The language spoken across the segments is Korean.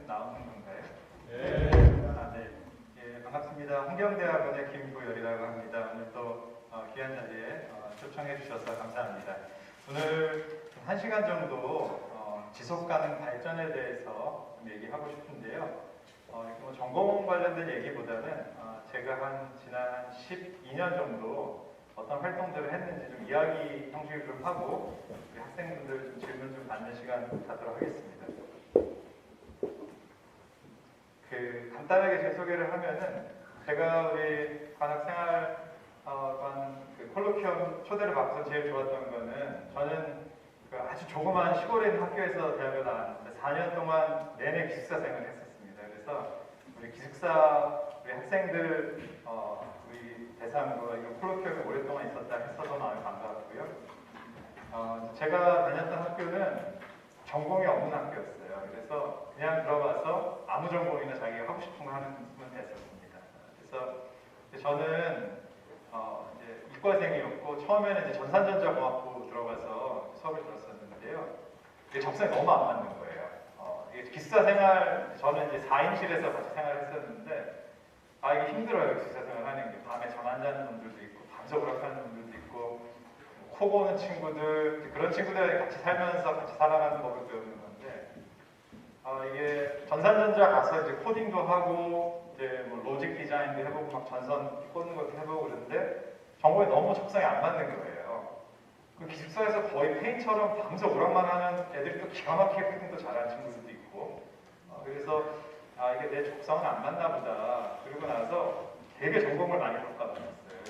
나오는 건가요? 네. 네. 예, 반갑습니다. 환경대학원의 김구열이라고 합니다. 오늘 또 귀한 자리에 초청해 주셔서 감사합니다. 오늘 1시간 정도 지속가능 발전에 대해서 좀 얘기하고 싶은데요. 뭐 전공 관련된 얘기보다는 제가 지난 12년 정도 어떤 활동들을 했는지 좀 이야기 형식을 좀 하고 우리 학생분들 좀 질문 좀 받는 시간 갖도록 하겠습니다. 간단하게 제 소개를 하면은 제가 우리 관악생활관 콜로퀴엄 초대를 받고서 제일 좋았던 거는 저는 아주 조그마한 시골에 있는 학교에서 대학을 나왔는데 4년 동안 내내 기숙사 생활을 했었습니다. 그래서 우리 기숙사 우리 학생들 우리 대상으로 이거 콜로퀴엄에 오랫동안 있었다 했어서 마음이 반가웠고요. 제가 다녔던 학교는 전공이 없는 학교였어요. 그래서 그냥 들어가서 아무 전공이나 자기가 하고 싶은 거 하면 됐었습니다. 그래서 저는 이제 이과생이었고 처음에는 이제 전산전자공학부 들어가서 수업을 들었었는데요. 이게 적성에 너무 안 맞는 거예요. 이게 기숙사 생활 저는 이제 4인실에서 같이 생활했었는데 이게 힘들어요. 기숙사 생활하는 게 밤에 잠 안 자는 놈들도 있고 밤새 오락하는 놈들도 있고 코 고는 친구들 그런 친구들 같이 살면서 같이 살아가는 법을 배우는 건데 이게 전산전자 가서 이제 코딩도 하고 이제 뭐 로직 디자인도 해보고 막 전선 꽂는 것도 해보고 그러는데 전공에 너무 적성에 안 맞는 거예요. 그 기숙사에서 거의 페인처럼 밤새 오락만 하는 애들이 또 기가 막히게 코딩도 잘하는 친구들도 있고 그래서 이게 내 적성은 안 맞나 보다. 그러고 나서 되게 전공을 많이 바꿔봤어요.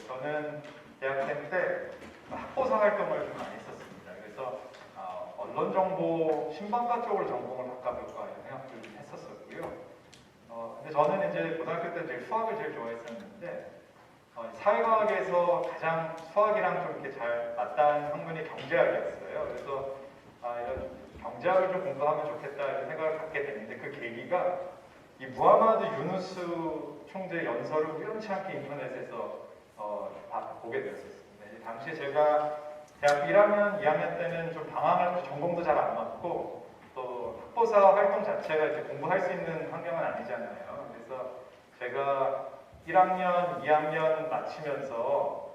저는 대학생 때 학보사 활동을 좀 많이 했었습니다. 그래서 언론정보 신방과 쪽으로 전공을 바꿔볼까 이런 생각들을 좀 했었었고요. 근데 저는 이제 고등학교 때 제일 수학을 제일 좋아했었는데 사회과학에서 가장 수학이랑 좀 이렇게 잘 맞닿은 학문이 경제학이었어요. 그래서 이런 경제학을 좀 공부하면 좋겠다 이런 생각을 갖게 됐는데 그 계기가 이 무하마드 유누스 총재 연설을 우연치 않게 인터넷에서 보게 되었었습니다. 당시에 제가 대학교 1학년, 2학년 때는 좀 방황을 전공도 잘 안 맞고 또 학보사 활동 자체가 이제 공부할 수 있는 환경은 아니잖아요. 그래서 제가 1학년, 2학년 마치면서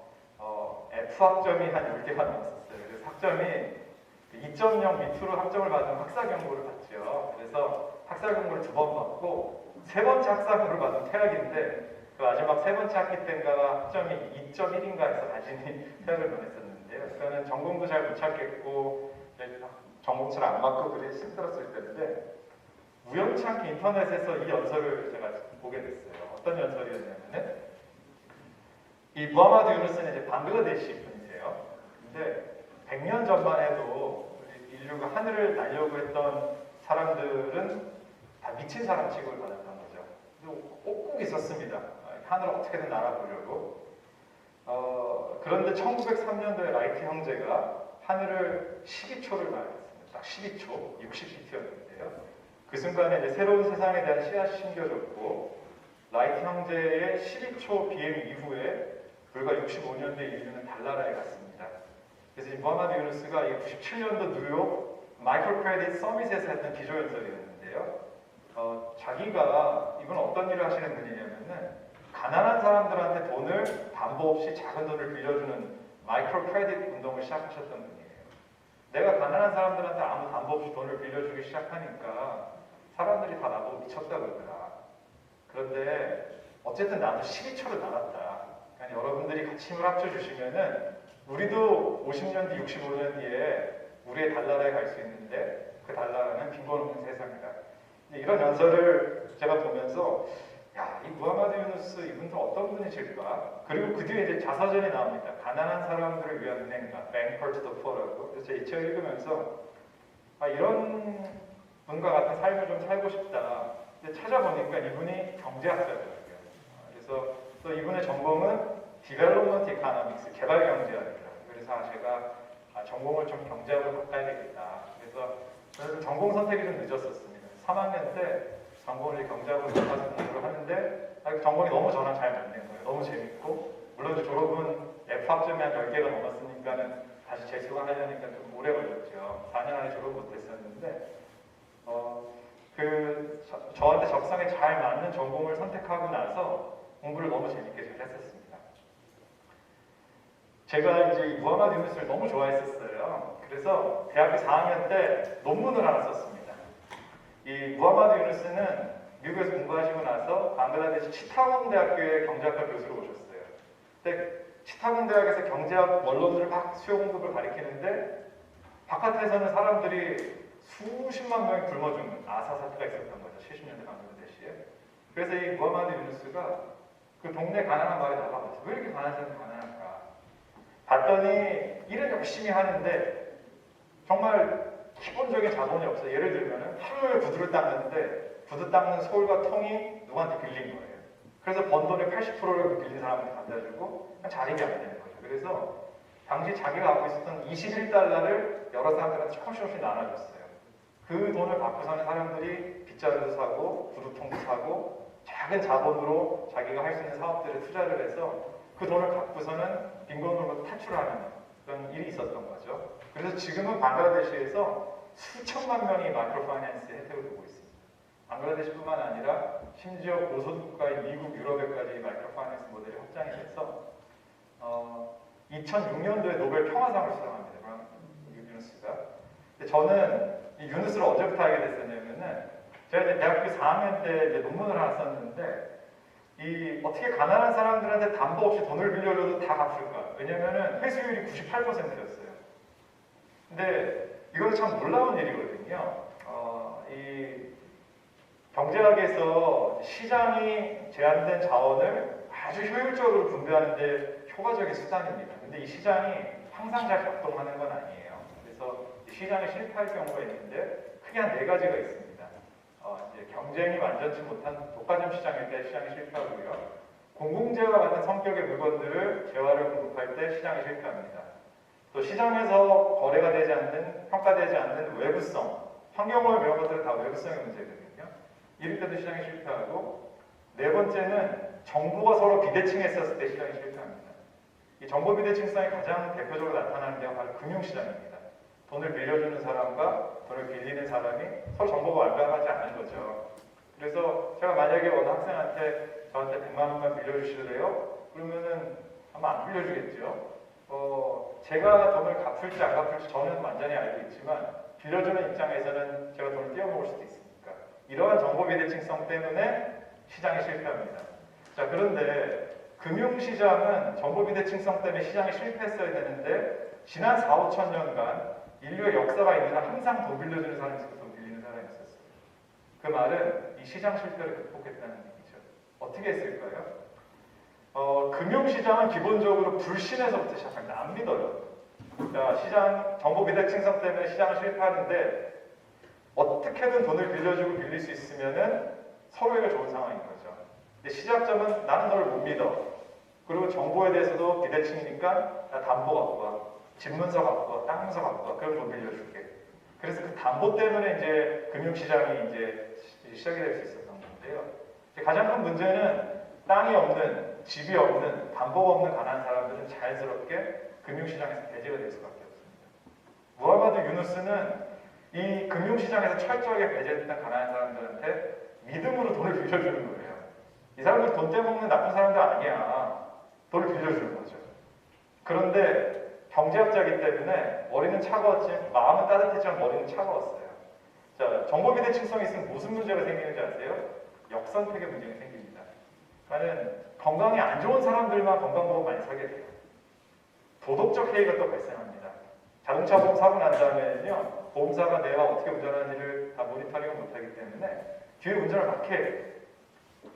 F 학점이 한 10개가 넘었었어요. 그래서 학점이 2.0 밑으로 학점을 받으면 학사 경고를 받죠. 그래서 학사 경고를 2번 받고 3번째 학사 경고를 받으면 퇴학인데 그 마지막 3번째 학기 때인가 학점이 2.1인가 해서 다시 퇴학을 보냈었는데요. 그러니까 전공도 잘 못 찾겠고 전공 잘 안 맞고 그래 힘들었을 때인데 우연치 않게 인터넷에서 이 연설을 제가 보게 됐어요. 어떤 연설이었냐면은 이 무하마드 유누스는 이제 방글라데시 분이세요. 근데 100년 전만 해도 인류가 하늘을 날려고 했던 사람들은 다 미친 사람 취급을 받았던 거죠. 꼭 있었습니다. 하늘을 어떻게든 날아보려고. 그런데 1903년도에 라이트 형제가 하늘을 12초를 날렸습니다. 딱 12초, 60피트였는데요. 그 순간에 이제 새로운 세상에 대한 씨앗이 심겨졌고 라이트 형제의 12초 비행 이후에 불과 65년 뒤에 인류는 달나라에 갔습니다. 그래서 이 무하마드 유누스가 97년도 뉴욕 마이크로 크레딧 서밋에서 했던 기조연설이었는데요. 자기가 이분 어떤 일을 하시는 분이냐면은 가난한 사람들한테 돈을 담보 없이 작은 돈을 빌려주는 마이크로 크레딧 운동을 시작하셨던 분이에요. 내가 가난한 사람들한테 아무 담보 없이 돈을 빌려주기 시작하니까 사람들이 다 나보고 미쳤다 그러더라. 그런데 어쨌든 나도 12초를 날았다. 그러니까 여러분들이 같이 힘을 합쳐주시면은 우리도 50년 뒤, 65년 뒤에 우리의 달나라에 갈 수 있는데 그 달나라는 빈곤 없는 세상이다. 이런 연설을 제가 보면서 이 무하마드 유누스 이분들 어떤 분이실까? 그리고 그 뒤에 이제 자서전이 나옵니다. 가난한 사람들을 위한 은행가, Banker to the Poor라고. 그래서 이 책을 읽으면서 이런 분과 같은 삶을 좀 살고 싶다. 근데 찾아보니까 이분이 경제학자더라고요. 그래서 또 이분의 전공은 Development Economics, 개발경제학이더라고요. 그래서 제가 전공을 좀 경제학으로 바꿔야 되겠다. 그래서 저는 전공 선택이 좀 늦었었습니다. 3학년 때 전공을 경제학으로 바꿔서 공부를 하는데 전공이 너무 저랑 잘 맞는 거예요. 너무 재밌고 물론 졸업은 F 학점이 한 10개가 넘었으니까는 다시 재수강하려니까 좀 오래 걸렸죠. 4년 안에 졸업 못했었는데 저한테 적성에 잘 맞는 전공을 선택하고 나서 공부를 너무 재밌게 잘 했었습니다. 제가 이제 무하마드 유누스를 너무 좋아했었어요. 그래서 대학교 4학년 때 논문을 하나 썼습니다. 이 무하마드 유누스는 미국에서 공부하시고 나서 방글라데시 치타공 대학교의 경제학과 교수로 오셨어요. 근데 치타공 대학에서 경제학 원론들을 막 수요 공급을 가리키는데 바깥에서는 사람들이 수십만 명이 굶어 죽는 아사 사태가 있었던 거죠. 70년대 방글라데시에. 그래서 이 무하마드 유누스가 그 동네 가난한 마을에 나가면서 왜 이렇게 가난한 사람이 가난할까? 봤더니 일은 열심히 하는데 정말 기본적인 자본이 없어요. 예를 들면 하루에 구두를 닦는데 구두 닦는 솔과 통이 누구한테 빌린 거예요. 그래서 번 돈의 80%를 빌린 사람한테 갖다 주고 자립이 안 되는 거죠. 그래서 당시 자기가 갖고 있었던 21달러를 여러 사람들한테 조금씩 나눠줬어요. 그 돈을 받고서는 사람들이 빗자루도 사고 구두통도 사고 작은 자본으로 자기가 할 수 있는 사업들에 투자를 해서 그 돈을 갖고서는 빈곤으로 탈출하는 그런 일이 있었던 거죠. 그래서 지금은 방글라데시에서 수천만 명이 마이크로 파이낸스의 혜택을 보고 있습니다. 방글라데시뿐만 아니라 심지어 고소득 국가인 미국, 유럽에까지 마이크로 파이낸스 모델이 확장이 돼서 2006년도에 노벨 평화상을 수상합니다. 유누스가. 근데 저는 이 유누스를 언제부터 알게 됐었냐면은 제가 이제 대학교 4학년 때 이제 논문을 하나 썼는데 이 어떻게 가난한 사람들한테 담보 없이 돈을 빌려줘도 다 갚을까? 왜냐면은 회수율이 98%였어요. 근데 이건 참 놀라운 일이거든요. 이 경제학에서 시장이 제한된 자원을 아주 효율적으로 분배하는 데 효과적인 수단입니다. 근데 이 시장이 항상 잘 작동하는 건 아니에요. 그래서 시장이 실패할 경우가 있는데 크게 한 4가지가 있습니다. 이제 경쟁이 완전치 못한 독과점 시장일 때 시장이 실패하고요. 공공재와 같은 성격의 물건들을 재화를 공급할 때 시장이 실패합니다. 또 시장에서 거래가 되지 않는, 평가되지 않는 외부성, 환경오염 이런 것들은 다 외부성의 문제거든요. 이럴 때도 시장이 실패하고, 4번째는 정부가 서로 비대칭했었을 때 시장이 실패합니다. 이 정보 비대칭성이 가장 대표적으로 나타나는 데가 바로 금융시장입니다. 돈을 빌려주는 사람과 돈을 빌리는 사람이 서로 정보가 완벽하지 않은 거죠. 그래서 제가 만약에 어느 학생한테 저한테 100만 원만 빌려주실래요? 그러면은 아마 안 빌려주겠죠. 제가 돈을 갚을지 안 갚을지 저는 완전히 알고 있지만 빌려주는 입장에서는 제가 돈을 떼어먹을 수도 있으니까. 이러한 정보 비대칭성 때문에 시장이 실패합니다. 자, 그런데 금융시장은 정보 비대칭성 때문에 시장이 실패했어야 되는데 지난 4, 5천 년간 인류의 역사가 있는 한 항상 돈 빌려주는 사람이 있었고 돈 빌리는 사람이 있었어요. 그 말은 이 시장 실패를 극복했다는 얘기죠. 어떻게 했을까요? 금융시장은 기본적으로 불신에서부터 시작합니다. 안 믿어요. 자, 시장, 정보 비대칭성 때문에 시장을 실패하는데 어떻게든 돈을 빌려주고 빌릴 수 있으면은 서로에게 좋은 상황인 거죠. 근데 시작점은 나는 너를 못 믿어. 그리고 정보에 대해서도 비대칭이니까 나 담보 갖고 와. 집문서 갖고 와. 땅 문서 갖고 와. 그럼 돈 빌려줄게. 그래서 그 담보 때문에 이제 금융시장이 이제 시작이 될 수 있었던 건데요. 가장 큰 문제는 땅이 없는, 집이 없는, 담보가 없는 가난한 사람들은 자연스럽게 금융시장에서 배제가 될 수밖에 없습니다. 무하마드 유누스는 이 금융시장에서 철저하게 배제됐던 가난한 사람들한테 믿음으로 돈을 빌려주는 거예요. 이 사람들 돈 떼먹는 나쁜 사람들 아니야. 돈을 빌려주는 거죠. 그런데 경제학자이기 때문에 머리는 차가웠지, 마음은 따뜻했지만 머리는 차가웠어요. 자, 정보 비대칭성이 있으면 무슨 문제가 생기는지 아세요? 역선택의 문제가 생깁니다. 그러니까 건강이 안 좋은 사람들만 건강보험 많이 사게 돼요. 도덕적 해이가 또 발생합니다. 자동차 보험 사고 난 다음에는요, 보험사가 내가 어떻게 운전하는지를 다 모니터링을 못하기 때문에 뒤에 운전을 막 해요.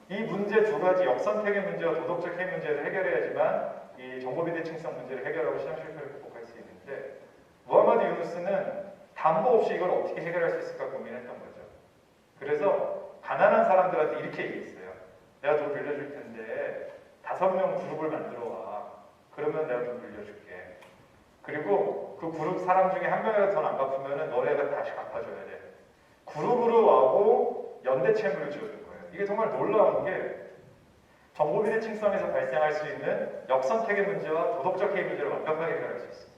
이 문제 2가지 역선택의 문제와 도덕적 해이 문제를 해결해야지만 이 정보 비대칭성 문제를 해결하고 시장 실패를 극복할 수 있는데 무하마드 유누스는 담보 없이 이걸 어떻게 해결할 수 있을까 고민했던 거죠. 그래서 가난한 사람들한테 이렇게 얘기했어요. 내가 돈 빌려줄 텐데 5명 그룹을 만들어 와. 그러면 내가 돈 빌려줄게. 그리고 그 그룹 사람 중에 한 명이라도 돈 안 갚으면 너네가 다시 갚아줘야 돼. 그룹으로 하고 연대 채무를 지어준 거예요. 이게 정말 놀라운 게 정보 비대칭성에서 발생할 수 있는 역선택의 문제와 도덕적 해이 문제를 완벽하게 해결할 수 있습니다.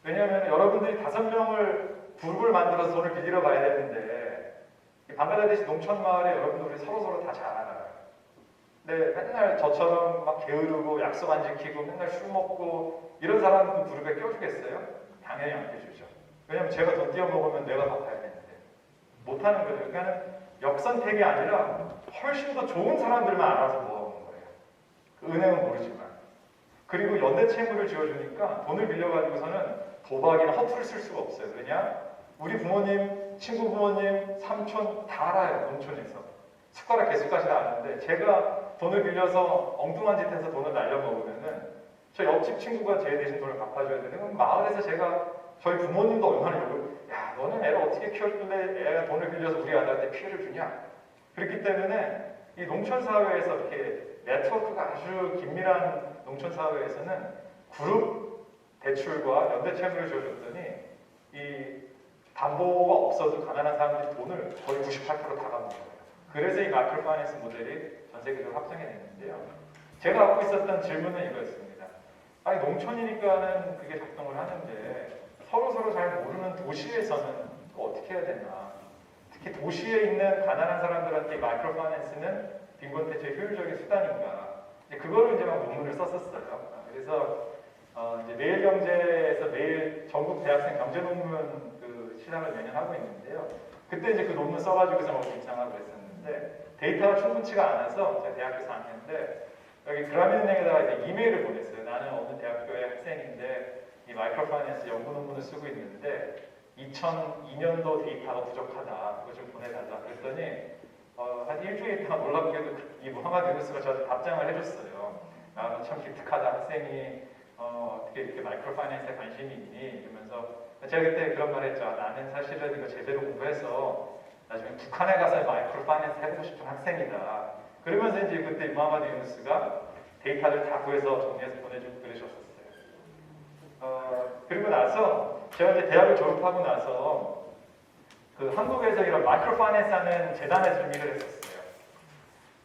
왜냐하면 여러분들이 5명을 그룹을 만들어서 돈을 빌리러 가야 되는데 이 방글라데시 농촌 마을에 여러분들이 서로 다 잘 알아요. 근데 맨날 저처럼 막 게으르고 약속 안 지키고 맨날 술 먹고 이런 사람 그 그룹에 껴주겠어요? 당연히 안 껴주죠. 왜냐면 제가 돈 띄워 먹으면 내가 갚아야 되는데 못하는 거죠. 그러니까 역선택이 아니라 훨씬 더 좋은 사람들만 알아서 모아오는 거예요. 그 은행은 모르지만. 그리고 연대채무를 지어주니까 돈을 빌려가지고서는 도박이나 허투를 쓸 수가 없어요. 왜냐? 우리 부모님, 친구 부모님, 삼촌 다 알아요. 농촌에서. 숟가락 개수까지 다 아는데 제가 돈을 빌려서 엉뚱한 짓 해서 돈을 날려먹으면은 저 옆집 친구가 제 대신 돈을 갚아줘야 되는 건 마을에서 제가 저희 부모님도 얼마나 욕을 야 너는 애를 어떻게 키웠길래 애가 돈을 빌려서 우리 아들한테 피해를 주냐. 그렇기 때문에 이 농촌 사회에서 이렇게 네트워크가 아주 긴밀한 농촌 사회에서는 그룹 대출과 연대 채무를 지어줬더니 이 담보가 없어도 가난한 사람들이 돈을 거의 98%다 갚는 거예요. 그래서 이 마이크로 파이낸스 모델이 전 세계적으로 확장이 됐는데요. 제가 갖고 있었던 질문은 이거였습니다. 아니 농촌이니까는 그게 작동을 하는데 서로 잘 모르는 도시에서는 어떻게 해야 되나. 특히 도시에 있는 가난한 사람들한테 이 마이크로 파이낸스는 빈곤 대체 효율적인 수단인가. 그거를 이제 막 논문을 썼었어요. 그래서 이제 매일경제에서 매일 전국 대학생 경제 논문 그 시상을 매년 하고 있는데요. 그때 이제 그 논문 써가지고서 뭐 입상하고 그랬었는데 데이터가 충분치가 않아서 제가 대학교 4학년인데 여기 그라민은행에다가 이제 이메일을 보냈어요. 나는 어느 대학교의 학생인데 이 마이크로 파이낸스 연구 논문을 쓰고 있는데 2002년도 데이터가 부족하다. 그거 좀 보내달라. 그랬더니 한 일주일 있다가 놀랍게도 이 무하마드 유누스가 저한테 답장을 해줬어요. 아, 참 기특하다. 학생이 어떻게 이렇게 마이크로 파이낸스에 관심이 있니? 이러면서 제가 그때 그런 말 했죠. 나는 사실은 이거 제대로 공부해서 나중에 북한에 가서 마이크로 파이낸스 해보고 싶은 학생이다. 그러면서 이제 그때 무하마드 유누스가 데이터를 다 구해서 정리해서 보내주고 그러셨었어요. 그리고 나서 제가 이제 대학을 졸업하고 나서 그 한국에서 이런 마이크로 파이낸스 하는 재단에서 좀 일을 했었어요.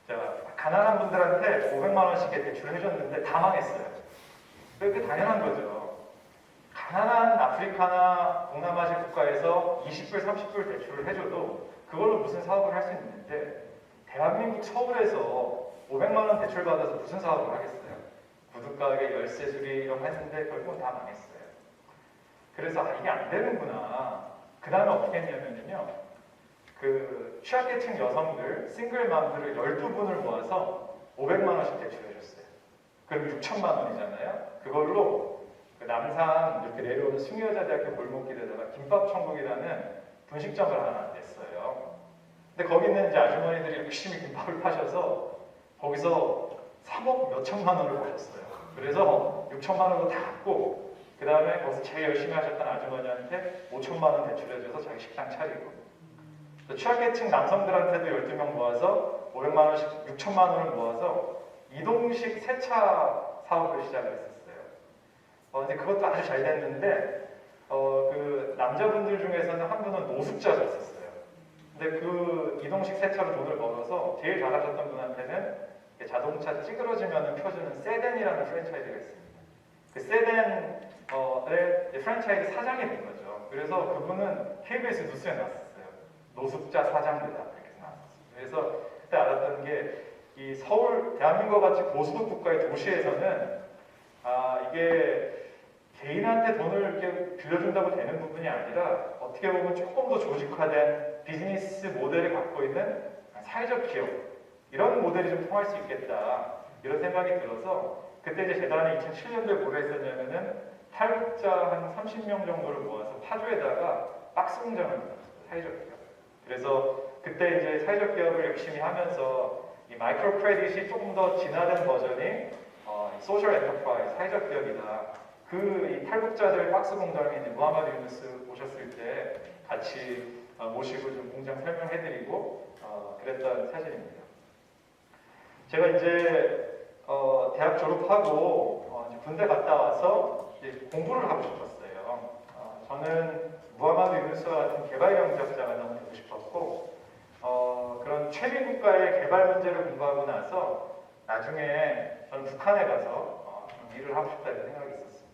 제가 가난한 분들한테 500만 원씩의 대출을 해줬는데 다 망했어요. 그게 당연한 거죠. 가난한 아프리카나 동남아시아 국가에서 20불, 30불 대출을 해줘도 그걸로 무슨 사업을 할 수 있는데 대한민국 서울에서 500만 원 대출 받아서 무슨 사업을 하겠어요? 구두가게, 열쇠 수리 이런 거 했는데 결국은 다 망했어요. 그래서 이게 안 되는구나. 그 다음에 어떻게 했냐면요. 그 취약계층 여성들, 싱글맘들을 12분을 모아서 500만 원씩 대출해줬어요. 그럼 6천만 원이잖아요. 그걸로 그 남산 이렇게 내려오는 숭여자대학교 골목길에다가 김밥천국이라는 분식점을 하나 냈어요. 근데 거기는 이제 아주머니들이 열심히 김밥을 파셔서 거기서 3억 몇천만 원을 버셨어요. 그래서 6천만 원으로 다 갚고 그 다음에 거기서 제일 열심히 하셨던 아주머니한테 5천만 원 대출해줘서 자기 식당 차리고 취약계층 남성들한테도 12명 모아서 500만 원씩 6천만 원을 모아서 이동식 세차 사업을 시작을 했었어요. 이제 그것도 아주 잘 됐는데 그 남자분들 중에서는 한 분은 노숙자셨었어요. 근데 그 이동식 세차로 돈을 벌어서 제일 잘하셨던 분한테는 자동차 찌그러지면 펴주는 세덴이라는 프랜차이즈가 있습니다. 그 세덴의 프랜차이즈 사장이 된 거죠. 그래서 그분은 KBS 뉴스에 나왔었어요. 노숙자 사장되다 이렇게 나왔었어요. 그래서 그때 알았던 게 이 서울, 대한민국 같이 고수도 국가의 도시에서는 이게 개인한테 돈을 이렇게 빌려준다고 되는 부분이 아니라 어떻게 보면 조금 더 조직화된 비즈니스 모델을 갖고 있는 사회적 기업 이런 모델이 좀 통할 수 있겠다 이런 생각이 들어서 그때 이제 재단이 2007년도에 뭘 했었냐면은 탈북자 한 30명 정도를 모아서 파주에다가 박스 공장을 만들었어요. 사회적 기업. 그래서 그때 이제 사회적 기업을 열심히 하면서 이 마이크로 크레딧이 조금 더 진화된 버전이 소셜 엔터프라이즈, 사회적 기업이다. 그 이 탈북자들 박스 공장에 이제 무하마드 유누스 오셨을 때 같이 모시고 좀 공장 설명해드리고 그랬던 사진입니다. 제가 이제 대학 졸업하고 이제 군대 갔다 와서 이제 공부를 하고 싶었어요. 저는 무하마드 유누스와 같은 개발 경제학자가 너무 되고 싶었고 그런 최빈 국가의 개발 문제를 공부하고 나서 나중에 저는 북한에 가서 일을 하고 싶다는 생각이 있었습니다.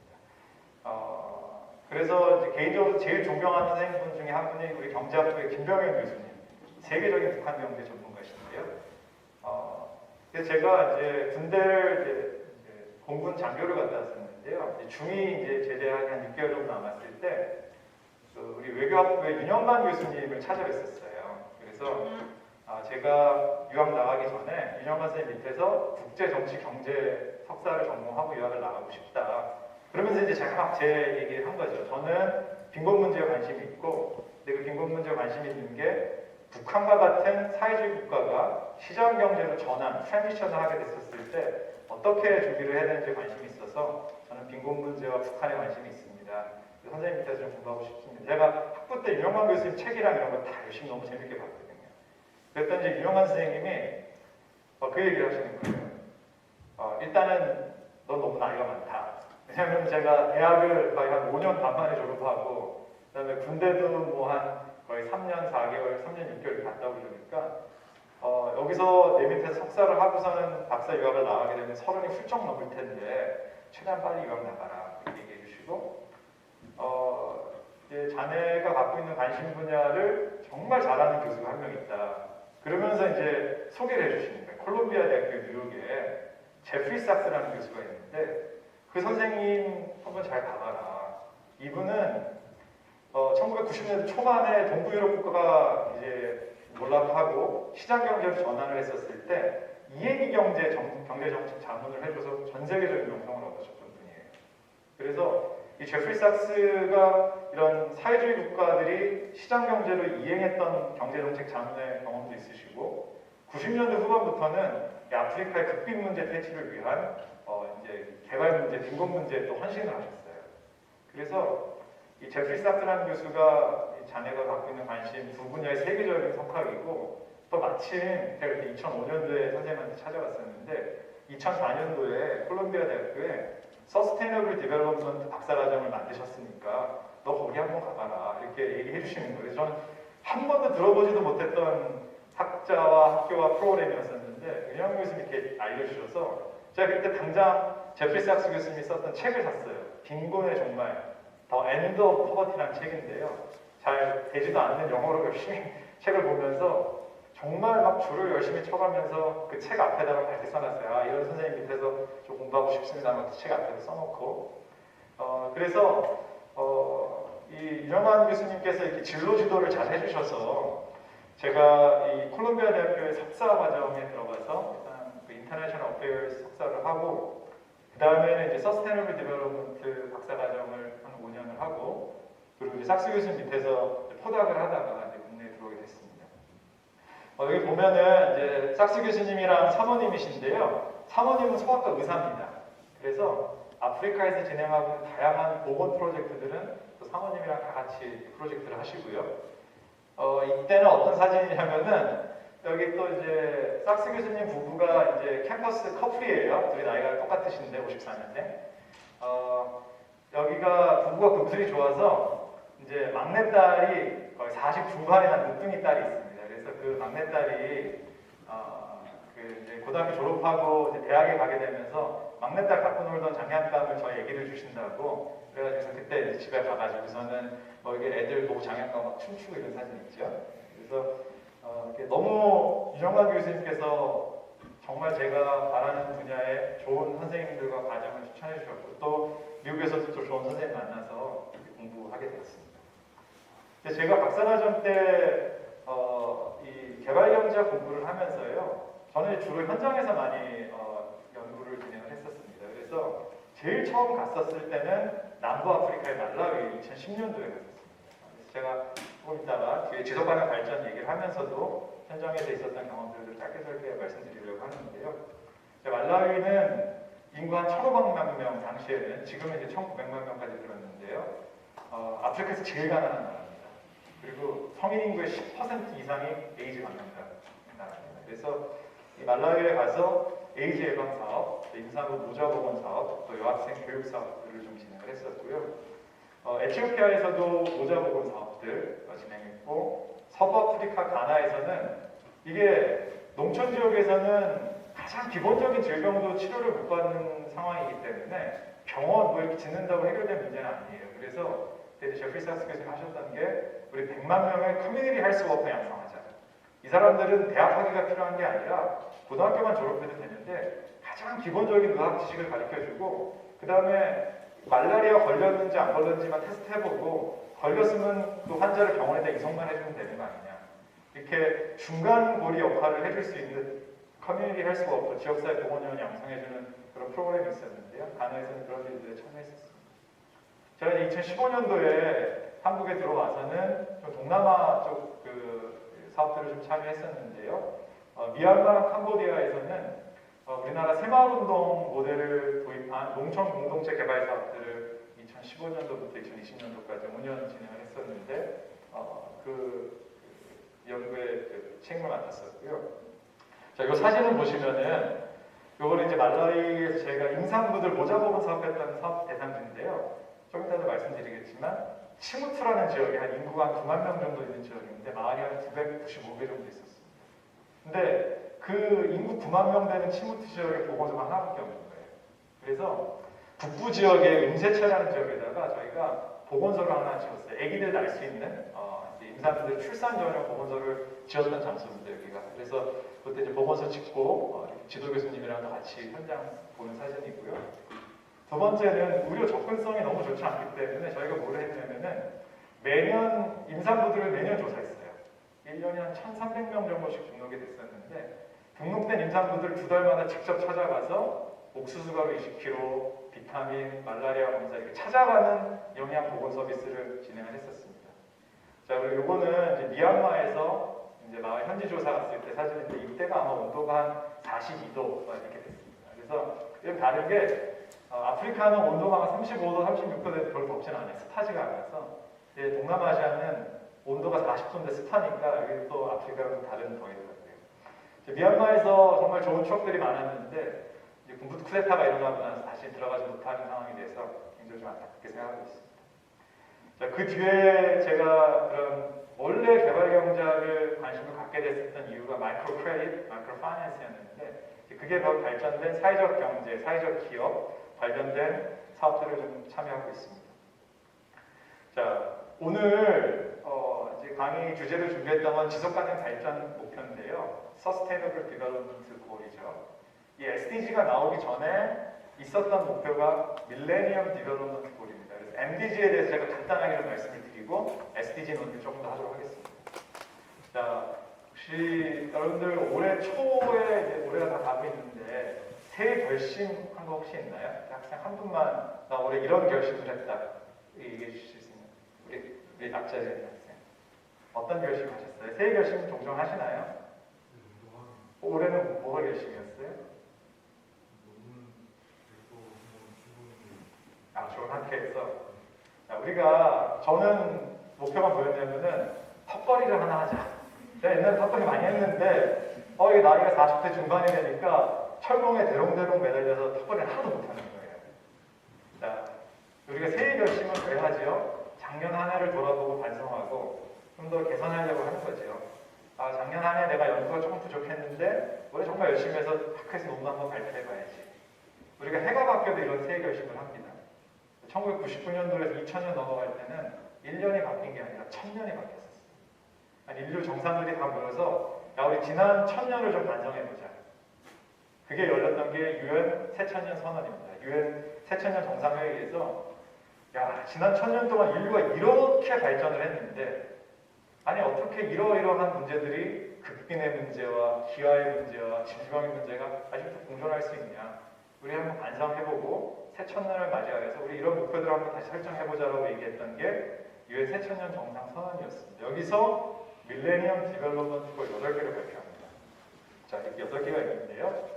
그래서 이제 개인적으로 제일 존경하는 선생님분 중에 한 분이 우리 경제학부의 김병현 교수님. 세계적인 북한 경제 전문가신데요. 그래서 제가 이제 군대를 이제 공군 장교를 갔다 왔었는데요. 중위 이제 제대하기 한 6개월 정도 남았을 때 우리 외교학부의 윤영관 교수님을 찾아뵀었어요. 그래서 제가 유학 나가기 전에 윤영관 선생님 밑에서 국제정치 경제 석사를 전공하고 유학을 나가고 싶다. 그러면서 이제 제가 막 제 얘기를 한 거죠. 저는 빈곤 문제에 관심이 있고, 근데 그 빈곤 문제에 관심이 있는 게 북한과 같은 사회주의 국가가 시장 경제로 전환, 트랜지션을 하게 됐었을 때 어떻게 준비를 해야 되는지에 관심이 있어서 저는 빈곤 문제와 북한에 관심이 있습니다. 선생님 밑에서 좀 공부하고 싶습니다. 제가 학부 때 윤영관 교수님 책이랑 이런 거 다 열심히 너무 재밌게 봤거든요. 그랬더니 이제 윤영관 선생님이 그 얘기를 하시는 거예요. 일단은 넌 너무 나이가 많다. 왜냐하면 제가 대학을 거의 한 5년 반 만에 졸업하고 그다음에 군대도 뭐 한 거의 3년 4개월, 3년 6개월 갔다 오려니까 여기서 내 밑에서 석사를 하고서는 박사 유학을 나가게 되면 30이 훌쩍 넘을 텐데 최대한 빨리 유학 나가라 이렇게 얘기해 주시고 이제 자네가 갖고 있는 관심 분야를 정말 잘하는 교수가 한 명 있다. 그러면서 이제 소개를 해주시는 거예요. 콜롬비아 대학교 뉴욕에 제프리 삭스라는 교수가 있는데 그 선생님 한번 잘 봐봐라. 이분은 1990년대 초반에 동부 유럽 국가가 이제 몰락하고 시장 경제로 전환을 했었을 때 이해기 경제 정책 자문을 해줘서 전 세계적인 명성을 얻으셨던 분이에요. 그래서 이 제프리 삭스가 이런 사회주의 국가들이 시장 경제로 이행했던 경제정책 자문의 경험도 있으시고 90년대 후반부터는 아프리카의 극빈 문제 퇴치를 위한 이제 개발 문제, 빈곤 문제에 또 헌신을 하셨어요. 그래서 이 제프리 삭스라는 교수가 자네가 갖고 있는 관심 두 분야의 세계적인 석학이고 또 마침 제가 그때 2005년도에 선생님한테 찾아갔었는데 2004년도에 콜롬비아 대학교에 서스테이너블 디벨롭먼트 박사과정을 만드셨으니까 너 거기 한번 가봐라 이렇게 얘기해 주시는 거예요. 저는 한 번도 들어보지도 못했던 학자와 학교와 프로그램이었었는데 윤영 교수님이 이렇게 알려주셔서 제가 그때 당장 제프리 삭스 교수님이 썼던 책을 샀어요. 빈곤의 정말 더 엔드 오브 포버티라는 책인데요. 잘 되지도 않는 영어로 열심히 책을 보면서 정말 막 줄을 열심히 쳐가면서 그 책 앞에다가 밝게 써놨어요. 이런 선생님 밑에서 좀 공부하고 싶습니다 하면서 책 앞에다 써놓고 그래서 이 윤영관 교수님께서 이렇게 진로 지도를 잘 해주셔서 제가 이 콜롬비아 대학교의 석사 과정에 들어가서 일단 그 인터내셔널 어페어스 석사를 하고 그 다음에는 이제 서스테이너블 디벨롭먼트 박사 과정을 한 5년을 하고 그리고 이제 삭스 교수님 밑에서 포닥을 하다가 이제 국내에 들어오게 됐습니다. 여기 보면은 이제 삭스 교수님이랑 사모님이신데요. 사모님은 소아과 의사입니다. 그래서 아프리카에서 진행하고 있는 다양한 보건 프로젝트들은 또 사모님이랑 다 같이 프로젝트를 하시고요. 이때는 어떤 사진이냐면은 여기 또 이제 삭스 교수님 부부가 이제 캠퍼스 커플이에요. 둘이 나이가 똑같으신데 54년생. 여기가 부부가 금술이 좋아서 이제 막내딸이 거의 49살이나 늦둥이 딸이 있습니다. 그래서 그 막내딸이 그 이제 고등학교 졸업하고 이제 대학에 가게 되면서 막내딸 갖고 놀던 장난감을 저희 얘기를 주신다고 그래가지고 그때 이제 집에 가가지고서는 이게 애들 보고 장난감 막 춤추고 이런 사진 있죠. 그래서 너무 윤영관 교수님께서 정말 제가 바라는 분야의 좋은 선생님들과 과정을 추천해 주셨고 또 미국에서도 또 좋은 선생님 만나서 공부하게 되었습니다. 제가 박사과정 때 이 개발경제학 공부를 하면서요. 저는 주로 현장에서 많이 연구를 진행을 했었습니다. 그래서 제일 처음 갔었을 때는 남부아프리카의 말라위 2010년도에 갔었습니다. 그래서 제가 조금 이따가 뒤에 지속가능 발전 얘기를 하면서도 현장에서 있었던 경험들을 짧게 말씀드리려고 하는데요. 말라위는 인구 한 1,500만 명 당시에는 지금은 이제 1,900만 명까지 늘었는데요. 아프리카에서 제일 가난한 나라입니다. 그리고 성인 인구의 10% 이상이 에이즈 감염자 나라입니다. 그래서 이 말라위에 가서 에이즈 예방 사업, 임산부 모자 보건 사업, 또 여학생 교육 사업들을 좀 진행을 했었고요. 에티오피아에서도 모자 보건 사업들 진행했고, 서부아프리카 가나에서는 이게 농촌 지역에서는 가장 기본적인 질병도 치료를 못 받는 상황이기 때문에 병원 뭐 이렇게 짓는다고 해결된 문제는 아니에요. 그래서 제프리 삭스 교수님 하셨던 게 우리 100만 명의 커뮤니티 헬스 워커 양성하자. 이 사람들은 대학 학위가 필요한 게 아니라 고등학교만 졸업해도 되는데 가장 기본적인 의학 지식을 가르쳐주고 그 다음에 말라리아 걸렸는지 안 걸렸는지만 테스트해보고 걸렸으면 그 환자를 병원에다 이송만 해주면 되는 거 아니냐. 이렇게 중간고리 역할을 해줄 수 있는 커뮤니티 헬스워커, 지역사회 보건요원 양성해주는 그런 프로그램이 있었는데요. 가나에서는 그런 일들에 참여했었습니다. 제가 2015년도에 한국에 들어와서는 좀 동남아 쪽 그 사업들을 좀 참여했었는데요. 미얀마랑 캄보디아에서는 우리나라 새마을운동 모델을 도입한 농촌 공동체 개발 사업들을 2015년도부터 2020년도까지 5년 진행을 했었는데 그 연구의 그 책임을 맡았었고요. 자, 이 사진을 보시면은 이거는 이제 말라리에서 제가 임산부들 모자보건 사업했던 사업 대상지인데요. 좀 이따도 말씀드리겠지만 치무투라는 지역에 한 인구가 한 9만 명 정도 있는 지역인데 마을이 한 995개 정도 있었습니다. 근데 그 인구 9만 명 되는 치무투 지역에 보건소가 하나밖에 없는 거예요. 그래서 북부 지역의 음세체라는 지역에다가 저희가 보건소를 하나 지었어요. 아기들 날 수 있는 임산부들 출산 전용 보건소를 지었던 장소입니다. 여기가. 그래서 그때 이제 보건소 짓고 지도 교수님이랑도 같이 현장 보는 사진이고요. 두 번째는 의료 접근성이 너무 좋지 않기 때문에 저희가 뭘 했냐면은 매년 임산부들을 매년 조사했어요. 1년에 한 1,300명 정도씩 등록이 됐었는데 등록된 임산부들 2달마다 직접 찾아가서 옥수수가루 20kg, 비타민, 말라리아 검사 이렇게 찾아가는 영양 보건 서비스를 진행을 했었습니다. 자, 그리고 요거는 이제 미얀마에서 이제 마을 현지 조사 갔을 때 사진인데 이때가 아마 온도가 한 42도 이렇게 됐습니다. 그래서 좀 다른 게 아프리카는 온도가 35도, 36도 돼도 별로 덥진 않아요. 습하지가 않아서. 동남아시아는 온도가 40도인데 습하니까 여기 또 아프리카랑 다른 더위더라고요. 미얀마에서 정말 좋은 추억들이 많았는데 이제 군부 쿠데타가 일어나고 나서 다시 들어가지 못하는 상황이 돼서 굉장히 좀 안타깝게 생각하고 있습니다. 자, 그 뒤에 제가 그런 원래 개발 경제를 관심을 갖게 됐었던 이유가 마이크로 크레딧, 마이크로 파이낸스였는데 그게 더 발전된 사회적 경제, 사회적 기업 관련된 사업들을 좀 참여하고 있습니다. 자, 오늘 이제 강의 주제를 준비했던 건 지속가능 발전 목표인데요. Sustainable Development Goal이죠. 이 SDG가 나오기 전에 있었던 목표가 Millennium Development Goal입니다. 그래서 MDG에 대해서 제가 간단하게 좀 말씀을 드리고 SDG 논의를 조금 더 하도록 하겠습니다. 자, 혹시 여러분들 올해 초에 이제 올해가 다 가고 있는데 새해 결심한 거 혹시 있나요? 학생 한 분만 나 올해 이런 결심을 했다 얘기해 주실 수 있나요? 우리 앞자리에 있는 학생 어떤 결심 하셨어요? 새해 결심 종종 하시나요? 올해는 뭐가 결심이었어요? 좋은 학회에서 저는 목표가 뭐였냐면은 턱걸이를 하나 하자. 제가 옛날에 턱걸이 많이 했는데 이게 나이가 40대 중반이 되니까 철봉에 대롱대롱 매달려서 턱걸이를 하나도 못하는 거예요. 자, 우리가 새해 결심은 왜 하지요? 작년 한 해를 돌아보고 반성하고 좀 더 개선하려고 하는 거죠. 작년 한 해 내가 연구가 조금 부족했는데 올해 정말 열심히 해서 학회에서 논문 한번 발표해봐야지. 우리가 해가 바뀌어도 이런 새해 결심을 합니다. 1999년도에서 2000년 넘어갈 때는 1년이 바뀐 게 아니라 1000년이 바뀌었었어요. 인류 정상들이 다 모여서 우리 지난 1000년을 좀 반성해보자. 그게 열렸던 게 UN 새천년 선언입니다. UN 새천년 정상회의에서 지난 1000년 동안 인류가 이렇게 발전을 했는데 어떻게 이러이러한 문제들이 극빈의 문제와 기아의 문제와 질병의 문제가 아직도 공존할 수 있냐. 우리 한번 반성해보고 새천년을 맞이하여서 우리 이런 목표들을 한번 다시 설정해보자라고 얘기했던 게 UN 새천년 정상선언이었습니다. 여기서 밀레니엄 디벨롭먼트 골 8개를 발표합니다. 자, 이렇게 8개가 있는데요.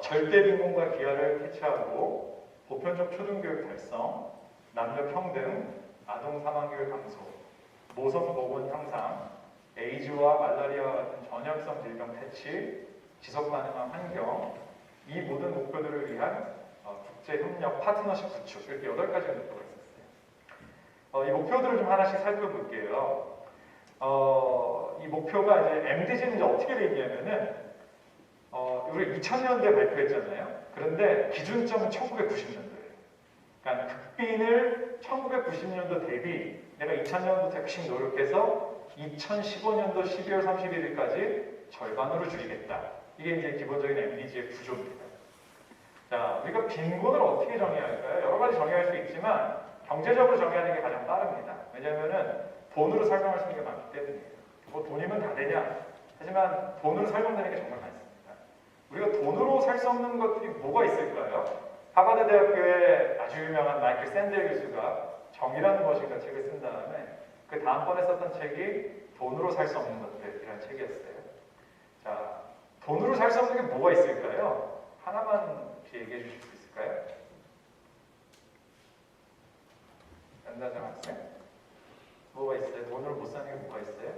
절대 빈곤과 기아를 퇴치하고 보편적 초등교육 달성, 남녀 평등, 아동 사망률 감소, 모성 보건 향상, 에이즈와 말라리아와 같은 전염성 질병 퇴치, 지속 가능한 환경, 이 모든 목표들을 위한 국제협력 파트너십 구축, 이렇게 8가지 목표가 있었어요. 이 목표들을 좀 하나씩 살펴볼게요. 이 목표가 이제 MDG는 이제 어떻게 되냐면은 우리 2000년대에 발표했잖아요. 그런데 기준점은 1990년도예요. 그러니까 극빈을 1990년도 대비 내가 2000년부터 열심히 노력해서 2015년도 12월 31일까지 절반으로 줄이겠다. 이게 이제 기본적인 MDG의 구조입니다. 자, 우리가 빈곤을 어떻게 정의할까요? 여러 가지 정의할 수 있지만 경제적으로 정의하는 게 가장 빠릅니다. 왜냐하면 돈으로 설명할 수 있는 게 많기 때문이에요. 뭐 돈이면 다 되냐? 하지만 돈으로 설명되는 게 정말 많습니다. 우리가 돈으로 살 수 없는 것들이 뭐가 있을까요? 하버드 대학교의 아주 유명한 마이클 샌델 교수가 정의라는 것인가 책을 쓴 다음에 그 다음번에 썼던 책이 돈으로 살 수 없는 것들이라는 책이었어요. 자, 돈으로 살 수 없는 게 뭐가 있을까요? 하나만 얘기해 주실 수 있을까요? 연다정 학생? 뭐가 있어요? 돈으로 못 사는 게 뭐가 있어요?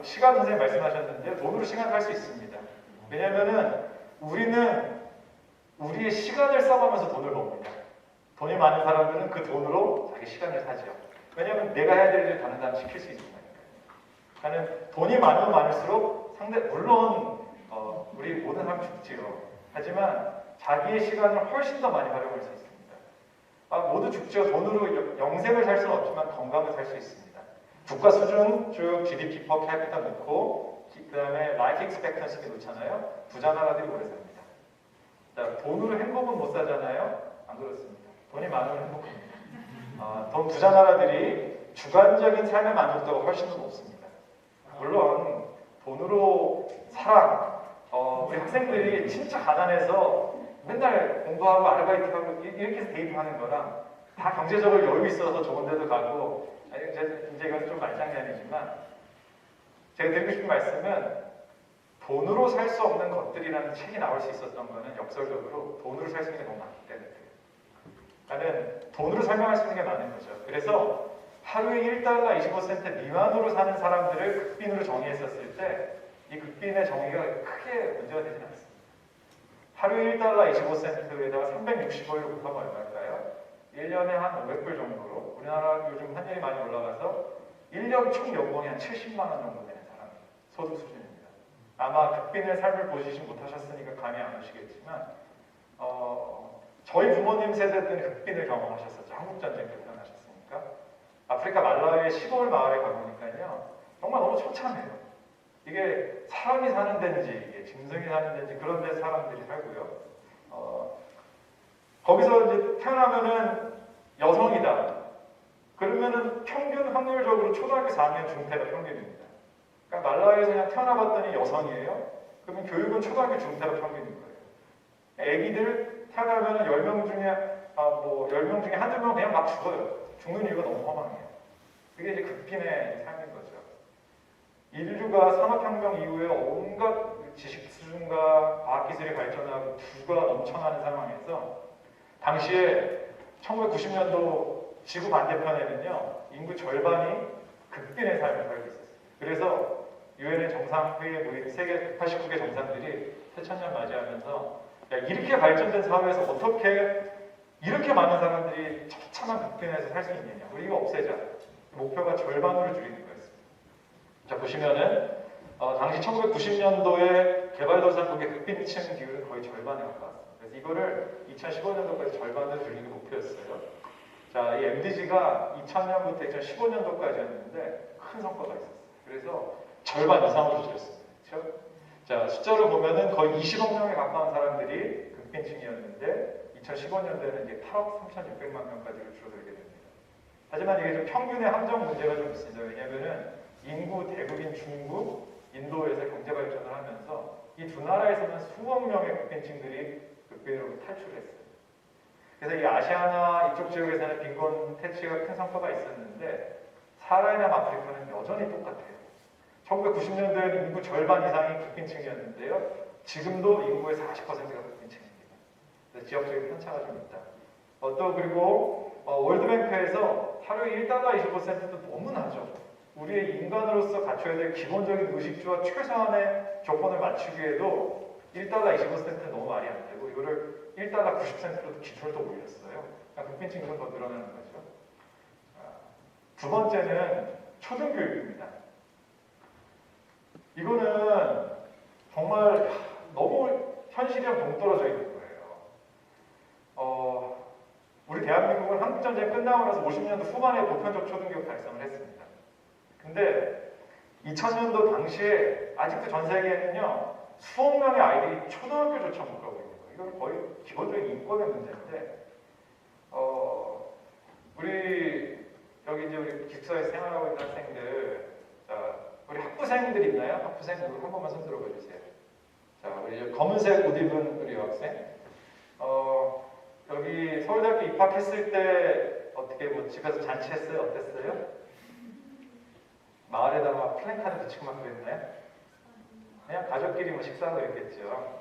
시간 선생님 말씀하셨는데 돈으로 시간을 살 수 있습니다. 왜냐하면은 우리는 우리의 시간을 써가면서 돈을 법니다. 돈이 많은 사람들은 그 돈으로 자기 시간을 사죠. 왜냐하면 내가 해야 될 일을 다른 사람 시킬 수 있으니까요. 그러니까 돈이 많으면 많을수록 물론 우리 모든 사람 죽지요. 하지만 자기의 시간을 훨씬 더 많이 활용할 수 있습니다. 모두 죽죠. 돈으로 영생을 살 수는 없지만 건강을 살 수 있습니다. 국가 수준 쭉 GDP per capita 놓고 그 다음에 life expectancy 놓잖아요. 부자 나라들이 오래 삽니다. 자, 돈으로 행복은 못 사잖아요. 안 그렇습니다. 돈이 많으면 행복합니다. 돈 부자 나라들이 주관적인 삶의 만족도가 훨씬 더 높습니다. 물론 돈으로 사랑, 우리 학생들이 진짜 가난해서 맨날 공부하고 아르바이트하고 이렇게 해서 대입하는 거랑 다 경제적으로 여유 있어서 좋은 데도 가고 이제 이건 좀 말장난이지만 제가 드리고 싶은 말씀은 돈으로 살 수 없는 것들이라는 책이 나올 수 있었던 거는 역설적으로 돈으로 살 수 있는 게 너무 많기 때문에 나는 돈으로 설명할 수 있는 게 많은 거죠. 그래서 하루에 1달러 25센트 미만으로 사는 사람들을 극빈으로 정의했었을 때 이 극빈의 정의가 크게 문제가 되진 않습니다. 하루에 1달러 25센트에다가 365일로 곱하면 얼마일까요? 1년에 한 500불 정도로 우리나라 요즘 환율이 많이 올라가서 1년 총 연봉이 한 70만 원 정도 되는 사람 소득 수준입니다. 아마 극빈의 삶을 보시지 못하셨으니까 감이 안 오시겠지만 저희 부모님 세대 때는 극빈을 경험하셨었죠. 한국전쟁 때 태어나셨으니까. 아프리카 말라위의 시골 마을에 가보니까요. 정말 너무 처참해요. 이게 사람이 사는 데인지 이게 짐승이 사는 데인지 그런 데 사람들이 살고요. 거기서 이제 태어나면은 여성이다. 그러면은 평균 확률적으로 초등학교 4학년 중퇴가 평균입니다. 그러니까 말라위에서 그냥 태어나봤더니 여성이에요. 그러면 교육은 초등학교 중퇴가 평균인 거예요. 애기들 태어나면 10명 중에 10명 중에 한두 명 그냥 막 죽어요. 죽는 이유가 너무 허망해요. 그게 이제 극빈의 삶인 거죠. 인류가 산업혁명 이후에 온갖 지식 수준과 과학기술이 발전하고 부가 넘쳐나는 상황에서 당시에 1990년도 지구 반대편에는요 인구 절반이 극빈의 삶을 살고 있었어요. 그래서 유엔의 정상회의에 모인 세계 189개 정상들이 새천년 맞이하면서 야, 이렇게 발전된 사회에서 어떻게 이렇게 많은 사람들이 처참한 극빈에서 살 수 있느냐. 우리 이거 없애자. 목표가 절반으로 줄이는 거였습니다. 자 보시면은 당시 1990년도에 개발도상국의 극빈층 비율은 거의 절반에 가까웠습니다. 그래서 이거를 2015년도까지 절반으로 줄이는 게 목표였어요. 자, 이 MDG가 2000년부터 2015년도까지였는데 큰 성과가 있었어요. 그래서 절반 이상으로 줄였습니다. 그렇죠? 자, 숫자로 보면은 거의 20억 명에 가까운 사람들이 극빈층이었는데 2015년도에는 이제 8억 3,600만 명까지로 줄어들게 됩니다. 하지만 이게 좀 평균의 함정 문제가 좀 있습니다. 왜냐하면은 인구 대국인 중국, 인도에서 경제 발전을 하면서 이 두 나라에서는 수억 명의 극빈층들이 극빈으로 탈출했어요. 그래서 이 아시아나 이쪽 지역에서는 빈곤 퇴치가 큰 성과가 있었는데 사하라나 아프리카는 여전히 똑같아요. 1990년도에는 인구 절반 이상이 극빈층이었는데요. 지금도 인구의 40%가 극빈층입니다. 그래서 지역적인 편차가 좀 있다. 또 그리고 월드뱅크에서 하루에 1달러 25센트도 너무 낮죠. 우리의 인간으로서 갖춰야 될 기본적인 의식주와 최소한의 조건을 맞추기에도 1달러 25센트 너무 말이 안 되고 이거를 1달러 90센트로 기준을 또 올렸어요. 그러니까 극빈층은 더 늘어나는 거죠. 두 번째는 초등교육입니다. 이거는 정말 너무 현실이랑 동떨어져 있는 거예요. 우리 대한민국은 한국전쟁 끝나고 나서 50년대 후반에 보편적 초등교육 달성을 했습니다. 근데 2000년도 당시에 아직도 전 세계에는요 수억 명의 아이들이 초등학교조차 못 가고 있는 거예요. 이건 거의 기본적인 인권의 문제인데 우리 여기 이제 우리 기숙사에서 생활하고 있는 학생들, 자 우리 학부생들 있나요? 학부생 한 번만 손 들어봐 주세요. 자 우리 이제 검은색 옷 입은 우리 여학생, 여기 서울대학교 입학했을 때 어떻게 뭐 집에서 잔치했어요? 어땠어요? 마을에다가 막 플랜카드 붙이고 막 그랬나요? 그냥 가족끼리 뭐 식사하고 있겠죠.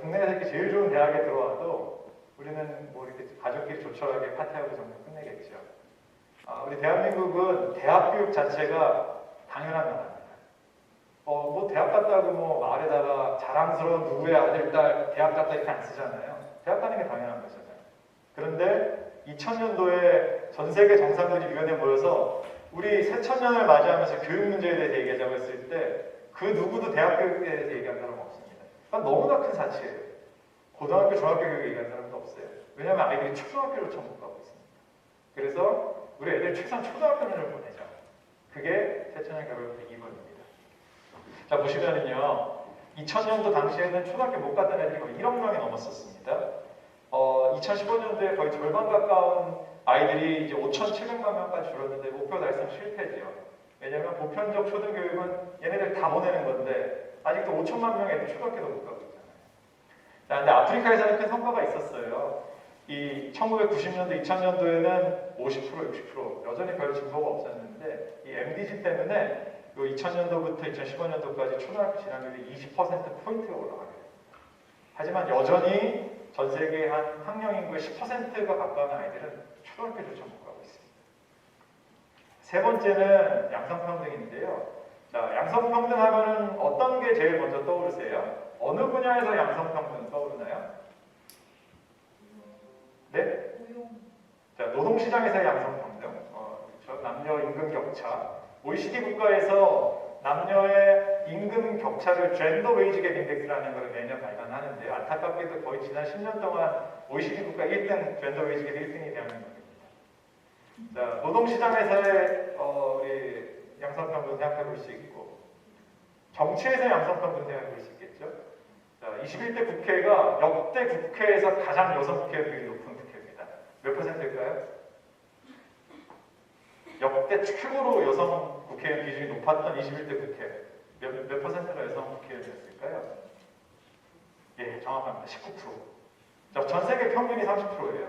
국내에서 이렇게 제일 좋은 대학에 들어와도 우리는 뭐 이렇게 가족끼리 조촐하게 파티하고 정도 끝내겠죠. 우리 대한민국은 대학 교육 자체가 당연한 나라입니다. 뭐 대학 갔다고 뭐 마을에다가 자랑스러운 누구의 아들, 딸 대학 갔다 이렇게 안 쓰잖아요. 대학 가는 게 당연한 거잖아요. 그런데 2000년도에 전 세계 정상들이 위원회에 모여서 우리 새천년을 맞이하면서 교육 문제에 대해서 얘기하자고 했을 때 그 누구도 대학 교육에 대해서 얘기한 사람 없습니다. 그건 너무나 큰 사치예요. 고등학교, 중학교 교육 얘기한 사람도 없어요. 왜냐하면 아이들이 초등학교를 처음 못 가고 있습니다. 그래서 우리 애들 최소한 초등학교를 보내자. 그게 새천년 교육 2번입니다. 자 보시면은요 2000년도 당시에는 초등학교 못 갔던 애들이 거의 1억 명이 넘었었습니다. 2015년도에 거의 절반 가까운 아이들이 이제 5,700만 명까지 줄었는데 목표 달성 실패죠. 왜냐하면 보편적 초등교육은 얘네들 다 보내는 건데 아직도 5천만 명의 애들 초등학교도 못 가고 있잖아요. 자, 근데 아프리카에서는 큰 성과가 있었어요. 이 1990년도, 2000년도에는 50%, 60% 여전히 별 진보가 없었는데 이 MDG 때문에 2000년도부터 2015년도까지 초등학교 진학률이 20%포인트가 올라가게 됩니다. 하지만 여전히 전 세계 한 학령 인구의 10%가 가까운 아이들은 초등학교조차 못 가고 있습니다. 세 번째는 양성평등인데요. 자, 양성평등 하면은 어떤 게 제일 먼저 떠오르세요? 어느 분야에서 양성평등 떠오르나요? 네? 자, 노동시장에서의 양성평등, 그렇죠. 남녀 임금 격차. OECD 국가에서 남녀의 임금 격차를 젠더 웨이지 갭 인덱스라는 것을 매년 발간하는데 안타깝게도 거의 지난 10년 동안 OECD 국가 1등 젠더 웨이지 갭 1등이 대한민국입니다. 자, 노동시장에서의 우리 양성평등 생각해 볼 수 있고 정치에서의 양성평등 생각해 볼 수 있겠죠. 자, 21대 국회가 역대 국회에서 가장 여성 국회 비율이 높은 국회입니다. 몇 퍼센트일까요? 역대 최고로 여성 국회의원 비중이 높았던 21대 국회 몇 퍼센트가 여성 국회의원이었을까요? 예, 정확합니다. 19%. 자, 전 세계 평균이 30%예요.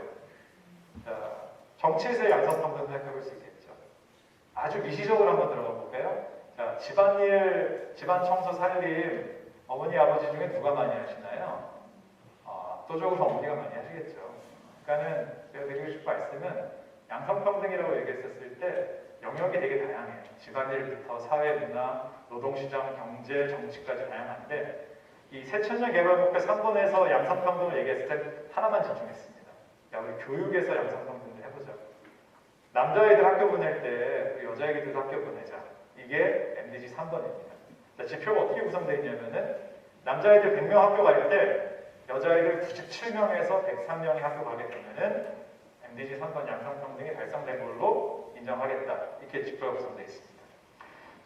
자, 정치에서의 양성평등 생각해볼 수 있겠죠. 아주 미시적으로 한번 들어가 볼까요? 자, 집안일, 집안 청소, 살림 어머니, 아버지 중에 누가 많이 하시나요? 압도적으로 어머니가 많이 하시겠죠. 그러니까는 제가 드리고 싶은 말씀은 양성평등이라고 얘기했었을 때 영역이 되게 다양해요. 집안일부터 사회, 문화, 노동시장, 경제, 정치까지 다양한데 이 새천년 개발목표 3번에서 양성평등을 얘기했을 때 하나만 집중했습니다. 야, 우리 교육에서 양성평등을 해보자. 남자애들 학교 보낼 때 우리 여자애들도 학교 보내자. 이게 MDG 3번입니다. 자, 지표가 어떻게 구성되어 있냐면은 남자애들 100명 학교 갈 때 여자애들 97명에서 103명이 학교 가게 되면은 MDG 3번 양성평등이 달성된 걸로 인정하겠다. 이렇게 지표가 구성되어 있습니다.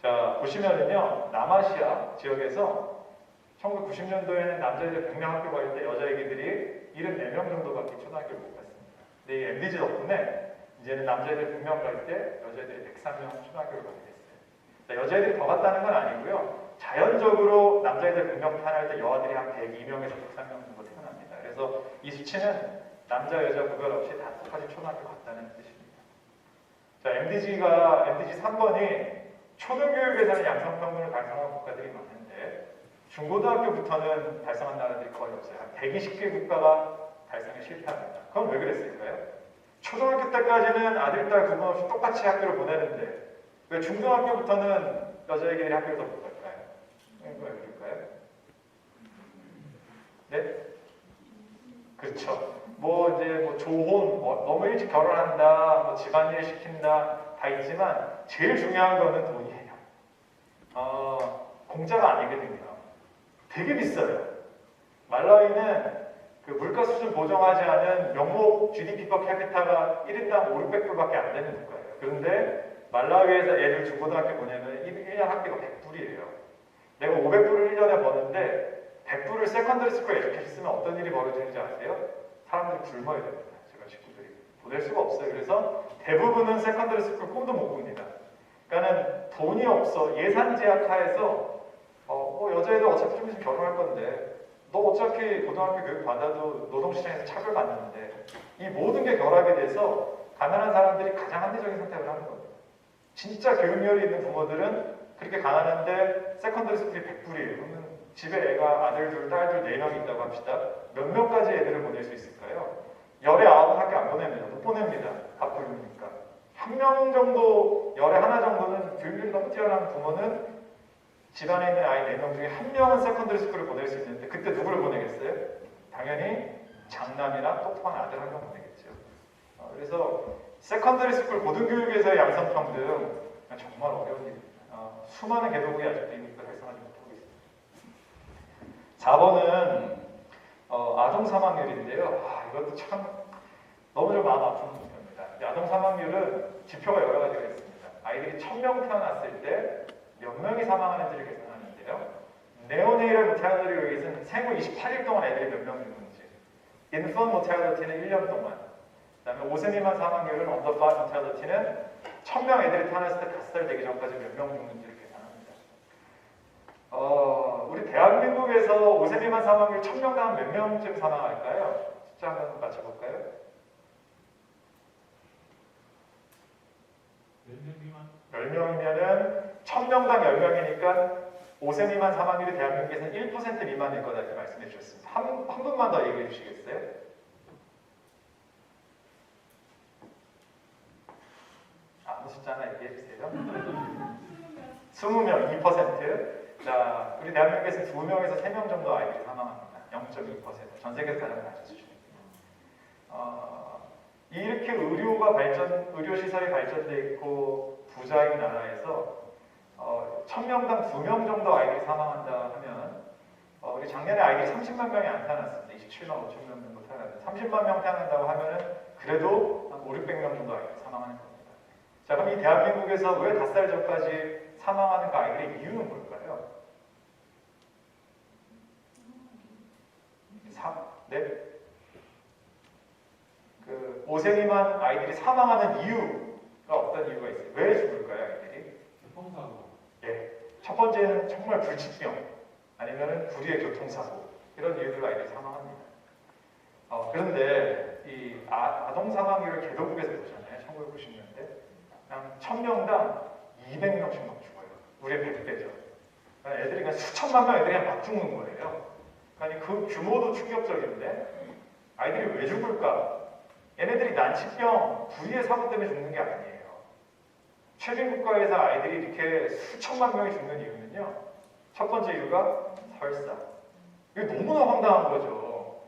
자, 보시면은요, 남아시아 지역에서 1990년도에는 남자애들 100명 학교 갈 때 여자애기들이 74명 정도밖에 초등학교를 못 갔습니다. 근데 이 MDG 덕분에 이제는 남자애들 100명 갈 때 여자애들이 103명 초등학교를 가게 됐어요. 자, 여자애들이 더 갔다는 건 아니고요. 자연적으로 남자애들 100명 태어날 때 여아들이 한 102명에서 103명 정도 태어납니다. 그래서 이 수치는 남자, 여자 구별 없이 다 똑같이 초등학교 갔다는 뜻입니다. 자, MDG 3번이 초등교육에서는 양성평등을 달성한 국가들이 많은데 중고등학교부터는 달성한 나라들이 거의 없어요. 한 120개 국가가 달성에 실패합니다. 그건 왜 그랬을까요? 초등학교 때까지는 아들, 딸 구분 없이 똑같이 학교를 보내는데 왜 중등학교부터는 여자애들이 학교를 더 못 갈까요? 왜 그럴까요? 네? 그렇죠. 조혼, 너무 일찍 결혼한다, 집안일 시킨다 다 있지만 제일 중요한 거는 돈이에요. 공짜가 아니거든요. 되게 비싸요. 말라위는 그 물가 수준 보정하지 않은 명목 GDP per capita가 1인당 500불밖에 안 되는 국가예요. 그런데 말라위에서 애들 중고등학교 보내면 1년 학비가 100불이에요. 내가 500불을 1년에 버는데 100불을 세컨더리 스쿨 에듀케이션 쓰면 어떤 일이 벌어지는지 아세요? 사람들이 굶어야 됩니다. 제가 친구들이 보낼 수가 없어요. 그래서 대부분은 세컨더리 스쿨 꿈도 못 꿉니다. 그러니까는 돈이 없어 예산 제약 하에서 여자애들 어차피 좀 있으면 결혼할 건데 너 어차피 고등학교 교육 받아도 노동시장에서 차별받는데 이 모든 게 결합이 돼서 가난한 사람들이 가장 합리적인 선택을 하는 겁니다. 진짜 교육열이 있는 부모들은 그렇게 가난한데 세컨더리 스쿨이 100불이에요. 그러면 집에 애가 아들 둘, 딸 둘, 4명 있다고 합시다. 몇 명까지 애들을 보낼 수 있을까요? 열에 9은 학교 안 보냅니다. 못 보냅니다. 밥 굶으니까. 한 명 정도, 열에 하나 정도는 교육률이 너무 뛰어난 부모는 집안에 있는 아이 4명 중에 한 명은 세컨더리 스쿨을 보낼 수 있는데 그때 누구를 보내겠어요? 당연히 장남이나 똑똑한 아들 한 명 보내겠죠. 그래서 세컨더리 스쿨 고등교육에서의 양성평등 정말 어려운 일입니다. 수많은 개도국이 아직도 이미 달성하지 못하고 있습니다. 4번은 아동 사망률인데요. 이것도 참 너무 좀 마음 아픈 문제입니다. 아동 사망률은 지표가 여러 가지가 있습니다. 아이들이 1000명 태어났을 때 몇 명이 사망하는지를 계산하는데요. 네오네이럴 모탈리티를 위해서는 생후 28일 동안 애들이 몇 명 죽는지, 인펀 모탈리티는 1년 동안, 그 다음에 5세 미만 사망률은 언더 5 모탈리티는 1000명 애들이 태어났을 때 5살 되기 전까지 몇 명 죽는지를 계산합니다. 우리 대한민국에서 5세 미만 사망률 1000명당 몇 명쯤 사망할까요? 숫자 한번 맞춰볼까요? 10명이면은 1000명당 10명이니까 5세 미만 사망률이 대한민국에서는 1% 미만일 거다 이렇게 말씀해 주셨습니다. 한 분만 더 얘기해 주시겠어요? 아무 숫자 하나 얘기해 주세요. 20명, 2%. 자, 우리 대한민국에서 2명에서 3명 정도 아이들이 사망합니다. 0.2%. 전 세계에서 가장 낮은 수준입니다. 이렇게 의료 시설이 발전돼 있고 부자인 나라에서 1000명당 2명 정도 아이들이 사망한다 하면 우리 작년에 아이들이 30만 명이 안 태어났습니다. 27만 5천 명 정도 태어났는데 30만 명 태어난다고 하면은 그래도 한 5, 600명 정도 아이들이 사망하는 겁니다. 자, 그럼 이 대한민국에서 왜 5살 전까지 사망하는 그 아이들의 이유는 뭘까요? 네? 그 5세 미만 아이들이 사망하는 이유가 어떤 이유가 있어요? 왜 죽을까요, 아이들이? 교통사고. 예. 첫 번째는 정말 불치병, 아니면 불의의 교통사고, 이런 이유들로 아이들이 사망합니다. 그런데 이 아동 사망률을 개도국에서 보잖아요. 1990년대. 그냥 1000명당 200명씩 막 죽어요. 우리의 100배죠. 애들이 그냥 수천만 명 애들이 그냥 막 죽는 거예요. 그러니까 그 규모도 충격적인데 아이들이 왜 죽을까? 얘네들이 난치병, 불의의 사고 때문에 죽는 게 아니에요. 최빈 국가에서 아이들이 이렇게 수천만 명이 죽는 이유는요. 첫 번째 이유가 설사. 이게 너무나 황당한 거죠.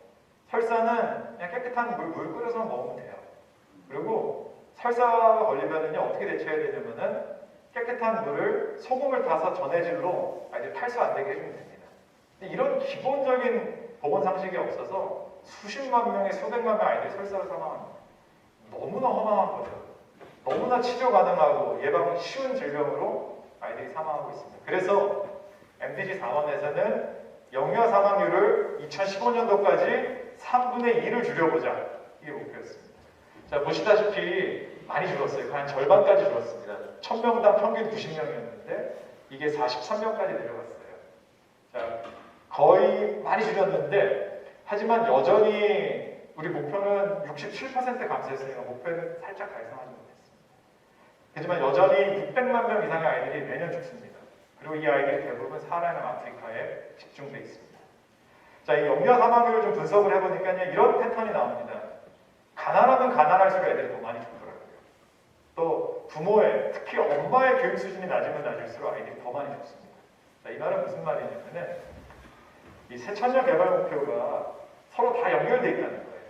설사는 그냥 깨끗한 물 끓여서 먹으면 돼요. 그리고 설사가 걸리면은요, 어떻게 대처해야 되냐면은 깨끗한 물을 소금을 타서 전해질로 아이들 탈수 안 되게 해주면 됩니다. 근데 이런 기본적인 보건 상식이 없어서 수십만 명의 수백만 명 아이들이 설사로 사망합니다. 너무나 허망한 거죠. 너무나 치료 가능하고 예방이 쉬운 질병으로 아이들이 사망하고 있습니다. 그래서 MDG 4번에서는 영유아 사망률을 2015년도까지 3분의 2를 줄여보자. 이게 목표였습니다. 자, 보시다시피 많이 줄었어요. 한 절반까지 줄었습니다. 1000명당 평균 90명이었는데 이게 43명까지 내려갔어요. 자, 거의 많이 줄였는데 하지만 여전히 우리 목표는 67% 감소했으니까 목표는 살짝 달성하지 못했습니다. 하지만 여전히 600만 명 이상의 아이들이 매년 죽습니다. 그리고 이 아이들이 대부분 사하라 아프리카에 집중돼 있습니다. 자, 이 영유아 사망률을 좀 분석을 해보니까요, 이런 패턴이 나옵니다. 가난하면 가난할수록 애들이 더 많이 죽더라고요. 또 부모의, 특히 엄마의 교육 수준이 낮으면 낮을수록 아이들이 더 많이 죽습니다. 자, 이 말은 무슨 말이냐면은 이 새천년 개발 목표가 서로 다 연결되어 있다는 거예요.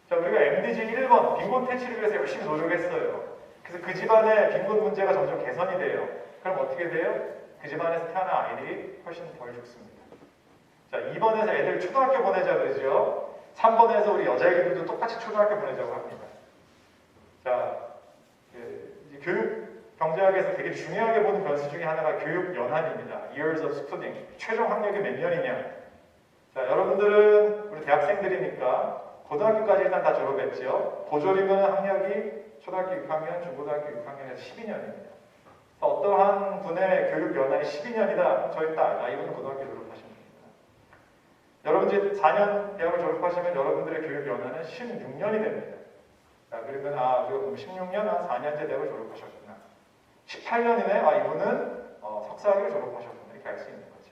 자, 우리가 MDG 1번 빈곤 퇴치를 위해서 열심히 노력했어요. 그래서 그 집안의 빈곤 문제가 점점 개선이 돼요. 그럼 어떻게 돼요? 그 집안에서 태어난 아이들이 훨씬 덜 죽습니다. 자, 2번에서 애들 초등학교 보내자 그러죠. 3번에서 우리 여자애들도 똑같이 초등학교 보내자고 합니다. 자, 이제 교육 경제학에서 되게 중요하게 보는 변수 중에 하나가 교육 연한입니다. Years of schooling. 최종 학력이 몇 년이냐. 자, 여러분들은 우리 대학생들이니까 고등학교까지 일단 다 졸업했죠. 보조리면 학력이 초등학교 6학년, 중고등학교 6학년에서 12년입니다. 어떠한 분의 교육 연한이 12년이다. 저희 딸, 이분은 고등학교 졸업하시면 됩니다. 여러분 이제 4년 대학을 졸업하시면 여러분들의 교육 연한은 16년이 됩니다. 자, 그러면 우리가 보면 16년, 4년제 대학을 졸업하셨구나. 18년이네. 이분은 석사학위를 졸업하셨구나. 이렇게 알 수 있는 거죠.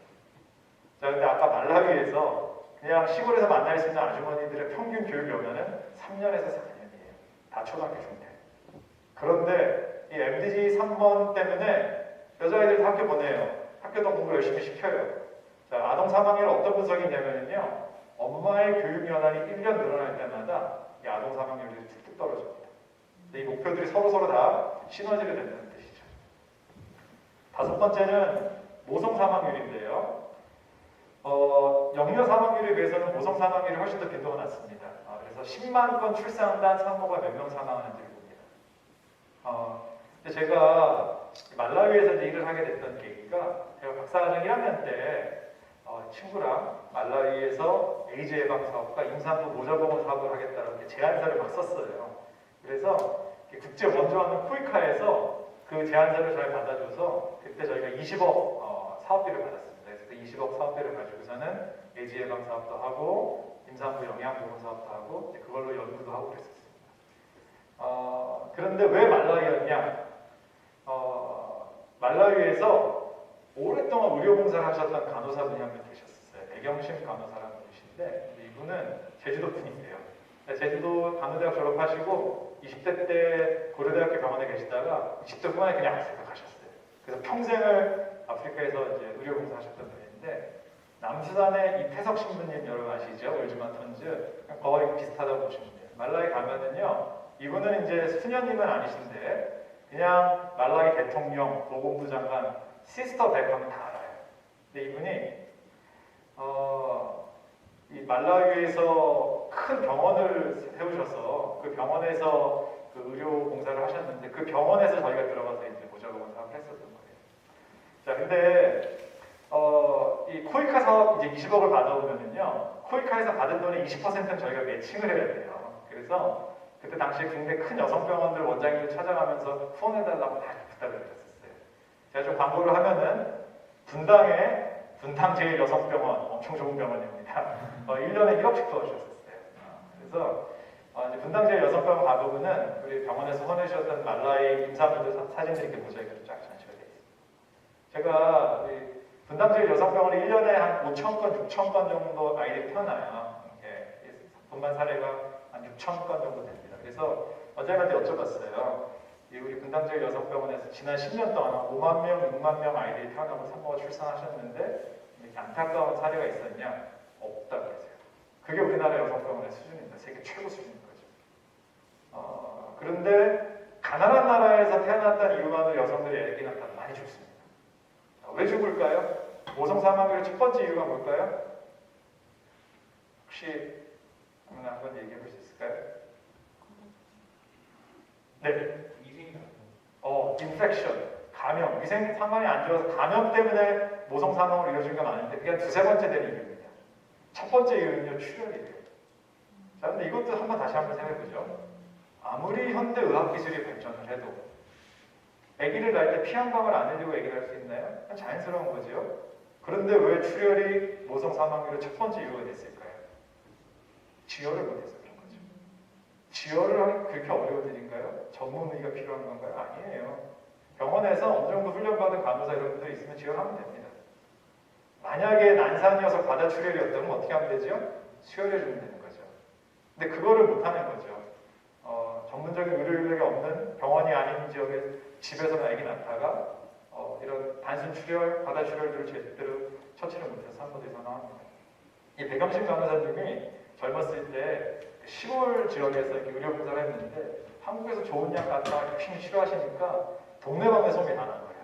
자, 근데 아까 말라위에서 그냥 시골에서 만날 수 있는 아주머니들의 평균 교육 연한은 3년에서 4년이에요. 다 초등학교 중대. 그런데 이 MDG 3번 때문에 여자아이들 다 학교 보내요. 학교도 공부 열심히 시켜요. 자, 아동 사망률 어떤 분석이 있냐면요. 엄마의 교육 연한이 1년 늘어날 때마다 이 아동 사망률이 툭툭 떨어집니다. 이 목표들이 서로 다 시너지를 낸다는 뜻이죠. 5번째는 모성 사망률인데요. 영유 사망률에 비해서는 모성 사망률이 훨씬 더 빈도가 낮습니다. 그래서 10만 건 출산한 산모가 몇 명 사망하는지 봅니다. 근데 제가 말라위에서 이제 일을 하게 됐던 계기가 제가 박사과정 1학년 때 친구랑 말라위에서 에이즈 예방 사업과 임산부 모자보건 사업을 하겠다는 제안서를 막 썼어요. 그래서 국제 원조하는 코이카에서 그 제안서를 잘 받아줘서 그때 저희가 20억 사업비를 받았습니다. 그래서 그 20억 사업비를 가지고서는 에이즈 예방 사업도 하고 임산부 영양보건 사업도 하고 그걸로 연구도 하고 그랬었습니다. 그런데 왜 말라위였냐? 말라위에서 오랫동안 의료봉사를 하셨던 간호사분이 한 분 계셨어요. 백영심 간호사라는 분이신데 이분은 제주도 분이세요. 제주도 간호대학 졸업하시고 20대 때 고려대학교 병원에 계시다가 20대 후반에 그냥 아프리카 가셨어요. 그래서 평생을 아프리카에서 이제 의료봉사 하셨던 분인데 남수단의 이태석 신부님 여러분 아시죠? 월주만 턴즈 거의 비슷하다고 보시면 돼요. 말라위 가면은요 이분은 이제 수녀님은 아니신데 그냥 말라위 대통령, 보건부 장관, 시스터 백 하면 다 알아요. 근데 이분이 이 말라위에서 큰 병원을 세우셔서 그 병원에서 그 의료 봉사를 하셨는데 그 병원에서 저희가 들어가서 이제 모자보건 사업을 했었던 거예요. 자, 근데 이 코이카 사업 이제 20억을 받아오면은요 코이카에서 받은 돈의 20%는 저희가 매칭을 해야 돼요. 그래서 그때 당시에 국내 큰 여성병원들 원장님들 찾아가면서 후원해달라고 다 부탁을 드렸었어요. 제가 좀 광고를 하면은 분당 제1여성병원 엄청 좋은 병원입니다. 1년에 1억씩 도와주셨었어요. 그래서 이제 분당 제1여성병원 가보면은 우리 병원에서 후원해주셨던 말라위 임산부들 사진들이 이렇게 모자이크로 쫙 전시가 되어 있습니다. 제가 분당 제1여성병원이 1년에 한 5,000건, 6,000건 정도 아이들이 태어나요. 분만 사례가 한 6,000건 정도 됩니다. 그래서 원장님한테 여쭤봤어요. 우리 분당제 여성병원에서 지난 10년 동안 5만 명, 6만 명 아이들이 태어나고 산모가 출산하셨는데 이렇게 안타까운 사례가 있었냐? 없다고 했어요. 그게 우리나라 여성병원의 수준입니다. 세계 최고 수준인 거죠. 그런데 가난한 나라에서 태어났다는 이유만으로 여성들이 애기 낳다 많이 죽습니다. 왜 죽을까요? 모성 사망률의 첫 번째 이유가 뭘까요? 혹시 한번 얘기해 볼 수 있을까요? 네. 인펙션, 감염, 위생 상황이 안 좋아서 감염 때문에 모성 사망을 이루어진 건 아닌데 그게 한 두세 번째 되는 이유입니다. 첫 번째 이유는요, 출혈이에요. 자, 근데 이것도 다시 한번 생각해보죠. 아무리 현대 의학 기술이 발전을 해도 아기를 낳을 때 피한방을 안 해주고 아기를 할 수 있나요? 자연스러운 거죠. 그런데 왜 출혈이 모성 사망률의 첫 번째 이유가 됐을까요? 지혈을 못해서 그런 거죠. 지혈을 하기 그렇게 어려운 일인가요? 전문의가 필요한 건가요? 아니에요. 병원에서 어느 정도 훈련받은 간호사 이런 분들 있으면 지혈하면 됩니다. 만약에 난산이어서 과다 출혈이었다면 어떻게 하면 되죠? 수혈해주면 되는 거죠. 근데 그거를 못하는 거죠. 전문적인 의료 인력이 없는 병원이 아닌 지역에 집에서는 아기 낳다가 이런 단순 출혈, 과다 출혈들을 제대로 처치를 못해서 산모들이 사망합니다. 이 백영신 간호사님이 젊었을 때 시골 지역에서 이렇게 의료봉사를 했는데 한국에서 좋은 약 갖다가 핑 싫어하시니까 동네방네 소문이 다 난 거예요.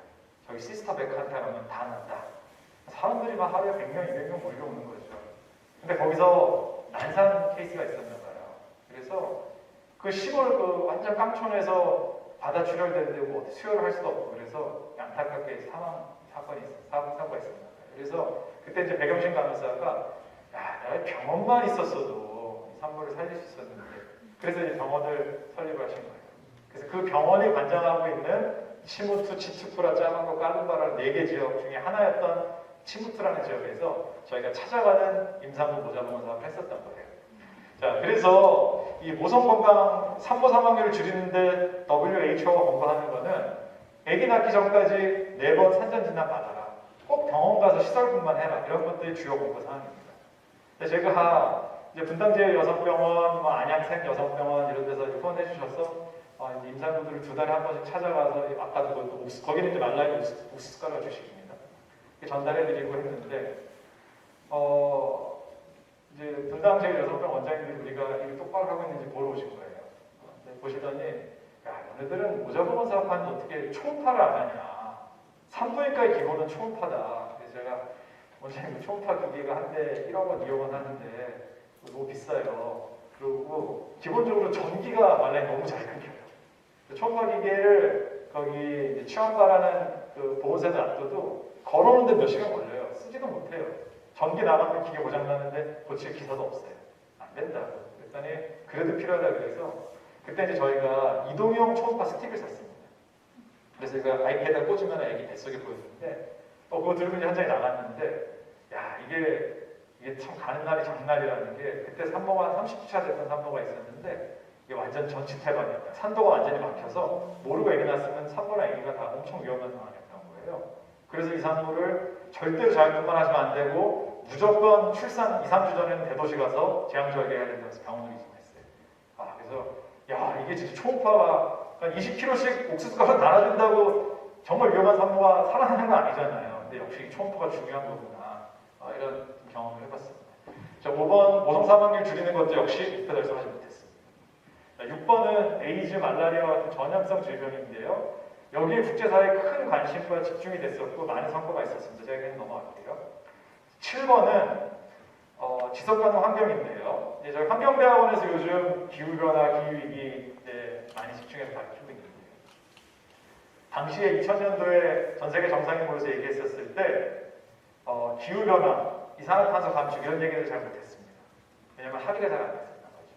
저기 시스터 백한테 가면 다 난다. 사람들이 막 하루에 100명, 200명 몰려오는 거죠. 근데 거기서 난산 케이스가 있었나 봐요. 그래서 그 시골 그 완전 깡촌에서 바다 출혈되는데 뭐 수혈을 할 수도 없고 그래서 안타깝게 사고가 있었나 봐요. 그래서 그때 이제 백영신 간호사가 야, 내가 병원만 있었어도 산모를 살릴 수 있었는데 그래서 이제 병원을 설립을 하신 거예요. 그래서 그 병원이 관장하고 있는 치무투, 치투쿠라, 짜만고, 깔룸바라는 4개 지역 중에 하나였던 치무투라는 지역에서 저희가 찾아가는 임산부 모자보건 사업을 했었던 거예요. 자, 그래서 이 모성 건강 산모 사망률을 줄이는데 WHO가 권고하는 거는 아기 낳기 전까지 4번 산전 진단 받아라. 꼭 병원 가서 시설분만 해라. 이런 것들이 주요 권고 사항입니다. 제가 이제 분당제 여성병원, 안양생 여성병원 이런 데서 입원해 주셔서 임산부들을 2달에 한 번씩 찾아가서 아까도 거기는 이제 말라인 옥수수가루 주식입니다. 전달해드리고 했는데 이제 분당제 여성병원 원장님들이 우리가 이걸 똑바로 하고 있는지 보러 오신 거예요. 보시더니 야, 너네들은 모자보건 사업하는데 어떻게 초음파를 안 하냐. 산부인과의 기본은 초음파다. 그래서 제가 원장님 초음파 기계가 한 대 1억 원, 2억 원 하는데 너무 비싸요. 그리고 기본적으로 전기가 말라인 너무 잘 끊겨요. 초음파 기계를 거기 치원과라는 그 보호소에 놔둬도 걸어오는데 몇 시간 걸려요. 쓰지도 못해요. 전기 나가면 기계 고장나는데 고칠 기사도 없어요. 안 된다고. 그랬더니 그래도 필요하다 그래서 그때 이제 저희가 이동형 초음파 스틱을 샀습니다. 그래서 이거 아이패드에 꽂으면 애기 뱃속에 보이는데 그거 들고 이제 현장에 나갔는데 야 이게 참 가는 날이 장날이라는 게 그때 산모가 30주차 됐던 산모가 있었는데 이게 완전 전치태반이었다. 산도가 완전히 막혀서 모르고 애기 낳았으면 산모랑 애기가 다 엄청 위험한 상황이었던 거예요. 그래서 이 산모를 절대로 자연분만 하시면 안 되고 무조건 출산 2, 3주 전에는 대도시 가서 제왕절개 해야 된다고 해서 병원을 이송했어요. 그래서 야 이게 진짜 초음파가 20kg씩 옥수수가루 나눠준다고 정말 위험한 산모가 살아나는 건 아니잖아요. 근데 역시 초음파가 중요한 거구나. 이런 경험을 해봤습니다. 자, 5번 모성 사망률 줄이는 것도 역시 목표 달성하지 못했습니다. 자, 6번은 에이즈, 말라리아와 같은 전염성 질병인데요. 여기에 국제사회에 큰 관심과 집중이 됐었고 많은 성과가 있었습니다. 제가 그냥 넘어갈게요. 7번은 지속가능 환경인데요. 저희 환경대학원에서 요즘 기후변화, 기후위기 많이 집중해서 가르치고 있는데요. 당시에 2000년도에 전 세계 정상이 모여서 얘기했었을 때 기후변화, 이산화탄소 감축 이런 얘기를 잘 못했습니다. 왜냐하면 합의가 잘 안 됐었던 거죠.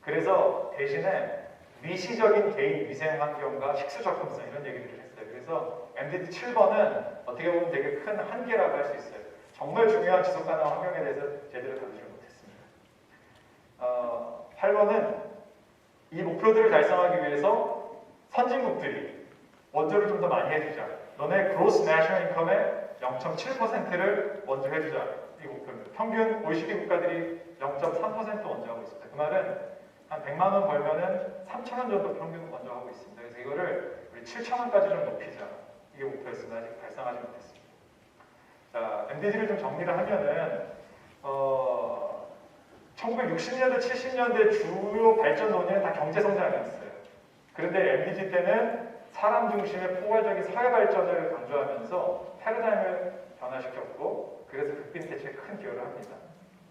그래서 대신에 미시적인 개인 위생 환경과 식수 접근성 이런 얘기를 했어요. 그래서 MDT 7번은 어떻게 보면 되게 큰 한계라고 할 수 있어요. 정말 중요한 지속가능 환경에 대해서 제대로 다루지 못했습니다. 8번은 이 목표들을 달성하기 위해서 선진국들이 원조를 좀 더 많이 해주자. 너네 Gross National Income의 0.7%를 원조 해주자. 이 목표입니다. 평균 OECD 국가들이 0.3% 원조하고 있습니다. 그 말은 한 100만 원 벌면은 3천 원 정도 평균 원조하고 있습니다. 그래서 이거를 우리 7천 원까지 좀 높이자. 이게 목표였습니다. 아직 달성하지 못했습니다. 자, MDG를 좀 정리를 하면은 1960년대, 70년대 주요 발전 논의는 다 경제 성장이었어요. 그런데 MDG 때는 사람 중심의 포괄적인 사회 발전을 강조하면서 패러다임을 변화시켰고 그래서 극빈 대책에 큰 기여를 합니다.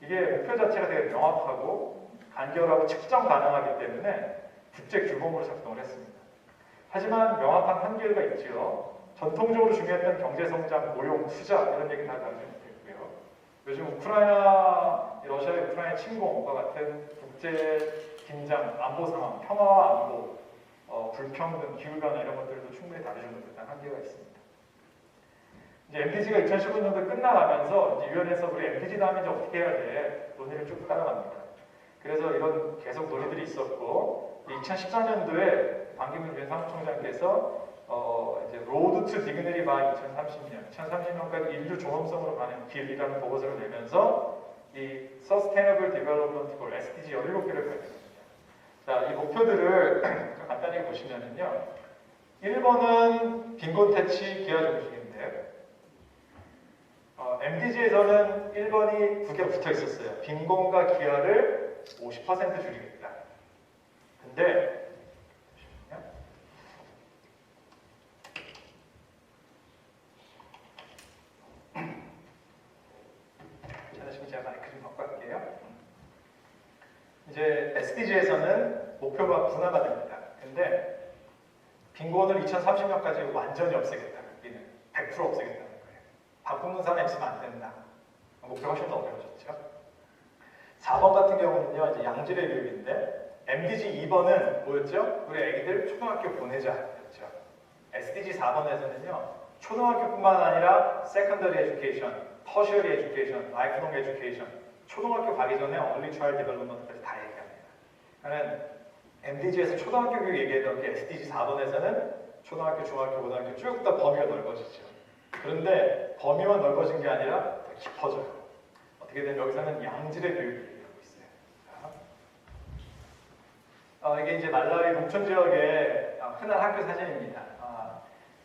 이게 목표 자체가 되게 명확하고 간결하고 측정 가능하기 때문에 국제 규범으로 작동을 했습니다. 하지만 명확한 한계가 있죠. 전통적으로 중요했던 경제성장, 고용, 투자 이런 얘기 다 다루지 못했고요. 요즘 우크라이나, 러시아의 우크라이나 침공과 같은 국제 긴장, 안보 상황, 평화와 안보, 불평등, 기후변화 이런 것들도 충분히 다루지 못했던 한계가 있습니다. 이제 MDG가 2015년도 끝나가면서 이제 유엔에서 우리 MDG 다음에 이제 어떻게 해야 돼? 논의를 쭉 따라갑니다. 그래서 이런 계속 논의들이 있었고 2014년도에 반기문 유엔 사무총장께서 이제 Road to Dignity by 2030년까지 인류 존엄성으로 가는 길이라는 보고서를 내면서 이 Sustainable Development Goal (SDG) 17개를 발표합니다. 자, 이 목표들을 간단히 보시면은요. 1번은 빈곤 퇴치, 기하 종식인데 MDG에서는 1번이 두 개 붙어 있었어요. 빈곤과 기하를 50% 줄이겠다. 근데 지금 제가 마이크 좀 바꿔 할게요. SDG에서는 목표가 분화가 됩니다. 근데 빈곤을 2030년까지 완전히 없애겠다. 우리는 100% 없애겠다는 거예요. 바꾸는 사람 있으면 안 된다. 목표가 훨씬 더 어려워졌죠. 4번 같은 경우는요, 이제 양질의 교육인데 MDG 2번은 뭐였죠? 우리 애기들 초등학교 보내자였죠. SDG 4번에서는요, 초등학교뿐만 아니라 secondary education, tertiary education, lifelong education, 초등학교 가기 전에 early child development까지 다 얘기합니다. 그러니까 MDG에서 초등학교 교육 얘기했던 게 SDG 4번에서는 초등학교, 중학교, 고등학교 쭉 다 범위가 넓어지죠. 그런데 범위가 넓어진 게 아니라 더 깊어져요. 어떻게 되면 여기서는 양질의 교육을 얘기하고 있어요. 이게 이제 말라위 농촌 지역의 흔한 학교 사진입니다.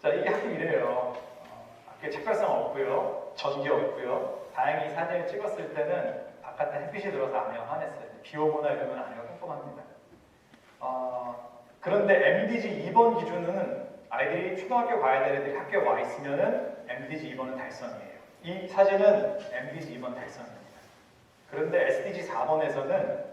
자, 이게 학교 이래요. 학교에 책갈상 없고요. 전기 없고요. 다행히 사진을 찍었을 때는 바깥에 햇빛이 들어서 아내가 화냈어요. 비 오거나 이러면 아내가 꼼꼼합니다. 그런데 MDG 2번 기준은 아이들이 초등학교 가야 될 애들이 학교에 와 있으면은 MDG 2번은 달성이에요. 이 사진은 MDG 2번 달성입니다. 그런데 SDG 4번에서는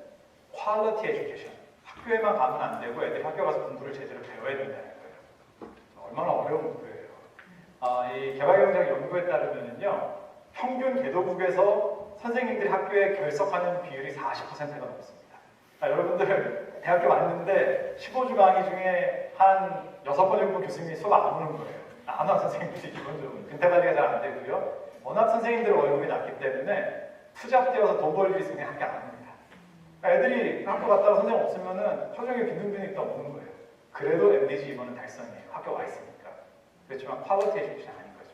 Quality Education, 학교에만 가면 안 되고 애들이 학교 가서 공부를 제대로 배워야 된다는 거예요. 얼마나 어려운 목표예요. 이 개발경제학 연구에 따르면요, 평균 개도국에서 선생님들이 학교에 결석하는 비율이 40%가 넘습니다. 여러분들 대학교 왔는데 15주 강의 중에 한 6번 정도 교수님이 수업 안 오는 거예요. 안 와, 선생님들이 기본적으로. 근태 관리가 잘 안 되고요. 워낙 선생님들 월급이 낮기 때문에 투잡되어서 돈 벌 일 있으면 학교 안 합니다. 애들이 학교 갔다가 선생님 없으면은 표정이 빈둥빈둥 있다 오는 거예요. 그래도 MDG 2번은 달성이에요. 학교 와 있으니까. 그렇지만 퀄리티 에듀케이션 아닌 거죠.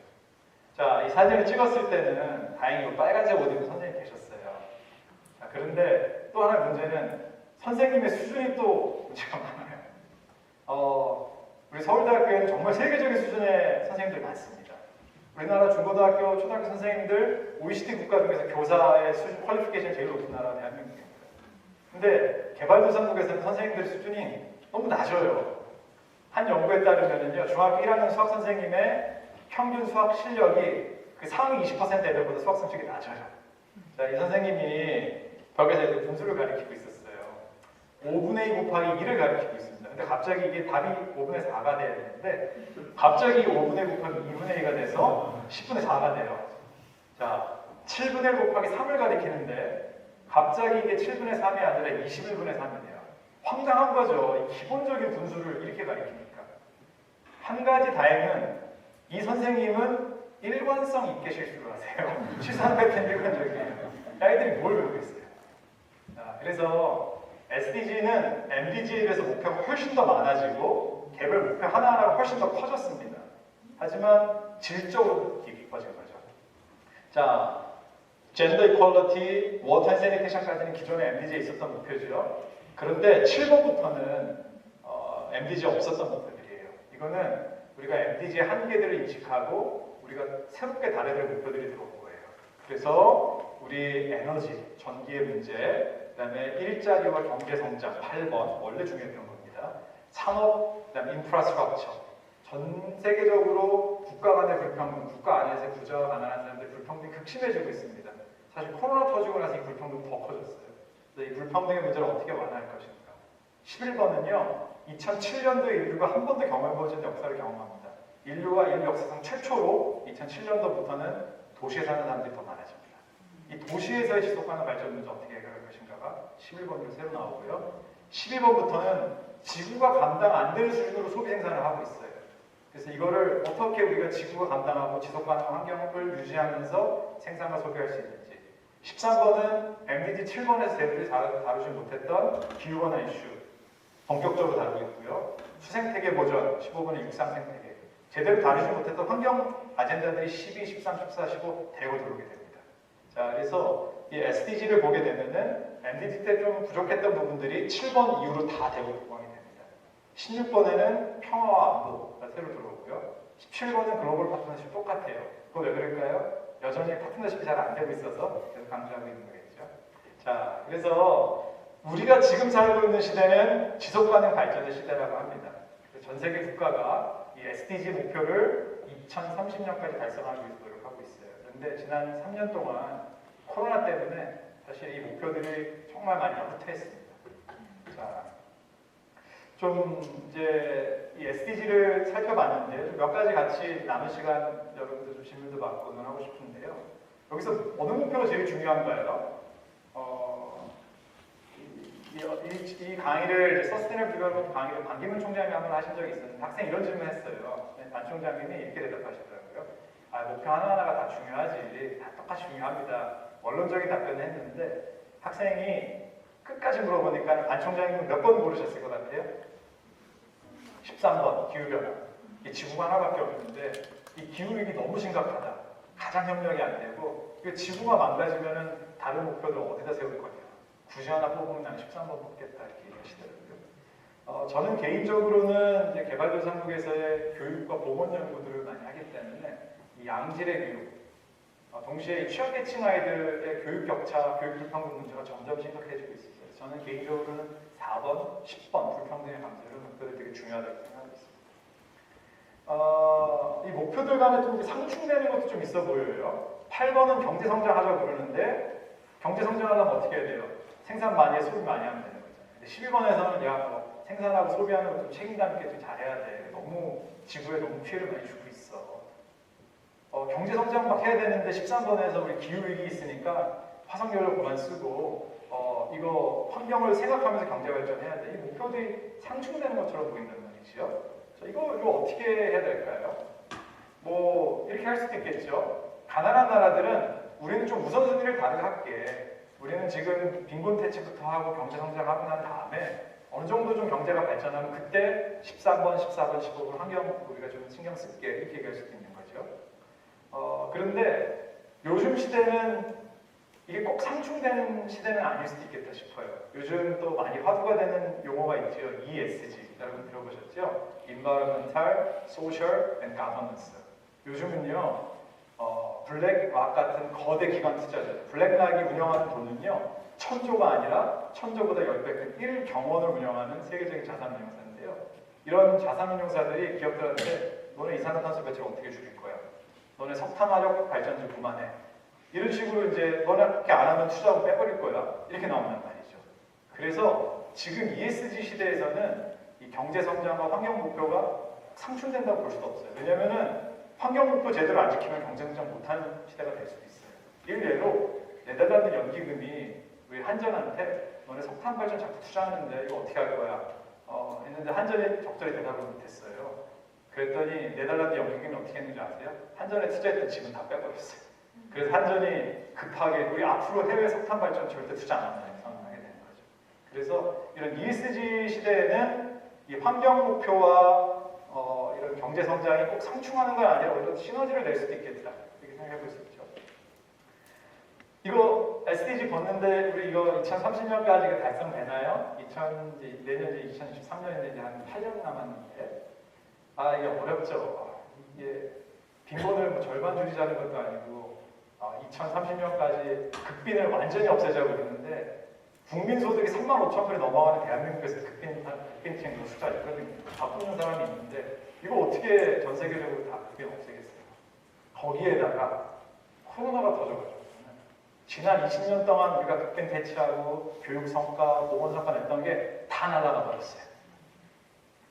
자, 이 사진을 찍었을 때는 다행히 빨간색 옷 입은 선생님이 계셨어요. 자, 그런데 또 하나의 문제는 선생님의 수준이 또 문제가 많아요. 우리 서울대학교에는 정말 세계적인 수준의 선생님들이 많습니다. 우리나라 중고등학교, 초등학교 선생님들 OECD 국가 중에서 교사의 수준, 퀄리피케이션 제일 높은 나라가 대한민국입니다. 근데 개발도상국에서는 선생님들 수준이 너무 낮아요. 한 연구에 따르면요, 중학교 1학년 수학 선생님의 평균 수학 실력이 그 상위 20% 애들보다 수학 성적이 낮아요. 자, 이 선생님이 벽에서 이제 분수를 가리키고 있었어요. 5분의 2 곱하기 2를 가리키고 있습니다. 근데 갑자기 이게 답이 5분의 4가 돼야 되는데 갑자기 5분의 1 곱하기 2분의 2가 돼서 10분의 4가 돼요. 자, 7분의 1 곱하기 3을 가리키는데 갑자기 이게 7분의 3이 아니라 21분의 3이 돼요. 황당한 거죠. 이 기본적인 분수를 이렇게 가리키니까. 한 가지 다행은 이 선생님은 일관성 있게 실수를 하세요. 시상 패턴이 일관적이에요. 아이들이 뭘 배우고 있어요. 자, 그래서 SDG는 MDG에 비해서 목표가 훨씬 더 많아지고 개별 목표 하나하나가 훨씬 더 커졌습니다. 하지만 질적으로 깊어진 거죠. 자, 젠더 이퀄리티, 워터 앤 세니테이션까지는 기존의 MDG에 있었던 목표죠. 그런데 7번부터는 MDG에 없었던 목표들이에요. 이거는 우리가 MDG의 한계들을 인식하고 우리가 새롭게 달아야 될 목표들이 들어온 거예요. 그래서 우리 에너지, 전기의 문제, 그 다음에 일자리와 경제 성장 8번, 원래 중요했던 겁니다. 산업, 그 다음에 인프라스트럭처. 전 세계적으로 국가 간의 불평등, 국가 안에서 부자와 가난한 사람들의 불평등이 극심해지고 있습니다. 사실 코로나 터지고 나서 이 불평등 더 커졌어요. 그래서 이 불평등의 문제를 어떻게 완화할 것인가. 11번은요, 2007년도에 인류가 한 번도 경험해보지 않은 역사를 경험합니다. 인류가 인류 역사상 최초로 2007년도부터는 도시에 사는 사람들이 더 많아집니다. 이 도시에서의 지속가능 발전 문제 어떻게 해결할 것인가가 11번으로 새로 나오고요. 12번부터는 지구가 감당 안 되는 수준으로 소비 생산을 하고 있어요. 그래서 이거를 어떻게 우리가 지구가 감당하고 지속가능 환경을 유지하면서 생산과 소비할 수 있는지. 13번은 MDG 7번에서 저희들이 다루지 못했던 기후변화 이슈 본격적으로 다루고 있고요. 수생태계 보전 15번은 육상생태계 제대로 다루지 못했던 환경 아젠다들이 12, 13, 14, 15 대고 들어오게 됩니다. 자, 그래서 이 SDG를 보게 되면은 MDG 때 좀 부족했던 부분들이 7번 이후로 다 대고 보강이 됩니다. 16번에는 평화와 안보가 새로 들어오고요. 17번은 글로벌 파트너십 똑같아요. 그거 왜 그럴까요? 여전히 파트너십이 잘 안 되고 있어서 계속 강조하고 있는 거겠죠. 자, 그래서 우리가 지금 살고 있는 시대는 지속가능 발전의 시대라고 합니다. 전 세계 국가가 이 SDG 목표를 2030년까지 달성하기 위해서 노력하고 있어요. 그런데 지난 3년 동안 코로나 때문에 사실 이 목표들이 정말 많이 후퇴했습니다. 좀 이제 이 SDG를 살펴봤는데 몇 가지 같이 남은 시간 여러분들 좀 질문도 받고 논하고 싶은데요. 여기서 어느 목표가 제일 중요한가요? 이 강의를 이제 서스테이너블 디벨롭먼트 강의를 반기문 총장이 한번 하신 적이 있었는데 학생이 이런 질문을 했어요. 반 총장님이 이렇게 대답하시더라고요. 목표 하나하나가 다 중요하지. 다 똑같이 중요합니다. 원론적인 답변을 했는데 학생이 끝까지 물어보니까 반 총장님은 몇 번 고르셨을 것 같아요? 13번 기후변화. 이 지구가 하나밖에 없는데 이 기후위기 너무 심각하다. 가장 협력이 안 되고 지구가 망가지면은 다른 목표들 어디다 세울 거냐. 굳이 하나 뽑으면 난 13번 뽑겠다 이렇게 얘기하시더라고요. 저는 개인적으로는 이제 개발도상국에서의 교육과 보건 연구들을 많이 하기 때문에 이 양질의 교육, 동시에 이 취약계층 아이들의 교육 격차, 교육 불평등 문제가 점점 심각해지고 있습니다. 저는 개인적으로는 4번, 10번 불평등의 감소를 목표를 되게 중요하다고 생각하고 있습니다. 이 목표들 간에 좀 상충되는 것도 좀 있어 보여요. 8번은 경제성장 하자고 그러는데 경제성장 하려면 어떻게 해야 돼요? 생산 많이 해, 소비 많이 하면 되는 거잖아요. 11번에서는 뭐 생산하고 소비하는 거 좀 책임감 있게 좀 잘해야 돼. 너무 지구에 너무 피해를 많이 주고 있어. 경제성장 막 해야 되는데 13번에서 우리 기후위기 있으니까 화석연료 그만 쓰고 이거 환경을 생각하면서 경제발전해야 돼. 이 목표들이 상충되는 것처럼 보인단 말이죠. 이거 어떻게 해야 될까요? 뭐 이렇게 할 수도 있겠죠. 가난한 나라들은 우리는 좀 우선순위를 다르게 할게. 우리는 지금 빈곤 퇴치부터 하고 경제 성장하고 난 다음에 어느 정도 좀 경제가 발전하면 그때 13번, 14번, 15번 환경 우리가 좀 신경 쓸게 이렇게 얘기할 수도 있는 거죠. 그런데 요즘 시대는 이게 꼭 상충되는 시대는 아닐 수도 있겠다 싶어요. 요즘 또 많이 화두가 되는 용어가 있죠. ESG 여러분 들어보셨죠? Environmental, Social and Governance. 요즘은요. 블랙락 같은 거대 기관 투자자들, 블랙락이 운영하는 돈은요 1000조가 아니라 1000조보다 10배 큰 1경원을 운영하는 세계적인 자산운용사인데요. 이런 자산운용사들이 기업들한테 너네 이산화탄소 배출 어떻게 줄일 거야? 너네 석탄화력 발전소 그만해. 이런 식으로 이제 너네 그렇게 안 하면 투자하고 빼버릴 거야. 이렇게 나온단 말이죠. 그래서 지금 ESG 시대에서는 이 경제 성장과 환경 목표가 상충된다고 볼 수도 없어요. 왜냐면은 환경 목표 제대로 안 지키면 경쟁성 못하는 시대가 될 수도 있어요. 일례로 네덜란드 연기금이 우리 한전한테 너네 석탄 발전 자꾸 투자하는데 이거 어떻게 할 거야? 했는데 한전이 적절히 대답을 못했어요. 그랬더니 네덜란드 연기금이 어떻게 했는지 아세요? 한전에 투자했던 지분 다 빼버렸어요. 그래서 한전이 급하게 우리 앞으로 해외 석탄 발전 절대 투자 안 한다는 선언하게 되는 거죠. 그래서 이런 ESG 시대에는 이 환경 목표와 이런 경제 성장이 꼭 상충하는 건 아니라 오히려 시너지를 낼 수도 있겠다. 이렇게 생각해 볼 수 있죠. 이거 SDG 봤는데 우리 이거 2030년까지 달성되나요? 내년 이제 2023년인데 이제 한 8년 남았는데 이게 어렵죠. 이게 빈곤을 뭐 절반 줄이자는 것도 아니고 2030년까지 극빈을 완전히 없애자고 그러는데 국민 소득이 35,000불이 넘어가는 대한민국에서 극빈층 숫자 있거든요. 바꾸는 사람이 있는데 이거 어떻게 전 세계적으로 다 극빈 없애겠어요? 거기에다가 코로나가 터져가지고 지난 20년 동안 우리가 극빈 퇴치하고 교육 성과, 보건 성과 냈던 게 다 날아가 버렸어요.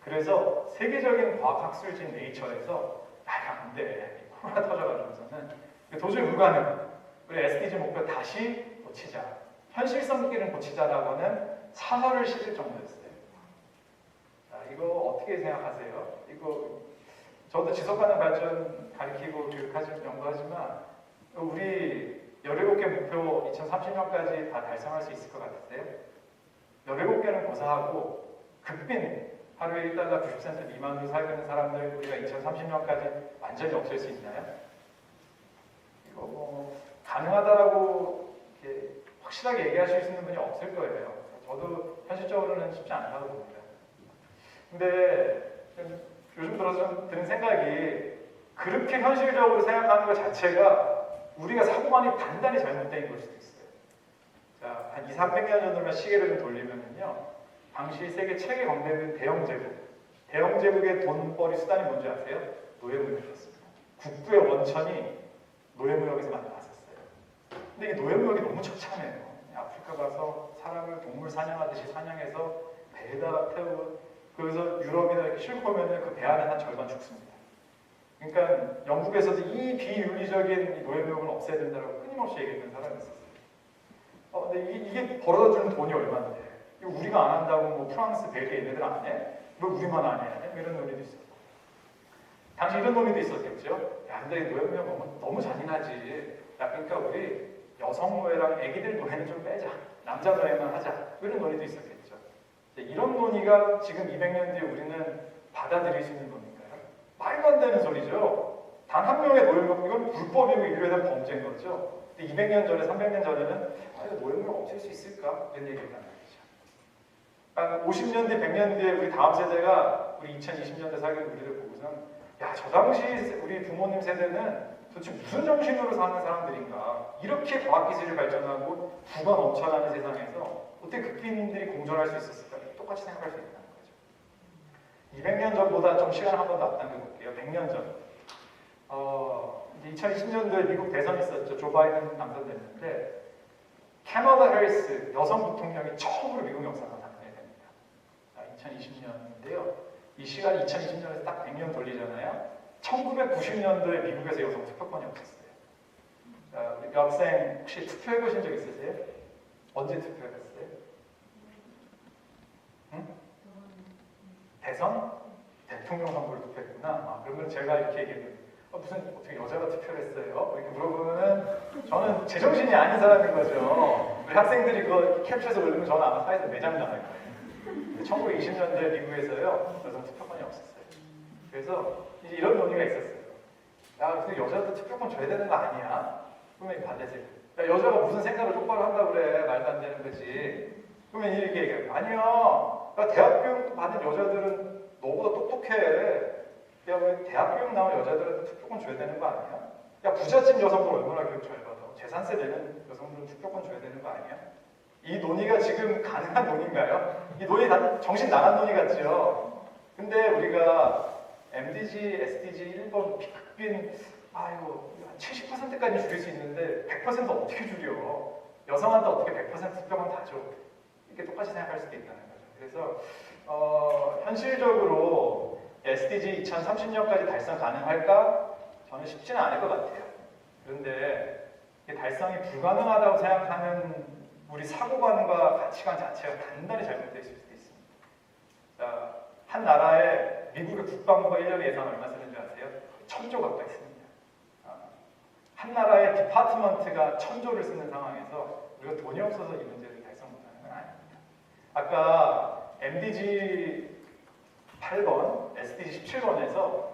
그래서 세계적인 과학학술지 네이처에서 이거 안 돼. 코로나 터져가지고서는 도저히 불가능. 우리 SDG 목표 다시 고치자. 현실성 있게는 고치자라고 하는 사설을 실을 정도였어요. 이거 어떻게 생각하세요? 이거 저도 지속가능 발전 가리키고 연구하지만 우리 17개 목표 2030년까지 다 달성할 수 있을 것 같으세요? 17개는 고사하고 극빈 하루에 1달러 90센트 미만으로 살고 있는 사람들 우리가 2030년까지 완전히 없앨 수 있나요? 이거 뭐 가능하다라고 이렇게 확실하게 얘기하실 수 있는 분이 없을 거예요. 저도 현실적으로는 쉽지 않다고 봅니다. 근데 요즘 들어서 드는 생각이 그렇게 현실적으로 생각하는 것 자체가 우리가 사고관이 단단히 잘못된 걸 수도 있어요. 자, 한 200~300년 전으로만 시계를 좀 돌리면요. 당시 세계 최대 경제는 대영제국. 대영제국의 돈벌이 수단이 뭔지 아세요? 노예무역이었습니다. 국부의 원천이 노예무역에서 나왔었어요. 근데 이 노예무역이 너무 처참해요. 아프리카 가서 사람을 동물 사냥하듯이 사냥해서 배에다가 태우고 그래서 유럽이나 이렇게 싣고 오면은 그 배 안에 한 절반 죽습니다. 그러니까 영국에서도 이 비윤리적인 노예무역을 없애야 된다고 끊임없이 얘기했던 사람이 있었어요. 근데 이게 벌어다주는 돈이 얼마인데? 이거 우리가 안 한다고 뭐 프랑스, 벨기에 얘네들 안 해? 왜 우리만 안 해야 돼? 이런 논의도 있었고. 당시 이런 논의도 있었겠죠. 야, 근데 노예무역 너무 잔인하지. 야, 그러니까 우리 여성 노예랑 애기들 노예는 좀 빼자. 남자 노예만 하자. 이런 논의도 있었겠죠. 이런 논의가 지금 200년 뒤에 우리는 받아들일 수 있는 논의인가요? 말도 안 되는 소리죠. 단 한 명의 노예무역, 이건 불법이고 인류에 대한 범죄인 거죠. 근데 200년 전에, 300년 전에는 이거 노예무역 없앨 수 있을까? 이런 얘기를 했단 말이죠. 50년 뒤, 100년 뒤에 우리 다음 세대가 우리 2020년대 살기 우리를 보고선 야, 저 당시 우리 부모님 세대는 도대체 무슨 정신으로 사는 사람들인가? 이렇게 과학기술이 발전하고 부가 넘쳐나는 세상에서 어떻게 극빈들이 공존할 수 있었을까? 똑같이 생각할 수 있다는 거죠. 200년 전보다 좀 시간 한 번 더 앞당겨 볼게요. 100년 전. 이제 2020년도에 미국 대선이 있었죠. 조 바이든 당선됐는데 캐멀라 해리스 여성 부통령이 처음으로 미국 역사가 당선이 됩니다. 2020년인데요. 이 시간이 2020년에서 딱 100년 돌리잖아요. 1990년도에 미국에서 여성 투표권이 없었어요. 우리 학생 혹시 투표해 보신 적 있으세요? 언제 투표해봤어요? 응? 대선? 대통령 선거를 투표했구나. 그러면 제가 이렇게 얘기해요. 무슨 어떻게 여자가 투표를 했어요? 이렇게 물어보면은 저는 제정신이 아닌 사람인 거죠. 우리 학생들이 그거 캡처해서 올리면 저는 아마 사회에서 매장 당할 거예요. 1920년대 미국에서요 여성 투표권이 없었어요. 그래서 이제 이런 논의가 있었어요. 야, 그 여자도 투표권 줘야 되는 거 아니야? 그러면 반대세요. 야, 여자가 무슨 생각을 똑바로 한다고 그래? 말도 안 되는 거지. 그러면 이렇게 얘기해요. 아니야. 야, 대학 교육 받은 여자들은 너보다 똑똑해. 야, 왜 대학 교육 나온 여자들한테 투표권 줘야 되는 거 아니야? 야, 부잣집 여성들 얼마나 교육 잘 받아? 재산세 내는 여성들은 투표권 줘야 되는 거 아니야? 이 논의가 지금 가능한 논의인가요? 이 논의 다 정신 나간 논의 같죠? 근데 우리가 MDG, SDG 1번 비극빈 아이고 70%까지 줄일 수 있는데 100% 어떻게 줄여? 여성한테 어떻게 100% 투표권 다 줘? 이렇게 똑같이 생각할 수도 있다는 거죠. 그래서 현실적으로 SDG 2030년까지 달성 가능할까? 저는 쉽지는 않을 것 같아요. 그런데 달성이 불가능하다고 생각하는 우리 사고관과 가치관 자체가 단단히 잘못되어 있을 수도 있습니다. 자, 한 나라에 미국의 국방부가 1년에 예산 얼마 쓰는지 아세요? 1000조 가까이 씁니다. 한 나라의 디파트먼트가 1000조를 쓰는 상황에서 우리가 돈이 없어서 이 문제를 달성 못하는 건 아닙니다. 아까 MDG 8번, SDG 17번에서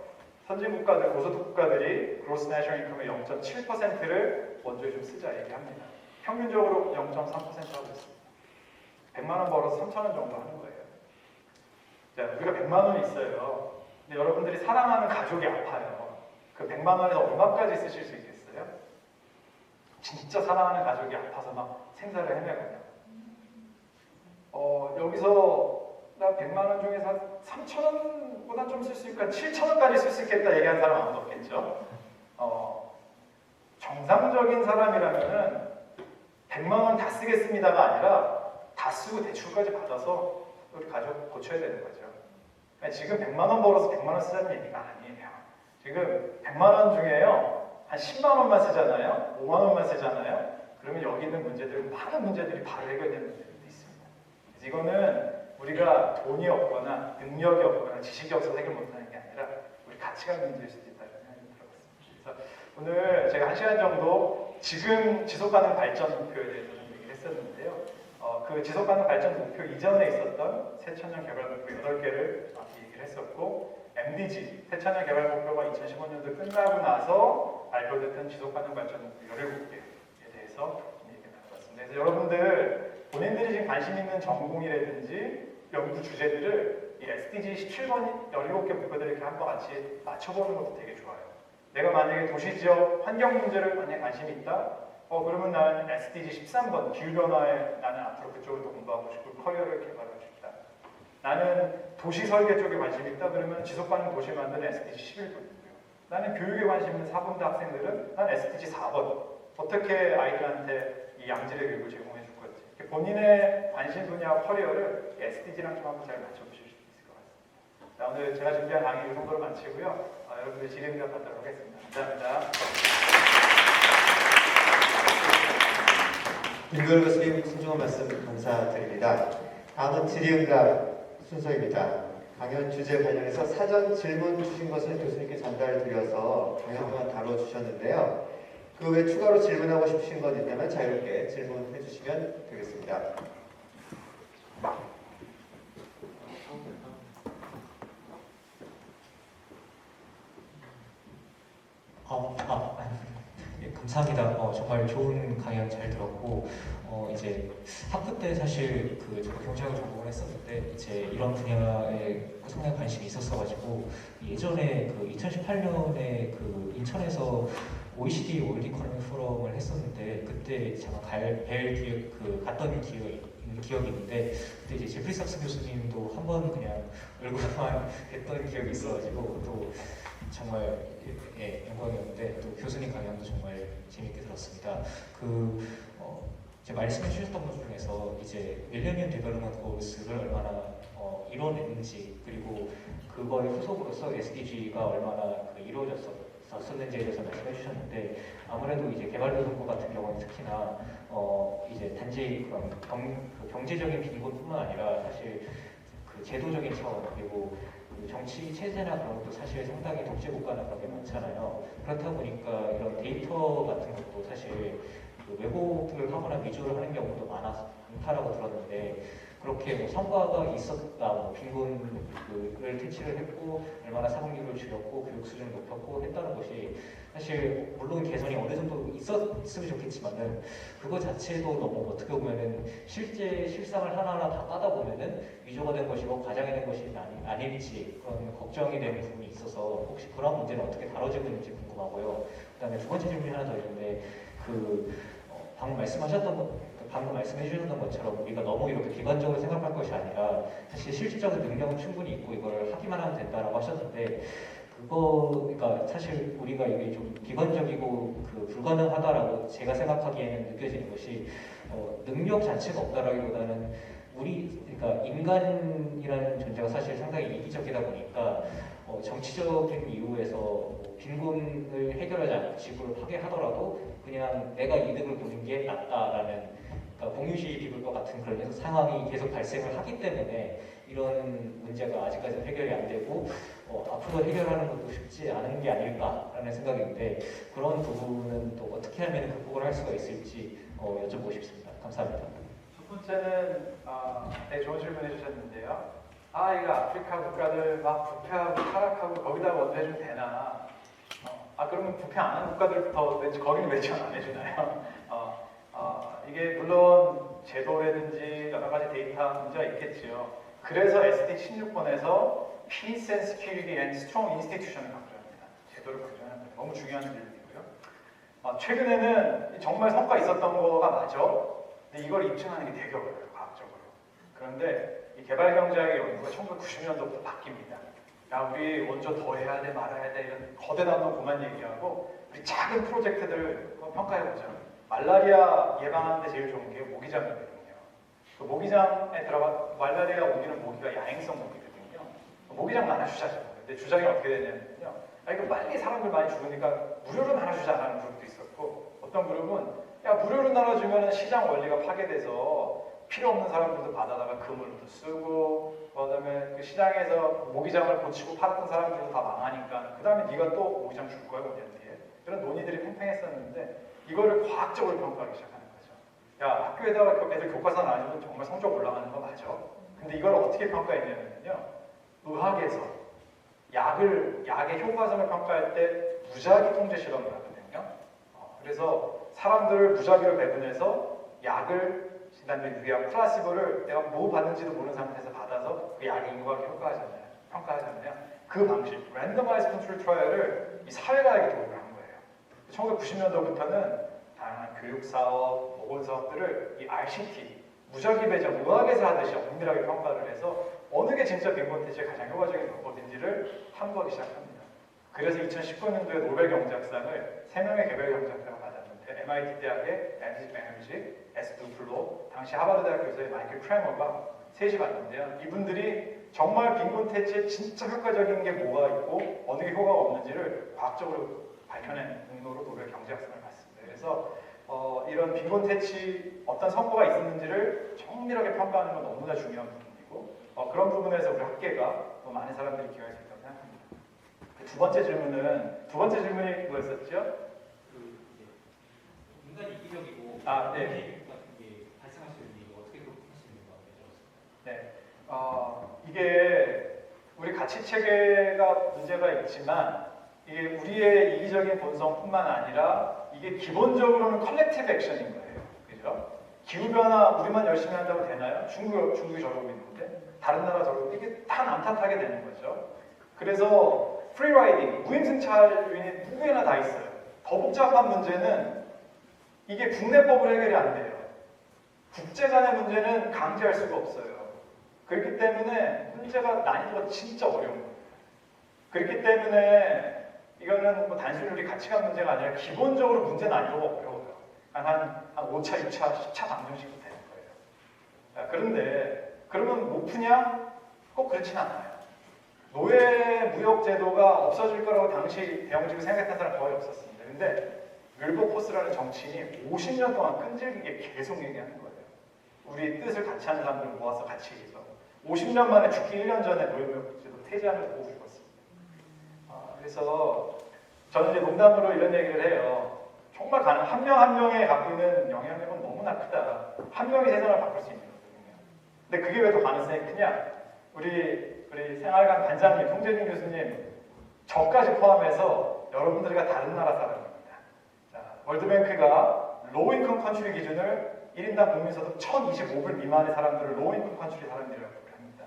선진국가들, 고소득 국가들이 그로스 내셔널 인컴의 0.7%를 원조에 좀 쓰자 얘기합니다. 평균적으로 0.3% 하고 있습니다. 100만 원 벌어서 3,000원 정도 하는 거예요. 자, 우리가 100만 원이 있어요. 근데 여러분들이 사랑하는 가족이 아파요. 그 100만 원에서 얼마까지 쓰실 수 있겠어요? 진짜 사랑하는 가족이 아파서 막 생사를 헤매거든요. 여기서 나 100만 원 중에서 한 3,000원보다 좀 쓸 수 있을까? 7,000원까지 쓸 수 있겠다 얘기하는 사람 아무도 없겠죠. 정상적인 사람이라면은 100만 원 다 쓰겠습니다가 아니라 다 쓰고 대출까지 받아서 우리 가족 고쳐야 되는 거죠. 그러니까 지금 100만 원 벌어서 100만 원 쓰자는 얘기가 아니에요. 지금 100만 원 중에요 한 10만 원만 쓰잖아요, 5만 원만 쓰잖아요. 그러면 여기 있는 문제들, 많은 문제들이 바로 해결되는 문제들도 있습니다. 그래서 이거는 우리가 돈이 없거나 능력이 없거나 지식이 없어서 해결 못하는 게 아니라 우리 가치관 문제일 수도 있다는 생각이 들어봤습니다. 그래서 오늘 제가 1시간 정도 지금 지속가능 발전 목표에 대해서 좀 얘기를 했었는데요. 그 지속가능 발전 목표 이전에 있었던 새천년 개발 목표 8개를 얘기를 했었고, MDG 새천년 개발 목표가 2015년도 끝나고 나서 발표됐던 지속가능 발전 목표 17개에 대해서 얘기를 나눠봤습니다. 그래서 여러분들 본인들이 지금 관심 있는 전공이라든지 연구 주제들을 이 SDG 17번 17개 목표들을 이렇게 한번 같이 맞춰보는 것도 되게 좋아요. 내가 만약에 도시지역 환경 문제를 만약에 관심이 있다? 그러면 나는 SDG 13번 기후변화에 나는 앞으로 그쪽을 더 공부하고 싶고 커리어를 개발하고 싶다. 나는 도시 설계 쪽에 관심이 있다? 그러면 지속가능 도시 만드는 SDG 11번이고요. 나는 교육에 관심 있는 4번대 학생들은 난 SDG 4번. 어떻게 아이들한테 이 양질의 교육을 제공해 줄 건지. 본인의 관심 분야 커리어를 SDG랑 좀 한번 잘 맞춰보실 수 있을 것 같습니다. 자, 오늘 제가 준비한 강의 이 정도로 마치고요. 여러분들 질의응답 받도록 하겠습니다. 감사합니다. 김도열 교수님 신중한 말씀 감사드립니다. 다음은 질의응답 순서입니다. 강연 주제 관련해서 사전 질문 주신 것을 교수님께 전달드려서 강연 동안 다뤄주셨는데요. 그 외 추가로 질문하고 싶으신 것 있다면 자유롭게 질문해 주시면 되겠습니다. 예, 감사합니다. 정말 좋은 강연 잘 들었고, 이제 학부 때 사실 저도 경제학을 전공을 했었는데 이제 이런 분야에 상당히 관심이 있었어가지고 예전에 2018년에 인천에서 OECD 월드 이코노미 포럼을 했었는데 그때 잠깐 갔던 기억이 있는데 그때 이제 제프리 삭스 교수님도 한번 그냥 얼굴만 뵀던 기억이 있어가지고 또 정말 영광이었는데 또 교수님 강연도 정말 재밌게 들었습니다. 제가 말씀해 주셨던 것 중에서 이제 밀레니엄 디벨롭먼트 골스를 얼마나 이뤄냈는지 그리고 그거의 후속으로서 SDG가 얼마나 이루어졌었는지에 대해서 말씀해 주셨는데 아무래도 이제 개발도상국 같은 경우는 특히나 이제 단지 경제적인 빈곤뿐만 아니라 사실 제도적인 차원 그리고 정치 체제나 그런 것도 사실 상당히 독재 국가나 그런 게 많잖아요. 그렇다 보니까 이런 데이터 같은 것도 사실 왜곡을 하거나 위조를 하는 경우도 많다라고 들었는데 그렇게 성과가 있었다, 빈곤을 퇴치를 했고 얼마나 사망률을 줄였고 교육 수준을 높였고 했다는 것이 사실 물론 개선이 어느 정도 있었으면 좋겠지만은 그거 자체도 너무 어떻게 보면은 실상을 하나하나 다 까다 보면은 위조가 된 것이고 과장이 된 것이 아닐지 그런 걱정이 되는 부분이 있어서 혹시 그런 문제는 어떻게 다뤄지고 있는지 궁금하고요. 그다음에 두 번째 질문이 하나 더 있는데 방금 말씀해 주셨던 것처럼 우리가 너무 이렇게 비관적으로 생각할 것이 아니라 사실 실질적인 능력은 충분히 있고 이걸 하기만 하면 된다라고 하셨는데 그러니까 사실 우리가 이게 좀 비관적이고 불가능하다라고 제가 생각하기에는 느껴지는 것이 능력 자체가 없다라기보다는 그러니까 인간이라는 존재가 사실 상당히 이기적이다 보니까 정치적인 이유에서 빈곤을 해결하지 않고 지구를 파괴하더라도 그냥 내가 이득을 보는 게 낫다라는 그러니까 공유주의 비굴과 같은 그런 상황이 계속 발생을 하기 때문에 이런 문제가 아직까지는 해결이 안 되고 앞으로 해결하는 것도 쉽지 않은 게 아닐까라는 생각인데 그런 부분은 또 어떻게 하면 극복을 할 수가 있을지 여쭤보고 싶습니다. 감사합니다. 첫 번째는 되게 좋은 질문 해주셨는데요. 이거 아프리카 국가들 막 부패하고 타락하고 거기다가 원도 해주면 되나? 그러면 부패 안 하는 국가들부터 거기는 왜 지원 안 해주나요? 이게 물론 제도라든지 여러 가지 데이터 문제가 있겠지요. 그래서 SDG 16번에서 Peace and Security and Strong Institution을 강조합니다. 제도를 강조하는 너무 중요한 내용이고요. 최근에는 정말 성과 있었던 거가 맞아. 근데 이걸 입증하는 게 되게 어려워요, 과학적으로. 그런데 이 개발경제학의 연구가 1990년도부터 바뀝니다. 우리 먼저 더 해야 돼, 말아야 돼, 이런 거대한 거 그만 얘기하고 우리 작은 프로젝트들 평가해보자. 말라리아 예방하는 데 제일 좋은 게 모기장이거든요. 모기장에 말라리아 옮기는 모기가 야행성 모기거든요. 모기장 나눠주자죠. 근데 주장이 어떻게 되냐면요. 이거 빨리 사람들 많이 죽으니까 무료로 나눠주자라는 그룹도 있었고 어떤 그룹은 무료로 나눠주면 시장 원리가 파괴돼서 필요 없는 사람들도 받아다가 그물도 쓰고 그다음에 그 시장에서 모기장을 고치고 팔았던 사람들도 다 망하니까 그 다음에 네가 또 모기장 줄 거야 5년 뒤에 이런 논의들이 팽팽했었는데 이거를 과학적으로 평가하기 시작하는 거죠. 학교에다가 애들 교과서 나눠주면 정말 성적 올라가는 거 맞아. 근데 이걸 어떻게 평가했냐면요. 의학에서 약의 효과성을 평가할 때 무작위 통제 실험을 하거든요. 그래서 사람들을 무작위로 배분해서 약을 진단된 유약 플라시보를 내가 뭐 받는지도 모르는 상태에서 받아서 그 약이 인과하게 평가하잖아요. 그 방식, 랜더마이즈 컨트롤 트라이얼을 이 사회과학에 도입을 한 거예요. 1990년도부터는 다양한 교육 사업, 보건 사업들을 이 RCT, 무작위 배정, 의학에서 하듯이 엄밀하게 평가를 해서 어느 게 진짜 빈곤 퇴치에 가장 효과적인 방법인지를 탐구하기 시작합니다. 그래서 2019년도에 노벨 경제학상을 3명의 개별 경제학자가 받았는데 MIT 대학의 앤드류 베너지, S. 두플로, 당시 하버드 대학 교수의 마이클 크래머가 셋이 봤는데요. 이분들이 정말 빈곤 퇴치에 진짜 효과적인 게 뭐가 있고 어느 게 효과가 없는지를 과학적으로 밝혀낸 공로로 노벨 경제학상을 받습니다. 그래서 이런 빈곤 퇴치 어떤 성과가 있었는지를 정밀하게 평가하는 건 너무나 중요한 부분이고 그런 부분에서 우리 학계가 또 많은 사람들이 기여할 수 있다고 생각합니다. 두 번째 질문이 뭐였었죠? 인간이 이기적이고 네. 같은 게 발생할 수 있는 이거 어떻게 극복할 수 있는가 여쭤봤습니다. 네. 이게 우리 가치 체계가 문제가 있지만 이게 우리의 이기적인 본성뿐만 아니라 이게 기본적으로는 컬렉티브 액션인 거예요. 그죠? 기후변화 우리만 열심히 한다고 되나요? 중국이 저러고 있는데 다른 나라 저러고 이게 다 남탓하게 되는 거죠. 그래서 프리라이딩, 무임승차 요인이 누구에나 다 있어요. 더 복잡한 문제는 이게 국내법으로 해결이 안 돼요. 국제 간의 문제는 강제할 수가 없어요. 그렇기 때문에 문제가 난이도가 진짜 어려운 거예요. 그렇기 때문에 이거는 뭐 단순히 우리 가치관 문제가 아니라 기본적으로 문제 난이도가 어려워요. 한 5차, 6차, 10차 방정식도 되는 거예요. 자, 그런데 그러면 못 푸냐? 꼭 그렇진 않아요. 노예 무역 제도가 없어질 거라고 당시 대영지구 생각했던 사람 거의 없었습니다. 근데 윌버포스라는 정치인이 50년 동안 끈질기게 계속 얘기하는 거예요. 우리 뜻을 같이 하는 사람들을 모아서 같이 얘기해서 50년 만에 죽기 1년 전에 노예 무역 제도 폐지하면서 보고 죽었습니다. 그래서 저는 이제 농담으로 이런 얘기를 해요. 정말 한 명 한 명이 갖고 있는 영향력은 너무나 크다. 한 명이 세상을 바꿀 수 있는 거거든요. 근데 그게 왜 더 가능성이 크냐? 우리 생활관 반장님, 송재준 교수님, 저까지 포함해서 여러분들과 다른 나라 사람입니다. 자, 월드뱅크가 로우인컴 컨트리 기준을 1인당 국민소득 1,025불 미만의 사람들을 로우인컴 컨트리 사람들이라고 합니다.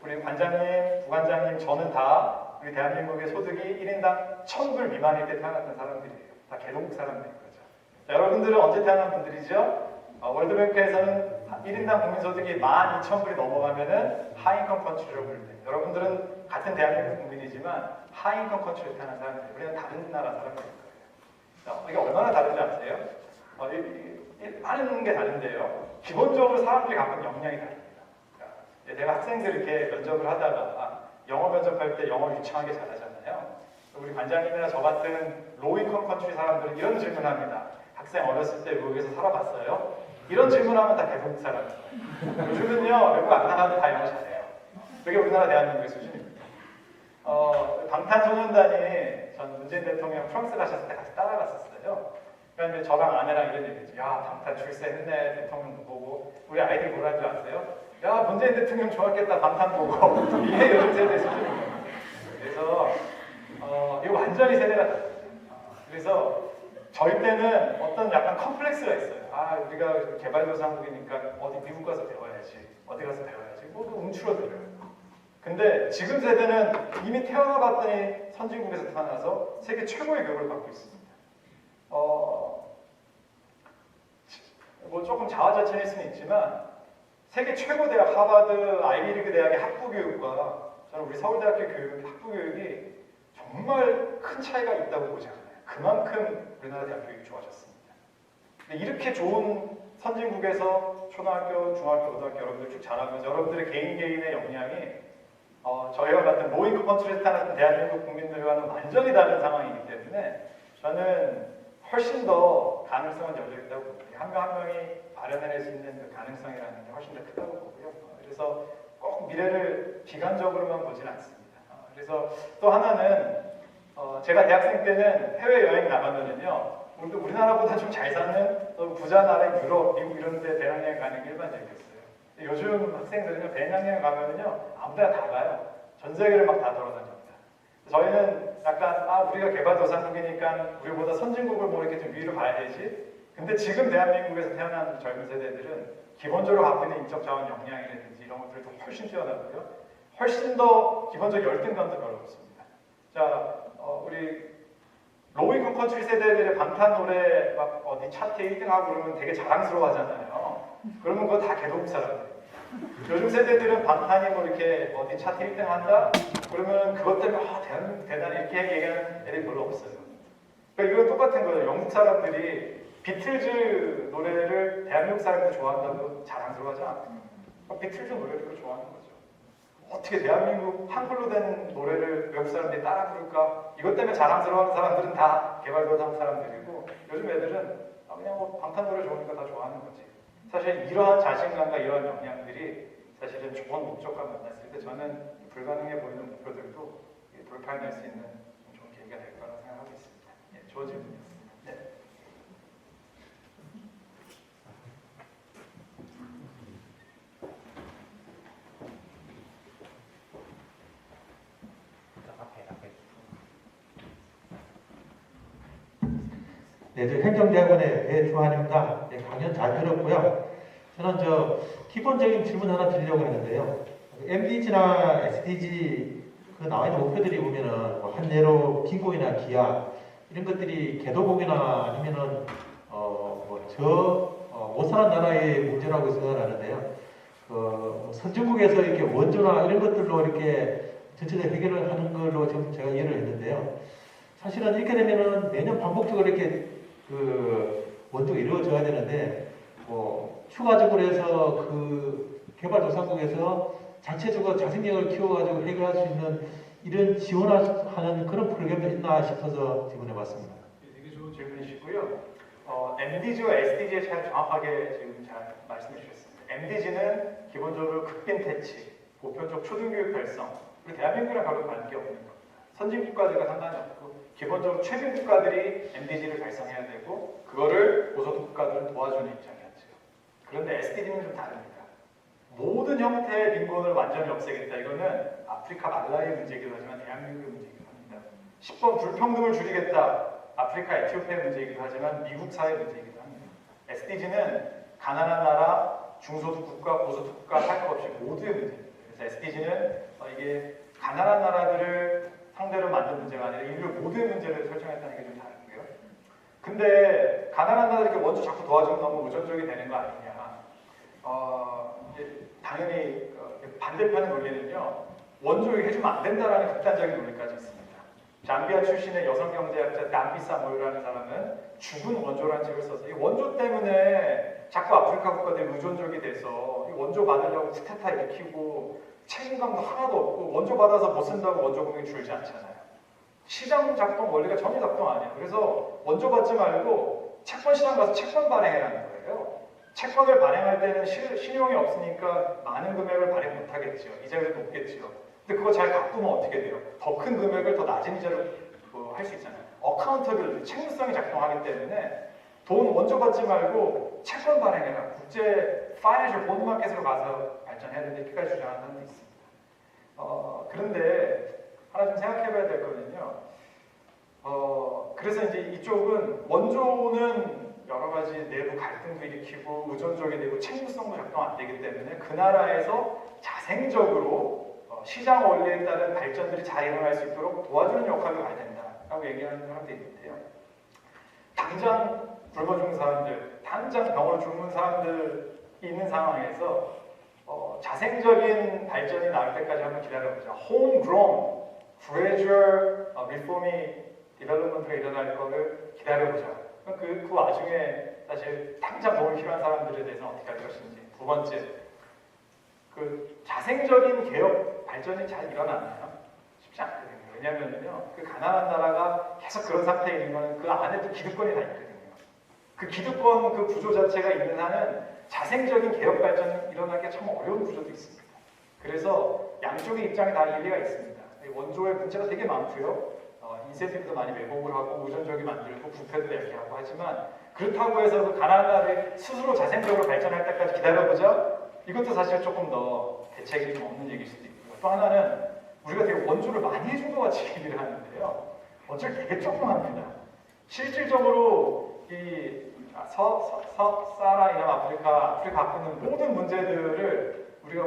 우리 관장님, 부관장님, 저는 다 우리 대한민국의 소득이 1인당 1,000불 미만일 때 태어났던 사람들이에요. 다 개동국 사람들인 거죠. 자, 여러분들은 언제 태어난 분들이죠? 월드뱅크에서는 1인당 국민소득이 12,000불이 넘어가면은 하인컴 컨트리라고 부릅니다. 여러분들은 같은 대한민국 국민이지만 하인컴 컨트리에 태어난 사람들, 우리는 다른 나라 사람들인 거예요. 자, 이게 얼마나 다른지 아세요? 많은 게 다른데요. 기본적으로 사람들이 갖고 있는 역량이 다릅니다. 자, 내가 학생들 이렇게 면접을 하다가 영어 면접할 때 영어를 유창하게 잘하잖아요. 우리 관장님이나 저 같은 로우인컴 컨트리 사람들은 이런 질문합니다. 학생 어렸을 때 외국에서 살아봤어요? 이런 질문하면 다 대부분 사람이에요. 요즘은요, 외국 안 나가도 다 영어 잘해요. 그게 우리나라 대한민국의 수준입니다. 방탄소년단이 전 문재인 대통령 프랑스 가셨을 때 같이 따라갔었어요. 그러니까 이제 저랑 아내랑 이런 얘기했죠. 야, 방탄 출세했네, 대통령 보고. 우리 아이들이 뭐라는 줄 아세요? 야, 문재인 대통령 좋았겠다, 방탄 보고. 이게 요즘 세대 수준입니다. 그래서 이거 완전히 세대가 다릅니다. 그래서 저희 때는 어떤 약간 컴플렉스가 있어요. 우리가 개발도상국이니까 어디 미국 가서 배워야지, 어디 가서 배워야지, 모두 움츠러들어요. 근데 지금 세대는 이미 태어나 봤더니 선진국에서 태어나서 세계 최고의 교육을 받고 있습니다. 뭐 조금 자화자찬일 수는 있지만 세계 최고 대학 하버드 아이비리그 대학의 학부 교육과 저는 우리 서울대학교 교육 학부 교육이 정말 큰 차이가 있다고 보지 않아요. 그만큼 우리나라 대학 교육이 좋아졌습니다. 근데 이렇게 좋은 선진국에서 초등학교, 중학교, 고등학교 여러분들 쭉 자라면서 여러분들의 개인의 역량이 저희와 같은 로잉크 컨트리에 사는 대한민국 국민들과는 완전히 다른 상황이기 때문에 저는 훨씬 더 가능성은 열려 있다고 봅니다. 한 명 한 명이 발현해낼 수 있는 그 가능성이라는 게 훨씬 더 크다고 보고요. 그래서 꼭 미래를 비관적으로만 보진 않습니다. 그래서 또 하나는 제가 대학생 때는 해외여행 나가면은요, 우리나라보다 좀 잘 사는 부자 나라 유럽, 미국 이런 데 배낭여행 가는 게 일반적이었어요. 요즘 학생들은요, 배낭여행 가면은요, 아무데나 다 가요. 전 세계를 막 다 돌아다닙니다. 저희는 약간 우리가 개발도상국이니까 우리보다 선진국을 뭐 이렇게 좀 위로 봐야 되지. 근데 지금 대한민국에서 태어난 젊은 세대들은 기본적으로 갖고 있는 인적 자원 역량이라든지 이런 것들도 훨씬 뛰어나고요. 훨씬 더 기본적 열등감도 별로 없습니다. 자, 우리 로우인컴 컨트리 세대들의 방탄 노래 막 어디 차트 1등하고 그러면 되게 자랑스러워 하잖아요. 그러면 그거 다 개도국 사람들. 요즘 세대들은 방탄이 뭐 이렇게 어디 차트 1등 한다? 그러면 그것 때문에 대한민국 대단히 이렇게 얘기하는 애들이 별로 없어요. 그러니까 이건 똑같은 거예요. 영국 사람들이 비틀즈 노래를 대한민국 사람들이 좋아한다고 자랑스러워하지 않아요. 비틀즈 노래를 그 좋아하는 거죠. 어떻게 대한민국 한글로 된 노래를 외국 사람들이 따라 부를까? 이것 때문에 자랑스러워하는 사람들은 다 개발도상 사람들이고 요즘 애들은 그냥 뭐 방탄 노래 좋으니까 다 좋아하는 거지. 사실 이러한 자신감과 이러한 역량들이 사실은 좋은 목적과 만났을 때 저는 불가능해 보이는 목표들도 돌파해낼 수 있는 좋은 계기가 될 거라고 생각하고 있습니다. 예, 좋은 질문이었습니다. 네. 네, 저 행정대학원의 배주환입니다. 네, 강연 잘 들었고요. 저는 기본적인 질문 하나 드리려고 했는데요. MDG나 SDG 그 나와 있는 목표들이 보면은 뭐 한예로 기고이나 기아 이런 것들이 개도국이나 아니면은 못 사는 나라의 문제라고 생각하는데요. 선진국에서 이렇게 원조나 이런 것들로 이렇게 전체적 해결을 하는 걸로 지금 제가 이해를 했는데요. 사실은 이렇게 되면은 매년 반복적으로 이렇게 원조가 이루어져야 되는데 추가적으로 해서 개발도상국에서 자체적으로 자생력을 키워가지고 해결할 수 있는 이런 지원하는 그런 프로그램도 있나 싶어서 질문해봤습니다. 되게 좋은 질문이시고요. MDG와 SDG의 차이를 정확하게 지금 잘 말씀해 주셨습니다. MDG는 기본적으로 극빈 퇴치, 보편적 초등교육 달성, 그리고 대한민국이랑 별로 관계없는 겁니다. 선진 국가들과 상관이 없고 기본적으로 최빈 국가들이 MDG를 달성해야 되고 그거를 고소득 국가들은 도와주는 입장이었죠. 그런데 SDG는 좀 다릅니다. 모든 형태의 빈곤을 완전히 없애겠다. 이거는 아프리카 말라의 문제이기도 하지만 대한민국의 문제이기도 합니다. 10번 불평등을 줄이겠다. 아프리카 에티오피아의 문제이기도 하지만 미국 사회 문제이기도 합니다. SDG는 가난한 나라, 중소득 국가, 고소득 국가 할 것 없이 모두의 문제입니다. 그래서 SDG는 이게 가난한 나라들을 상대로 만든 문제가 아니라 인류 모두의 문제를 설정했다는 게 좀 다르고요. 근데 가난한 나라들에게 원조 자꾸 도와주면 너무 의존적이 되는 거 아니냐. 당연히 반대편의 논리는요. 원조에게 해주면 안 된다라는 극단적인 논리까지 있습니다. 잠비아 출신의 여성 경제학자 남비사 모유라는 사람은 죽은 원조라는 책을 써서 이 원조 때문에 자꾸 아프리카 국가들이 의존적이 돼서 이 원조 받으려고 쿠데타 일으키고 책임감도 하나도 없고 원조 받아서 못 쓴다고 원조 공격이 줄지 않잖아요. 시장 작동 원리가 전혀 작동 안 해요. 그래서 원조 받지 말고 채권 시장 가서 채권 발행해라는 거예요. 채권을 발행할 때는 신용이 없으니까 많은 금액을 발행 못 하겠죠. 이자율이 높겠죠. 근데 그거 잘 가꾸면 어떻게 돼요? 더 큰 금액을 더 낮은 이자로 할 수 있잖아요. 어카운터빌리티, 책무성이 작동하기 때문에 돈 원조 받지 말고 채권 발행해라. 국제 파이낸셜 본 마켓으로 가서 발전해야 되는데 이렇게까지 주장하는 사람도 있습니다. 그런데 하나 좀 생각해봐야 될 거는요. 그래서 이제 이쪽은 원조는 여러 가지 내부 갈등도 일으키고 의존적이 되고 책무성도 작동 안 되기 때문에 그 나라에서 자생적으로 시장 원리에 따른 발전들이 잘 일어날 수 있도록 도와주는 역할을 가야 된다라고 얘기하는 사람도 있는데요. 당장 굶어 죽는 사람들, 당장 병으로 죽는 사람들이 있는 상황에서 자생적인 발전이 나올 때까지 한번 기다려보자. homegrown, gradual reform이 디벨롭먼트가 일어날 거를 기다려보자. 그 와중에 사실 당장 도움이 필요한 사람들에 대해서는 어떻게 할 것인지. 두 번째, 자생적인 개혁 발전이 잘 일어나나요? 쉽지 않거든요. 왜냐하면요, 가난한 나라가 계속 그런 상태에 있는 거는 그 안에 또 기득권이 다 있거든요. 그 기득권 그 구조 자체가 있는 한은 자생적인 개혁 발전이 일어나기가 참 어려운 구조도 있습니다. 그래서 양쪽의 입장이 다 일리가 있습니다. 원조의 문제가 되게 많고요. 인센티브도 많이 왜곡을 하고 의존적이 만들고 부패도 얘기하고 하지만 그렇다고 해서 가난한 나라를 스스로 자생적으로 발전할 때까지 기다려보자. 이것도 사실 조금 더 대책이 좀 없는 얘기일 수도 있고요. 또 하나는 우리가 되게 원조를 많이 해준 것 같이 얘기를 하는데요. 원조를 되게 조금 합니다. 실질적으로 이 사하라 이남 아프리카 갖고 있는 모든 문제들을 우리가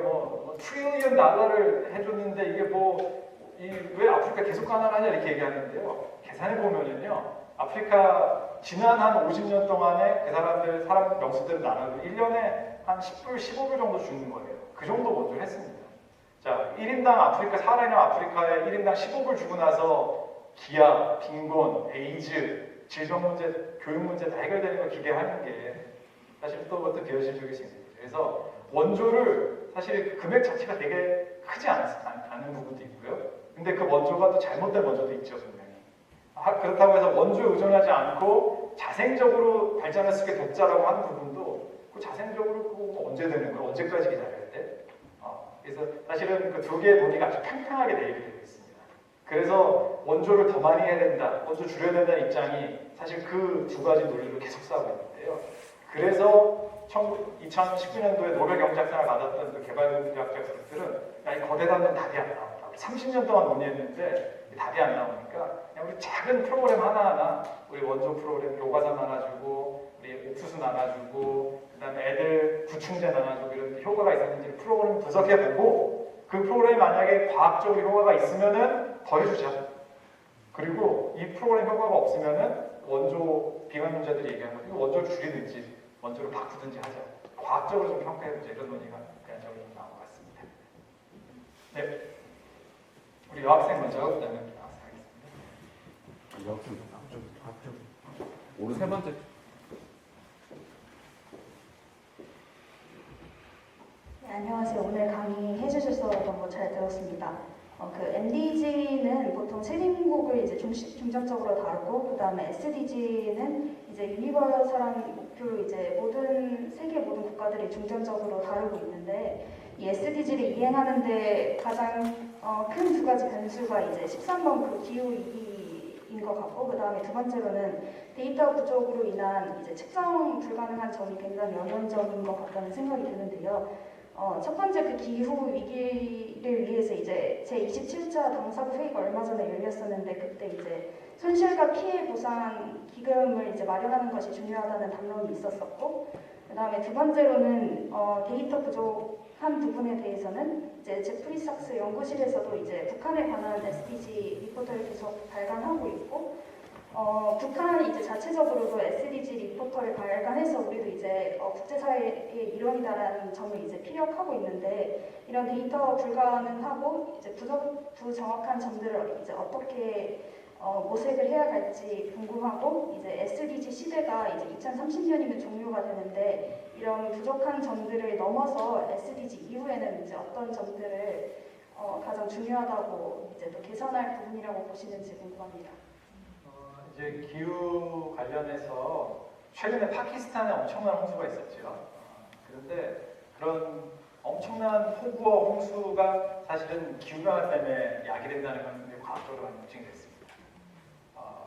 트릴리언 달러를 해줬는데 이게 왜 아프리카 계속 가난하냐 이렇게 얘기하는데요. 계산해 보면은요, 아프리카 지난 한 50년 동안에 그 사람 명수들을 나눠도 1년에 한 10불, 15불 정도 주는 거예요. 그 정도 원조를 했습니다. 자, 1인당 아프리카, 사하라나 아프리카에 1인당 15불 주고 나서 기아, 빈곤, 에이즈, 질병 문제, 교육 문제 다 해결되는 걸 기대하는 게 사실 또 그것도 비현실적일 수 있습니다. 그래서 원조를 사실 그 금액 자체가 되게 크지 않은 부분도 있고요. 근데 그 원조가 또 잘못된 원조도 있죠, 분명히. 그렇다고 해서 원조에 의존하지 않고 자생적으로 발전할 수 있게 돕자라고 하는 부분도 그 자생적으로 그거 언제 되는 거예요? 언제까지 기다려야 돼? 그래서 사실은 그 두 개의 논의가 아주 팽팽하게 대립되고 있습니다. 그래서 원조를 더 많이 해야 된다, 원조 줄여야 된다는 입장이 사실 그 두 가지 논리로 계속 싸우고 있는데요. 그래서 2019년도에 노벨 경제학상을 받았던 그 개발공학자 그룹들은 야, 이 거대 담론 답이 안 나온다. 30년 동안 논의했는데 답이 안 나오니까 그냥 우리 작은 프로그램 하나하나, 우리 원조 프로그램 교과서 나눠주고, 우리 옥수수 나눠주고, 그다음에 애들 구충제 나눠주고 이런 효과가 있었는지 프로그램 분석해보고, 그 프로그램이 만약에 과학적으로 효과가 있으면은 더 해주자. 그리고 이 프로그램 효과가 없으면은 원조 비관론자들이 얘기하는 거, 원조를 줄이든지 원조를 바꾸든지 하자. 과학적으로 좀 평가해보자. 이런 논의가 대안적으로 좀 나온 것 같습니다. 네, 우리 여학생 먼저, 그다음에 여학생 하겠습니다. 오늘 세 번째. 네, 안녕하세요. 오늘 강의 해주셔서 너무 잘 들었습니다. 그 MDG는 보통 세림국을 이제 중점적으로 다루고, 그 다음에 SDG는 이제 유니버설한 목표로 이제 세계 모든 국가들이 중점적으로 다루고 있는데, 이 SDG를 이행하는데 가장 큰 두 가지 변수가 이제 13번 그 기후 위기인 것 같고, 그 다음에 두 번째로는 데이터 부족으로 인한 이제 측정 불가능한 점이 굉장히 연관적인 것 같다는 생각이 드는데요. 첫 번째 그 기후 위기를 위해서 이제 제27차 당사국 회의가 얼마 전에 열렸었는데, 그때 이제 손실과 피해 보상 기금을 이제 마련하는 것이 중요하다는 담론이 있었었고, 그 다음에 두 번째로는 데이터 부족한 부분에 대해서는 이제 제프리 삭스 연구실에서도 이제 북한에 관한 SDG 리포터를 계속 발간하고 있고, 북한이 이제 자체적으로도 SDG 리포터를 발간해서 우리도 이제 국제사회의 일원이다라는 점을 이제 피력하고 있는데, 이런 데이터 불가능하고 이제 부정확한 점들을 이제 어떻게 모색을 해야 할지 궁금하고, 이제 SDG 시대가 이제 2030년이면 종료가 되는데, 이런 부족한 점들을 넘어서 SDG 이후에는 이제 어떤 점들을 가장 중요하다고 이제 또 개선할 부분이라고 보시는지 궁금합니다. 이제 기후 관련해서 최근에 파키스탄에 엄청난 홍수가 있었죠. 그런데 그런 엄청난 폭우와 홍수가 사실은 기후변화 때문에 야기된다는 건 과학적으로 입증이 됐습니다.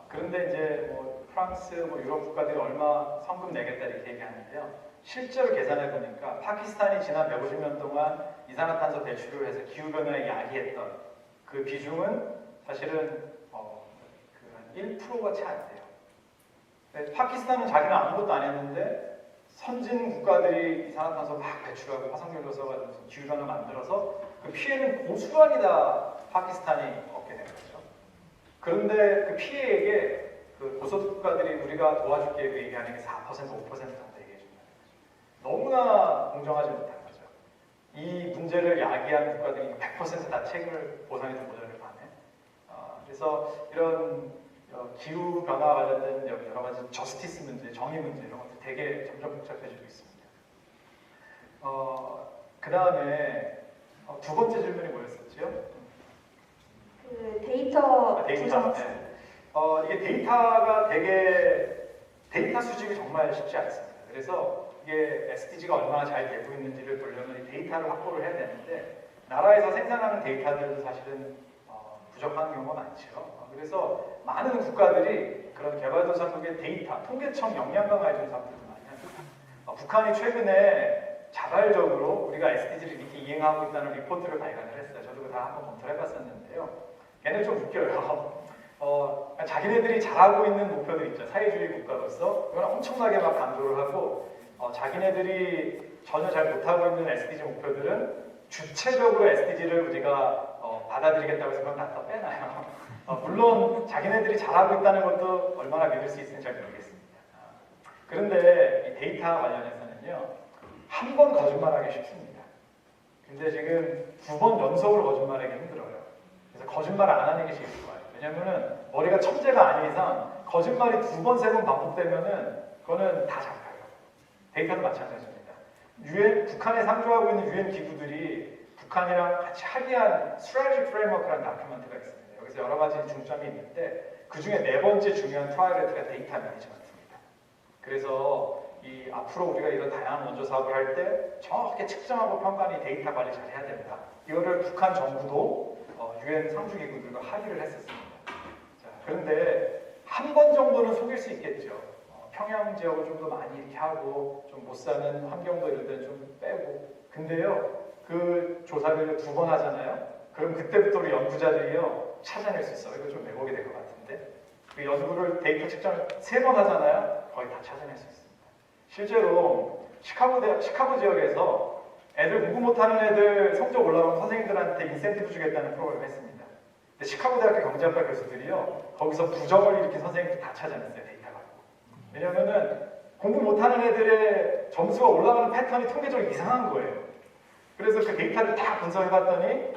그런데 이제 뭐 프랑스, 뭐 유럽 국가들이 얼마 성금 내겠다 이렇게 얘기하는데요. 실제로 계산해 보니까 파키스탄이 지난 150년 동안 이산화탄소 배출을 해서 기후변화에 야기했던 그 비중은 사실은 1%가 채 안 돼요. 파키스탄은 자기는 아무것도 안 했는데 선진 국가들이 이산화탄소 막 배출하고 화석연료 써가지고 기후변화 만들어서 그 피해는 고스란히 다 파키스탄이 얻게 된 거죠. 그런데 그 피해액에 그 고소득 국가들이 우리가 도와줄게 그 얘기하는 게 4%, 5% 정도 얘기해 준다는 거죠. 너무나 공정하지 못한 거죠. 이 문제를 야기한 국가들이 100% 다 책임을 보상해준 모델을 반해. 그래서 이런 기후 변화 관련된 여러 가지 저스티스 문제, 정의 문제 이런 것들 되게 점점 복잡해지고 있습니다. 그 다음에 두 번째 질문이 뭐였었죠? 그 데이터 데이터. 네. 이게 데이터가 데이터 수집이 정말 쉽지 않습니다. 그래서 이게 SDG가 얼마나 잘 되고 있는지를 보려면 이 데이터를 확보를 해야 되는데, 나라에서 생산하는 데이터들도 사실은 부족한 경우가 많죠. 그래서 많은 국가들이 그런 개발도상국의 데이터, 통계청 역량 강화해 준 사업들도 많이 합니다. 북한이 최근에 자발적으로 우리가 SDG를 이렇게 이행하고 있다는 리포트를 발간을 했어요. 저도 그거 다 한번 검토를 해봤었는데요. 걔네 좀 웃겨요. 자기네들이 잘하고 있는 목표들 있죠. 사회주의 국가로서 이건 엄청나게 막 강조를 하고, 자기네들이 전혀 잘 못하고 있는 SDG 목표들은 주체적으로 SDG를 우리가 받아들이겠다고 해서 그건 다 빼놔요. 물론 자기네들이 잘하고 있다는 것도 얼마나 믿을 수 있을지 잘 모르겠습니다. 그런데 이 데이터 관련해서는요, 한 번 거짓말하기 쉽습니다. 근데 지금 2번 연속으로 거짓말하기 힘들어요. 그래서 거짓말을 안 하는 게 제일 좋아요. 왜냐면은 머리가 천재가 아닌 이상 거짓말이 2번, 3번 반복되면은 그거는 다 잡혀요. 데이터도 마찬가지입니다. 북한에 상주하고 있는 유엔 기구들이 북한이랑 같이 합의한 strategic framework라는 다큐멘트가 있습니다. 여기서 여러 가지 중점이 있는데 그 중에 네 번째 중요한 프라이어리티가 데이터 매니지먼트입니다. 그래서 이 앞으로 우리가 이런 다양한 원조 사업을 할 때 정확하게 측정하고 평가하는 이 데이터 관리 잘 해야 된다. 이거를 북한 정부도 유엔 상주 기구들과 합의를 했었습니다. 자, 그런데 한 번 정도는 속일 수 있겠죠. 평양 지역을 좀 더 많이 이렇게 하고 좀 못 사는 환경도 이런 데는 좀 빼고. 근데요, 그 조사를 두 번 하잖아요. 그럼 그때부터 우리 연구자들이요 찾아낼 수 있어. 이거 좀 왜곡이 될 것 같은데. 그 연구를 데이터 측정을 세 번 하잖아요. 거의 다 찾아낼 수 있습니다. 실제로 시카고 지역에서 애들 공부 못하는 애들 성적 올라가면 선생님들한테 인센티브 주겠다는 프로그램을 했습니다. 근데 시카고 대학교 경제학과 교수들이요 거기서 부정을 일으킨 선생님들 다 찾아냈어요. 데이터 갖고. 왜냐면은 공부 못하는 애들의 점수가 올라가는 패턴이 통계적으로 이상한 거예요. 그래서 그 데이터를 다 분석해봤더니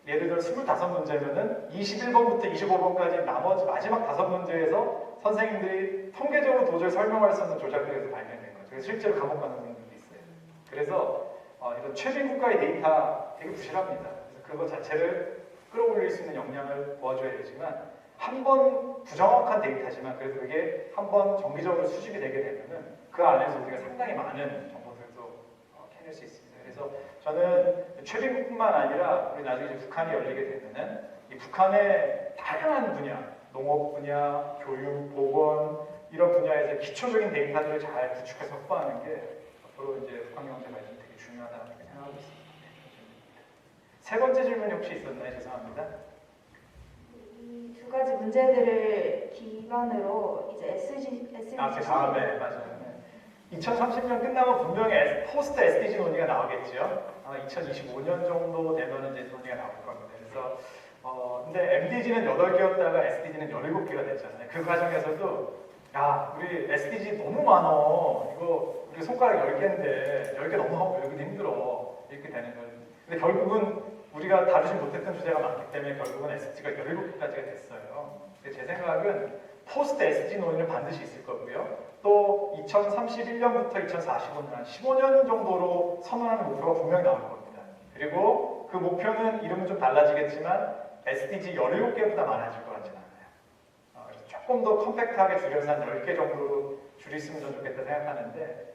예를 들어 25문제면은 21번부터 25번까지 나머지 마지막 5문제에서 선생님들이 통계적으로 도저히 설명할 수 없는 조작들에서 발견된 거죠. 그래서 실제로 감옥 가는 분들도 있어요. 그래서 이런 최빈 국가의 데이터 되게 부실합니다. 그래서 그거 자체를 끌어올릴 수 있는 역량을 도와줘야 되지만 한 번 부정확한 데이터지만 그래도 그게 한 번 정기적으로 수집이 되게 되면은 그 안에서 우리가 상당히 많은 정보들도 캐낼 수 있습니다. 그래서 저는 최빈국뿐만 아니라 우리 나중에 이제 북한이 열리게 되면은 이 북한의 다양한 분야, 농업 분야, 교육, 보건 이런 분야에서 기초적인 데이터들을 잘 구축해서 확보하는 게 앞으로 이제 북한 경제 발전이 되게 중요하다고 생각하고 있습니다. 세 번째 질문이 혹시 있었나요? 죄송합니다. 이 두 가지 문제들을 기반으로 이제 SDG 그 다음에 맞아요. 2030년 끝나면 분명히 포스트 SDG 논의가 나오겠죠. 아마 2025년 정도 되면 이제 논의가 나올 겁니다. 그래서 근데 MDG는 8개였다가 SDG는 17개가 됐잖아요. 그 과정에서도 야 우리 SDG 너무 많어. 이거 우리 손가락 10개인데 10개 넘어가면 여기도 힘들어. 이렇게 되는 거예요. 근데 결국은 우리가 다루지 못했던 주제가 많기 때문에 결국은 SDG가 17개까지가 됐어요. 근데 제 생각은 포스트 SDG 논의는 반드시 있을 거고요. 또 2031년부터 2045년 한 15년 정도로 선언하는 목표가 분명히 나올 겁니다. 그리고 그 목표는 이름은 좀 달라지겠지만 SDG 17개보다 많아질 것 같지는 않아요. 그래서 조금 더 컴팩트하게 줄여서 한 10개 정도로 줄였으면 좀 좋겠다 생각하는데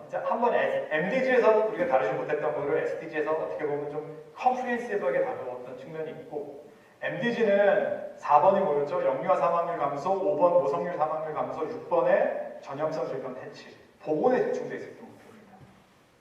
이제 한번 MDG에서 우리가 다루지 못했던 거를 SDG에서 어떻게 보면 좀 컴프리헨시브하게 다루었던 측면이 있고 MDG는 4번이 뭐였죠? 영유아 사망률 감소, 5번 모성률 사망률 감소, 6번에 전염성 질병 퇴치, 보건에 집중돼 있었던 목표입니다.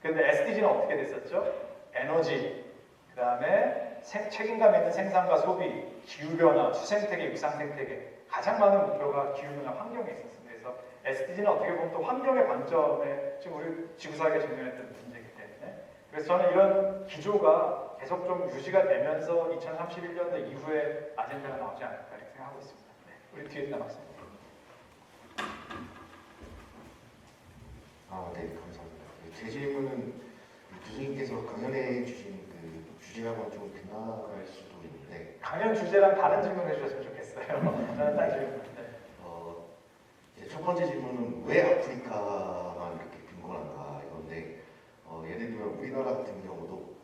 그런데 SDG는 어떻게 됐었죠? 에너지, 그 다음에 책임감 있는 생산과 소비, 기후변화, 수생태계, 육상생태계 가장 많은 목표가 기후변화 환경에 있었습니다. 그래서 SDG는 어떻게 보면 또 환경의 관점에 지금 우리 지구사회가 직면했던 문제이기 때문에 그래서 저는 이런 기조가 계속 좀 유지가 되면서 2031년도 이후에 아젠다가 나오지 않을까 이렇게 생각하고 있습니다. 네, 우리 뒤에 남았습니다. 네, 감사합니다. 제 질문은 교수님께서 강연해 주신 그 주제하고는 좀 빗나갈 수도 있는데 강연 주제랑 다른 질문 해주셨으면 좋겠어요. 저는 딱 질문. 네. 이제 첫 번째 질문은 왜 아프리카만 이렇게 빈곤한가 이건데 예를 들면 우리나라 같은 경우도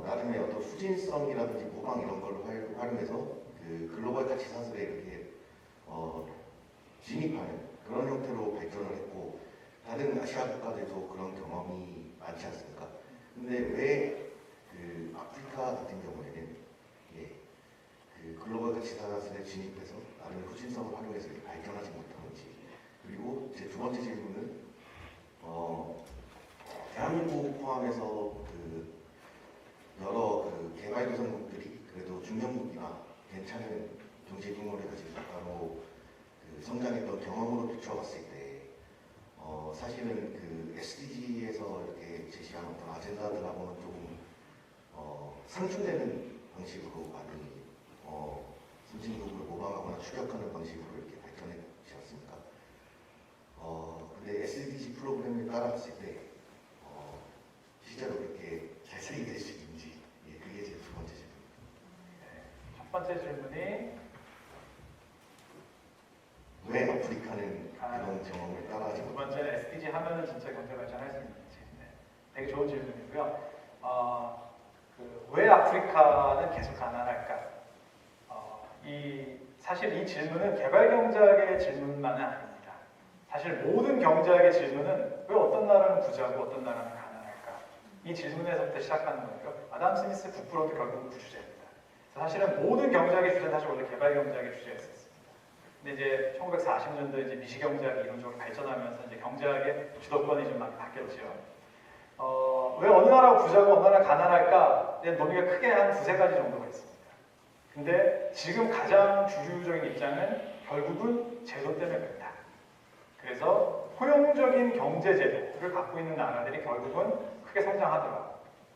나름의 어떤 수진성이라든지 모방 이런 걸 활용해서 그 글로벌 가치 사슬에 이렇게 진입하는 그런 형태로 발전을 했고 다른 아시아 국가들도 그런 경험이 많지 않습니까? 근데 왜 그 아프리카 같은 경우에는 그 글로벌 가치 사슬에 진입해서 나름의 후진성을 활용해서 이렇게 발전하지 못하는지 그리고 제 두 번째 질문은 대한민국 포함해서 그 여러 그 개발도상국들이 그래도 중견국이나 괜찮은 경제 규모를 가진 나라로 그 성장했던 경험으로 비춰봤을 때 사실은 그 SDG에서 이렇게 제시한 어떤 아젠다들하고는 조금 상충되는 방식으로 많이 선진국을 모방하거나 추격하는 방식으로 이렇게 발전했지 않습니까? 근데 SDG 프로그램을 따라갔을 때 실제로 그렇게 잘 살게 될 수 있는지 그게 제 두 번째 질문입니다. 첫 번째 질문이 왜 아프리카는 그런 경험을 따라하지 두 못하는지 번째는 SDG 하면은 진짜 경제 발전할 수 있는지. 네. 되게 좋은 질문이고요. 왜 아프리카는 계속 가난할까? 사실 이 질문은 개발 경제학의 질문만은 아닙니다. 사실 모든 경제학의 질문은 왜 어떤 나라는 부자고 어떤 나라는 가난할까? 이 질문에서부터 시작하는 거예요. 아담 스미스 북부론도 결국은 그 주제입니다. 사실은 모든 경제학의 주제는 사실 원래 개발 경제학의 주제였었습니다. 근데 이제 1940년도에 이제 미시 경제학이 이론적으로 발전하면서 이제 경제학의 주도권이 좀 많이 바뀌었죠. 왜 어느 나라가 부자고 어느 나라가 가난할까? 논의가 크게 한 두세 가지 정도가 있습니다. 근데 지금 가장 주류적인 입장은 결국은 제도 때문에 그렇다. 그래서 포용적인 경제 제도를 갖고 있는 나라들이 결국은 크게 성장하더라.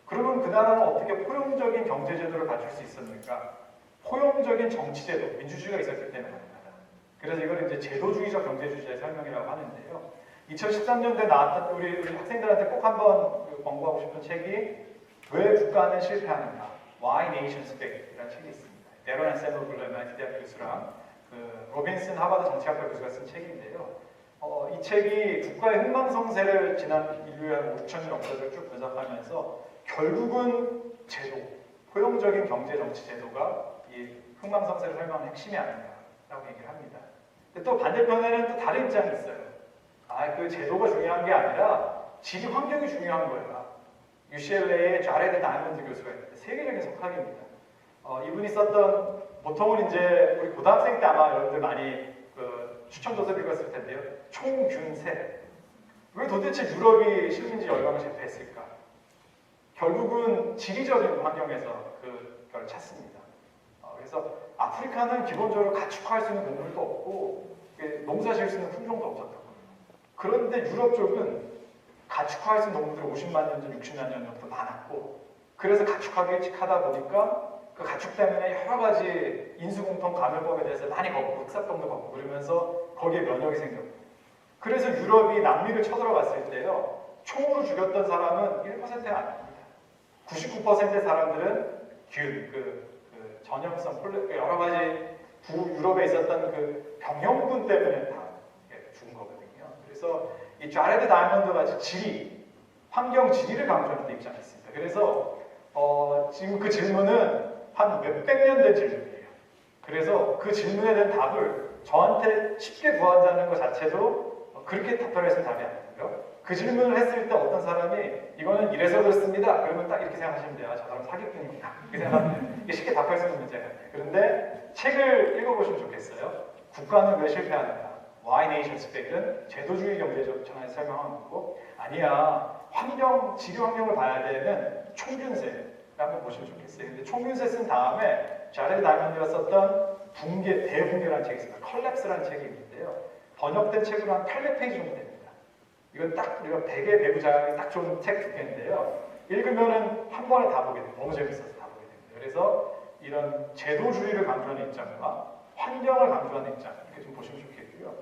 그러면 그 나라는 어떻게 포용적인 경제 제도를 갖출 수 있었는가? 포용적인 정치 제도, 민주주의가 있었기 때문입니다. 그래서 이걸 이제 제도주의적 경제주의의 설명이라고 하는데요. 2013년도에 나왔던 우리 학생들한테 꼭 한번 권고하고 싶은 책이 왜 국가는 실패하는가? Why Nations Fail 이라는 책이 있습니다. 데런 앤셀러 블러 MIT 대학 교수랑 로빈슨 하버드 정치학과 교수가 쓴 책인데요. 이 책이 국가의 흥망성쇠를 지난 인류의 한 5,000년 역사를 쭉 분석하면서 결국은 제도, 포용적인 경제 정치 제도가 이 흥망성쇠를 설명하는 핵심이 아닌가라고 얘기를 합니다. 근데 또 반대편에는 또 다른 입장이 있어요. 그 제도가 중요한 게 아니라 지리 환경이 중요한 거야. UCLA의 자레드 다이먼드 교수가 있는데 세계적인 석학입니다. 이분이 썼던 보통은 이제 우리 고등학생 때 아마 여러분들 많이 추천 도서 읽었을 텐데요. 총균세. 왜 도대체 유럽이 식민지 열강을 제패했을까? 결국은 지리적인 환경에서 그걸 찾습니다. 그래서 아프리카는 기본적으로 가축화할 수 있는 동물도 없고 농사 지을 수 있는 품종도 없었던 거예요. 그런데 유럽 쪽은 가축화할 수 있는 동물들이 50만 년 전, 60만 년 전부터 많았고 그래서 가축화가 일찍 하다 보니까 그 가축 때문에 여러 가지 인수공통 감염법에 대해서 많이 겪고 흑사병도 겪고 그러면서 거기에 면역이 생겼고 그래서 유럽이 남미를 쳐들어갔을 때요 총으로 죽였던 사람은 1%가 아닙니다. 99%의 사람들은 균, 전염성 여러 가지 유럽에 있었던 그 병영군 때문에 다 죽은 거거든요. 그래서 이 자레드 다이먼드 같이 지리, 환경 지리를 강조하는 데 입장이 있습니다. 그래서 지금 그 질문은 한 몇백 년 된 질문이에요. 그래서 그 질문에 대한 답을 저한테 쉽게 구한다는 것 자체도 그렇게 답변해서 답이 안 되고요. 그 질문을 했을 때 어떤 사람이 이거는 이래서 그렇습니다. 그러면 딱 이렇게 생각하시면 돼요. 저 사람 사기꾼이구나. 이렇게 생각하면 돼요. 이게 쉽게 답할 수 있는 문제가 아니에요. 그런데 책을 읽어보시면 좋겠어요. 국가는 왜 실패하는가? Why Nations Fail은 제도주의 경제적 전환에 설명한 거고 아니야. 지리 환경을 봐야 되는 총균세 한번 보시면 좋겠어요. 근데 총균세 쓴 다음에 자레드 다이먼드가 썼던 대붕괴라는 책이 있습니다. 컬랩스라는 책이 있는데요. 번역된 책으로 한 800페이지 정도 됩니다. 이건 딱 우리가 베개 배구 자격이 딱 좋은 책 두 개인데요. 읽으면은 한 번에 다 보게 돼요. 너무 재밌어서 다 보게 됩니다. 그래서 이런 제도주의를 강조하는 입장과 환경을 강조하는 입장 이렇게 좀 보시면 좋겠고요.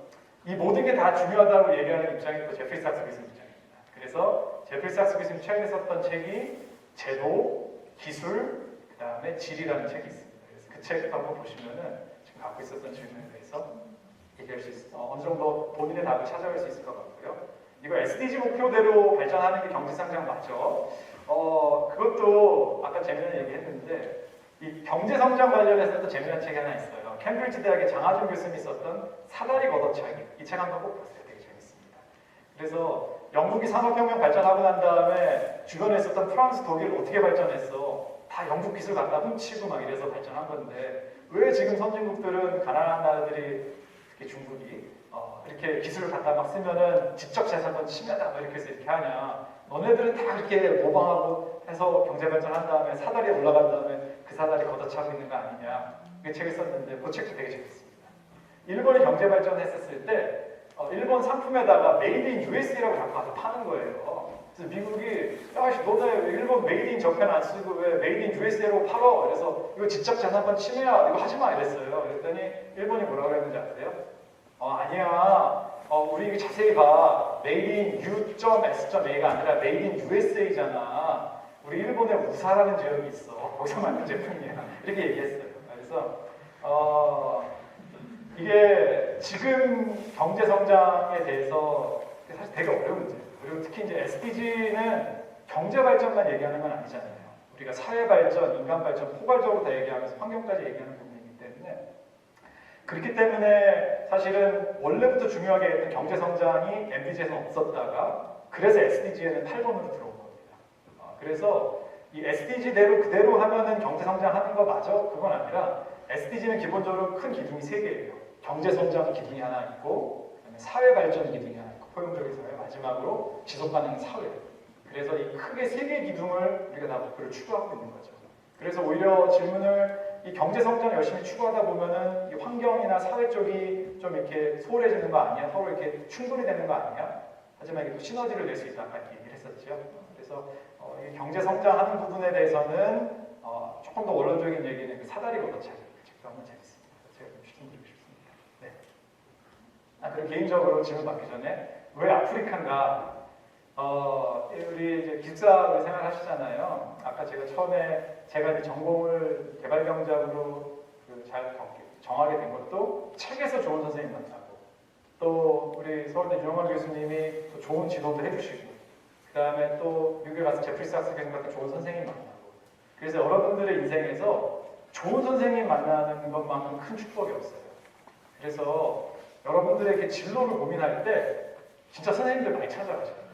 이 모든 게 다 중요하다고 얘기하는 입장이 또 제프리 삭스 교수님 입장입니다. 그래서 제프리 삭스 교수님 최근에 썼던 책이 제도, 기술, 그 다음에 질이라는 책이 있습니다. 그래서 그 책 한번 보시면은 지금 갖고 있었던 질문에 대해서 얘기할 수 있어요. 어느 정도 본인의 답을 찾아갈 수 있을 것 같고요. 이거 SDG 목표대로 발전하는 게 경제성장 맞죠? 그것도 아까 재미난 얘기했는데 이 경제성장 관련해서도 재미난 책이 하나 있어요. 캠브리지 대학의 장하준 교수님이 썼던 사다리 걷어차기. 이 책 한번 꼭 보세요. 되게 재밌습니다. 그래서 영국이 산업혁명 발전하고 난 다음에 주변에 있었던 프랑스, 독일 어떻게 발전했어? 다 영국 기술 갖다 훔치고 막 이래서 발전한 건데 왜 지금 선진국들은 가난한 나라들이 특히 중국이 이렇게 기술을 갖다 막 쓰면은 지적 재산권 침해다 뭐 이렇게 해서 이렇게 하냐? 너네들은 다 이렇게 모방하고 해서 경제 발전한 다음에 사다리에 올라간 다음에 그 사다리 걷어차고 있는 거 아니냐? 그 책을 썼는데 그 책도 되게 재밌습니다. 일본이 경제 발전했었을 때 일본 상품에다가 메이드 인 USA라고 자꾸 가서 파는 거예요. 그래서 미국이 야씨 너네 왜 일본 메이드 인 저펜 안 쓰고 왜 메이드 인 USA로 팔어? 그래서 이거 지적 재산권 침해야 이거 하지 마 이랬어요. 그랬더니 일본이 뭐라고 했는지 아세요? 아니야. 우리 이거 자세히 봐. 메이드 인 U.S.A가 아니라 메이드 인 USA잖아. 우리 일본에 우사라는 지역이 있어. 거기서 만든 제품이야. 이렇게 얘기했어요. 그래서 이게 지금 경제 성장에 대해서 사실 되게 어려운 문제예요. 그리고 특히 이제 SDG는 경제 발전만 얘기하는 건 아니잖아요. 우리가 사회 발전, 인간 발전 포괄적으로 다 얘기하면서 환경까지 얘기하는 부분이기 때문에 그렇기 때문에 사실은 원래부터 중요하게 했던 경제 성장이 MDG에서는 없었다가 그래서 SDG에는 8번으로 들어온 겁니다. 그래서 이 SDG대로 그대로 하면은 경제 성장하는 거 맞아? 그건 아니라 SDG는 기본적으로 큰 기둥이 3개예요. 경제 성장 기둥이 하나 있고 그다음에 사회 발전 기둥이 하나 있고 포용적인 사회 마지막으로 지속 가능한 사회. 그래서 이 크게 3개의 기둥을 우리가 다 목표를 추구하고 있는 거죠. 그래서 오히려 질문을 이 경제 성장 열심히 추구하다 보면은 이 환경이나 사회 쪽이 좀 이렇게 소홀해지는 거 아니야? 서로 이렇게 충돌이 되는 거 아니야? 하지만 이게 또 시너지를 낼 수 있다 아까 얘기를 했었죠. 그래서 이 경제 성장하는 부분에 대해서는 조금 더 원론적인 얘기는 그 사다리 걷어차기 책도 한번 재밌습니다. 제가 좀 추천드리고 싶습니다. 네. 그리고 개인적으로 질문 받기 전에 왜 아프리카인가? 우리 이제 기숙사 생활하시잖아요. 아까 제가 처음에 제가 이제 전공을 개발 경제학으로 잘 정하게 된 것도 책에서 좋은 선생님 만나고 또 우리 서울대 유영환 교수님이 또 좋은 지도도 해주시고 그 다음에 또 미국에 가서 제프리 sak스 교수님 같은 좋은 선생님 만나고 그래서 여러분들의 인생에서 좋은 선생님 만나는 것만큼 큰 축복이 없어요. 그래서 여러분들에게 진로를 고민할 때 진짜 선생님들 많이 찾아가셔요.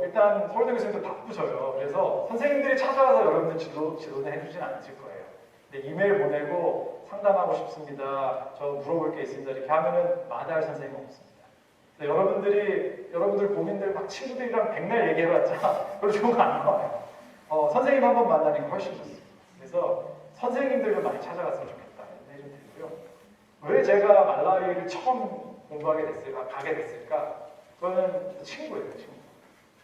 일단 서울대 교수님도 바쁘셔요. 그래서 선생님들이 찾아와서 여러분들 지도는 해주진 않으실 거예요. 근데 이메일 보내고 상담하고 싶습니다. 저 물어볼 게 있습니다. 이렇게 하면은 마다할 선생님은 없습니다. 근데 여러분들 고민들 막 친구들이랑 백날 얘기해봤자 별로 좋은 거 안 나와요. 선생님 한 번 만나는 게 훨씬 좋습니다. 그래서 선생님들도 많이 찾아갔으면 좋겠다는 얘기 좀 드리고요. 왜 제가 말라위를 처음 가게 됐을까? 그거는 친구예요, 친구.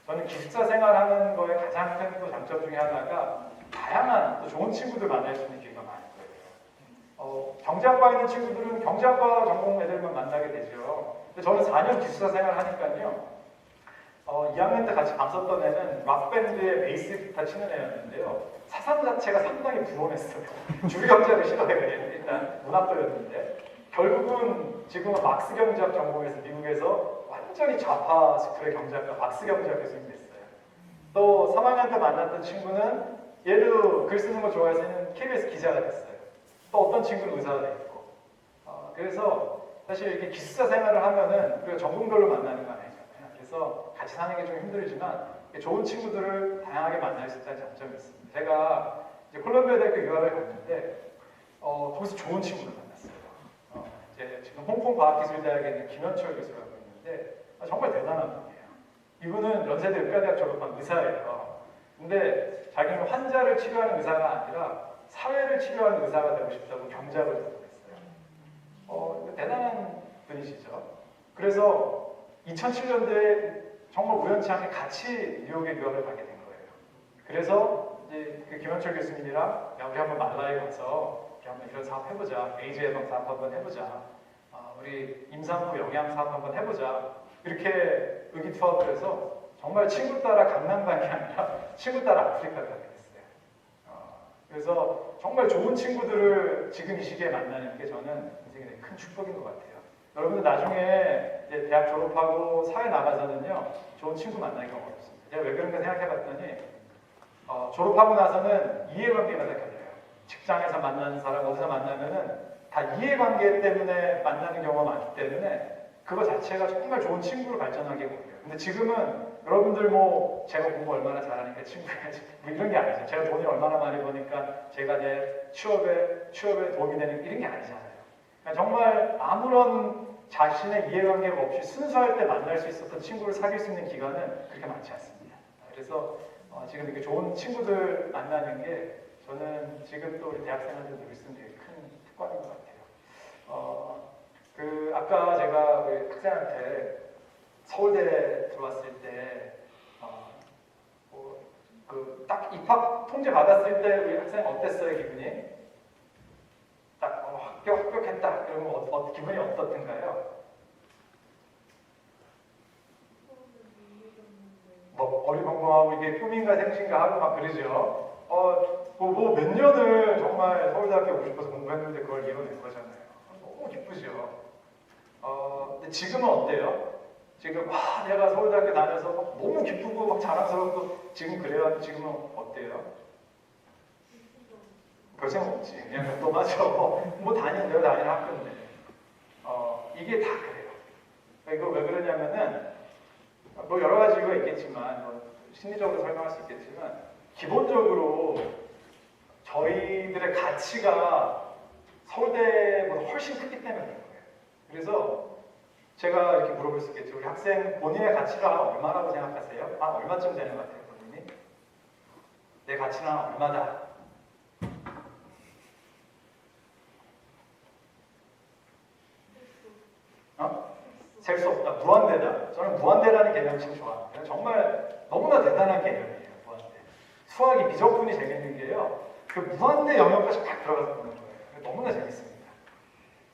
저는 기숙사 생활하는 거에 가장 큰 또 장점 중에 하나가 다양한 또 좋은 친구들 만날 수 있는 기회가 많을 거예요. 경제학과에 있는 친구들은 경제학과 전공 애들만 만나게 되죠. 근데 저는 4년 기숙사 생활 하니까요. 2학년 때 같이 밤 썼던 애는 락밴드의 베이스 기타 치는 애였는데요. 사상 자체가 상당히 불온했어요. 주류경제를 싫어해요. 일단 문학도였는데 결국은 지금은 막스 경제학 전공에서 미국에서 완전히 좌파 스쿨의 경제학과 막스 경제학 교수님 됐어요. 또 3학년 때 만났던 친구는 얘도 글 쓰는 거 좋아해서 KBS 기자가 됐어요. 또 어떤 친구는 의사가 됐고. 그래서 사실 이렇게 기숙사 생활을 하면은 우리가 전공별로 만나는 거 아니잖아요. 그래서 같이 사는 게 좀 힘들지만 좋은 친구들을 다양하게 만날 수 있다는 장점이 있습니다. 제가 이제 콜롬비아 대학교 유학을 갔는데 거기서 좋은 친구를 만났어요. 이제 지금 홍콩 과학기술대학에 있는 김현철 교수라고 있는데 정말 대단한 분이에요. 이분은 연세대 의과대학 졸업한 의사예요. 근데 자기는 환자를 치료하는 의사가 아니라 사회를 치료하는 의사가 되고 싶다고 경작을 선택했어요. 대단한 분이시죠. 그래서 2007년도에 정말 우연치 않게 같이 뉴욕에 유학을 가게 된 거예요. 그래서 이제 그 김현철 교수님이랑 야, 우리 한번 말라에 가서 우리 한번 이런 사업 해보자. 에이즈 예방 사업 한번 해보자. 우리 임산부 영양 사업 한번 해보자. 이렇게 의기투합을 해서 정말 친구 따라 강남 간게 아니라 친구 따라 아프리카를 가게 됐어요. 그래서 정말 좋은 친구들을 지금 이 시기에 만나는 게 저는 인생의 큰 축복인 것 같아요. 여러분들 나중에 이제 대학 졸업하고 사회 나가서는요 좋은 친구 만나기가 어렵습니다. 제가 왜 그런가 생각해봤더니 졸업하고 나서는 이해관계가 다 겹쳐요. 직장에서 만나는 사람 어디서 만나면은 다 이해관계 때문에 만나는 경우가 많기 때문에 그거 자체가 정말 좋은 친구로 발전하게 보여요. 근데 지금은 여러분들 뭐 제가 공부 얼마나 잘하니까 친구야지 뭐 이런 게 아니죠. 제가 돈을 얼마나 많이 버니까 제가 내 취업에 도움이 되는 이런 게 아니잖아요. 그러니까 정말 아무런 자신의 이해관계가 없이 순수할 때 만날 수 있었던 친구를 사귈 수 있는 기간은 그렇게 많지 않습니다. 그래서 지금 이렇게 좋은 친구들 만나는 게 저는 지금 또 우리 대학생한테 누릴 수 있는 되게 큰 특권인 것 같아요. 아까 제가 우리 학생한테 서울대 들어왔을 때 딱 입학 통지 받았을 때 우리 학생 어땠어요 기분이? 딱 합격했다 그러면 기분이 어떻던가요? 뭐 어리벙벙하고 이게 꿈인가 생신가 하고 막 그러죠. 몇 년을 정말 서울대학교 오고 싶어서 공부했는데 그걸 이뤄낸 거잖아요. 너무 기쁘죠. 근데 지금은 어때요? 지금 내가 서울대학교 다녀서 막 너무 기쁘고 막 자랑스럽고 지금 그래요? 지금은 어때요? 별 생각 없지. 그냥 또 맞아. 뭐 내가 다니는 학교인데. 이게 다 그래요. 이거 왜 그러냐면은 뭐 여러 가지 이유가 있겠지만 뭐 심리적으로 설명할 수 있겠지만 기본적으로 저희들의 가치가 서울대보다 훨씬 크기 때문에 그런 거예요. 그래서 제가 이렇게 물어볼 수 있겠죠. 우리 학생 본인의 가치가 얼마라고 생각하세요? 얼마쯤 되는 것 같아요, 본인이? 내 가치는 얼마다? 셀 수 없다. 무한대다. 저는 무한대라는 개념을 참 좋아합니다. 정말 너무나 대단한 개념이에요. 무한대. 수학이 미적분이 재밌는 게요. 그 무한대 영역까지 딱 들어가서 보는 거예요. 너무나 재밌습니다.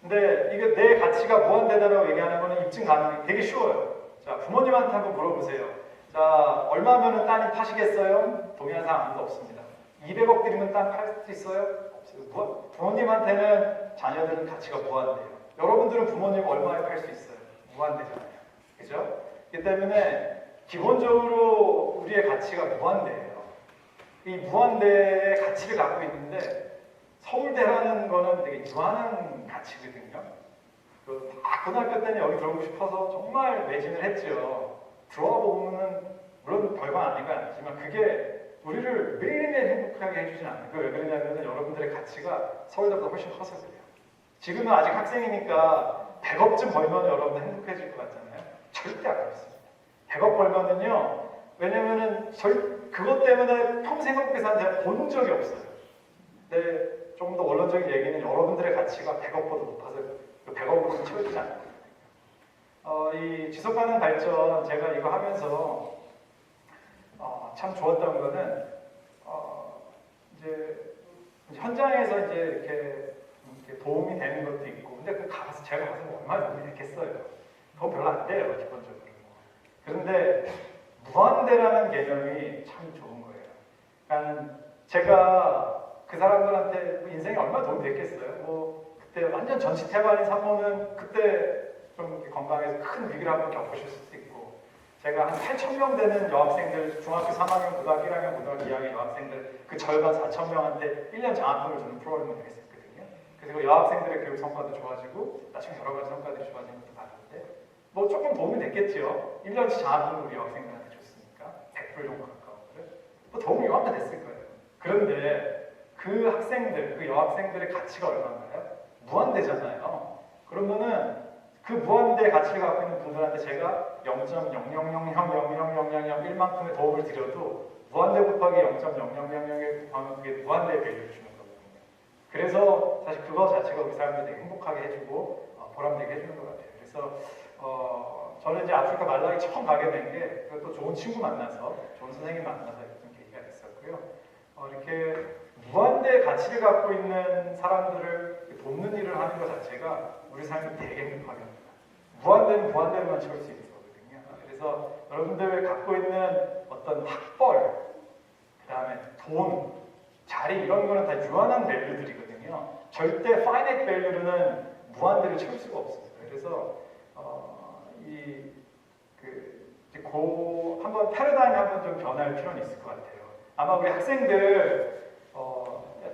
근데 이게 내 가치가 무한대다라고 얘기하는 거는 입증 가능해. 되게 쉬워요. 자, 부모님한테 한번 물어보세요. 자, 얼마면은 따님 파시겠어요? 동의하는 사람 아무도 없습니다. 200억 드리면 땅 팔 수 있어요? 없어요. 부모님한테는 자녀들은 가치가 무한대예요. 여러분들은 부모님 얼마에 팔 수 있어요? 무한대잖아요. 그죠? 그렇기 때문에 기본적으로 우리의 가치가 무한대예요. 이 무한대의 가치를 갖고 있는데 서울대라는 거는 되게 유한한 가치거든요. 고등학교 때는 여기 들어오고 싶어서 정말 매진을 했죠. 들어와 보면은 물론 별거 아닌 건 아니지만 그게 우리를 매일매일 행복하게 해주진 않아요. 왜 그러냐면 여러분들의 가치가 서울대보다 훨씬 커서 그래요. 지금은 아직 학생이니까 100억쯤 벌면 여러분들 행복해질 것 같잖아요. 절대 안 그렇습니다. 100억 벌면은요, 왜냐면은 그것 때문에 평생 행복해서 제가 본 적이 없어요. 근데 좀 더 원론적인 얘기는 여러분들의 가치가 100억보다 높아서 그 100억으로는 채워지지 않거든요. 이 지속가능 발전 제가 이거 하면서 참 좋았던 거는 이제 현장에서 이제 이렇게 도움이 되는 것도 있고, 근데 제가 가서 뭐 얼마나 도움이 됐겠어요. 그건 별로 안 돼요, 기본적으로. 그런데 무한대라는 개념이 참 좋은 거예요. 그러니까 제가 그 사람들한테 인생에 얼마나 도움이 됐겠어요. 뭐 그때 완전 전시태반인 산모는 그때 좀 이렇게 건강해서 큰 위기를 한번 겪으실 수도 있고, 제가 한 8,000명 되는 여학생들, 중학교 3학년, 고등학교 1학년, 고등학교 2학년 여학생들 그 절반 4,000명한테 1년 장학금을 주는 프로그램을 했었거든요. 그리고 여학생들의 교육 성과도 좋아지고 나중에 여러 가지 성과들이 좋아지는 것도 봤는데 뭐 조금 도움이 됐겠죠. 1년치 장학금을 우리 여학생들한테 줬으니까 100불 정도 가까운 거를 뭐 도움이 요만큼 됐을 거예요. 그런데 그 학생들, 그 여학생들의 가치가 얼마인가요? 무한대잖아요. 그러면은 그 무한대 가치를 갖고 있는 분들한테 제가 0.000000001만큼의 도움을 드려도 무한대 곱하기 0.00001 하면 그게 무한대의 밸류를 주는 거거든요. 그래서 사실 그거 자체가 우리 사람들 되게 행복하게 해주고 보람되게 해주는 것 같아요. 그래서 저는 이제 아프리카 말라위 처음 가게 된 게 또 좋은 친구 만나서, 좋은 선생님 만나서 좀 계기가 됐었고요. 이렇게 무한대의 가치를 갖고 있는 사람들을 돕는 일을 하는 것 자체가 우리 삶을 되게 행복하게 합니다. 무한대는 무한대로만 채울 수 있는 거거든요. 그래서 여러분들 갖고 있는 어떤 학벌, 그 다음에 돈, 자리 이런 거는 다 유한한 밸류들이거든요. 절대 finite value로는 무한대를 채울 수가 없습니다. 그래서 한번 패러다임이 한번 좀 변할 필요는 있을 것 같아요. 아마 우리 학생들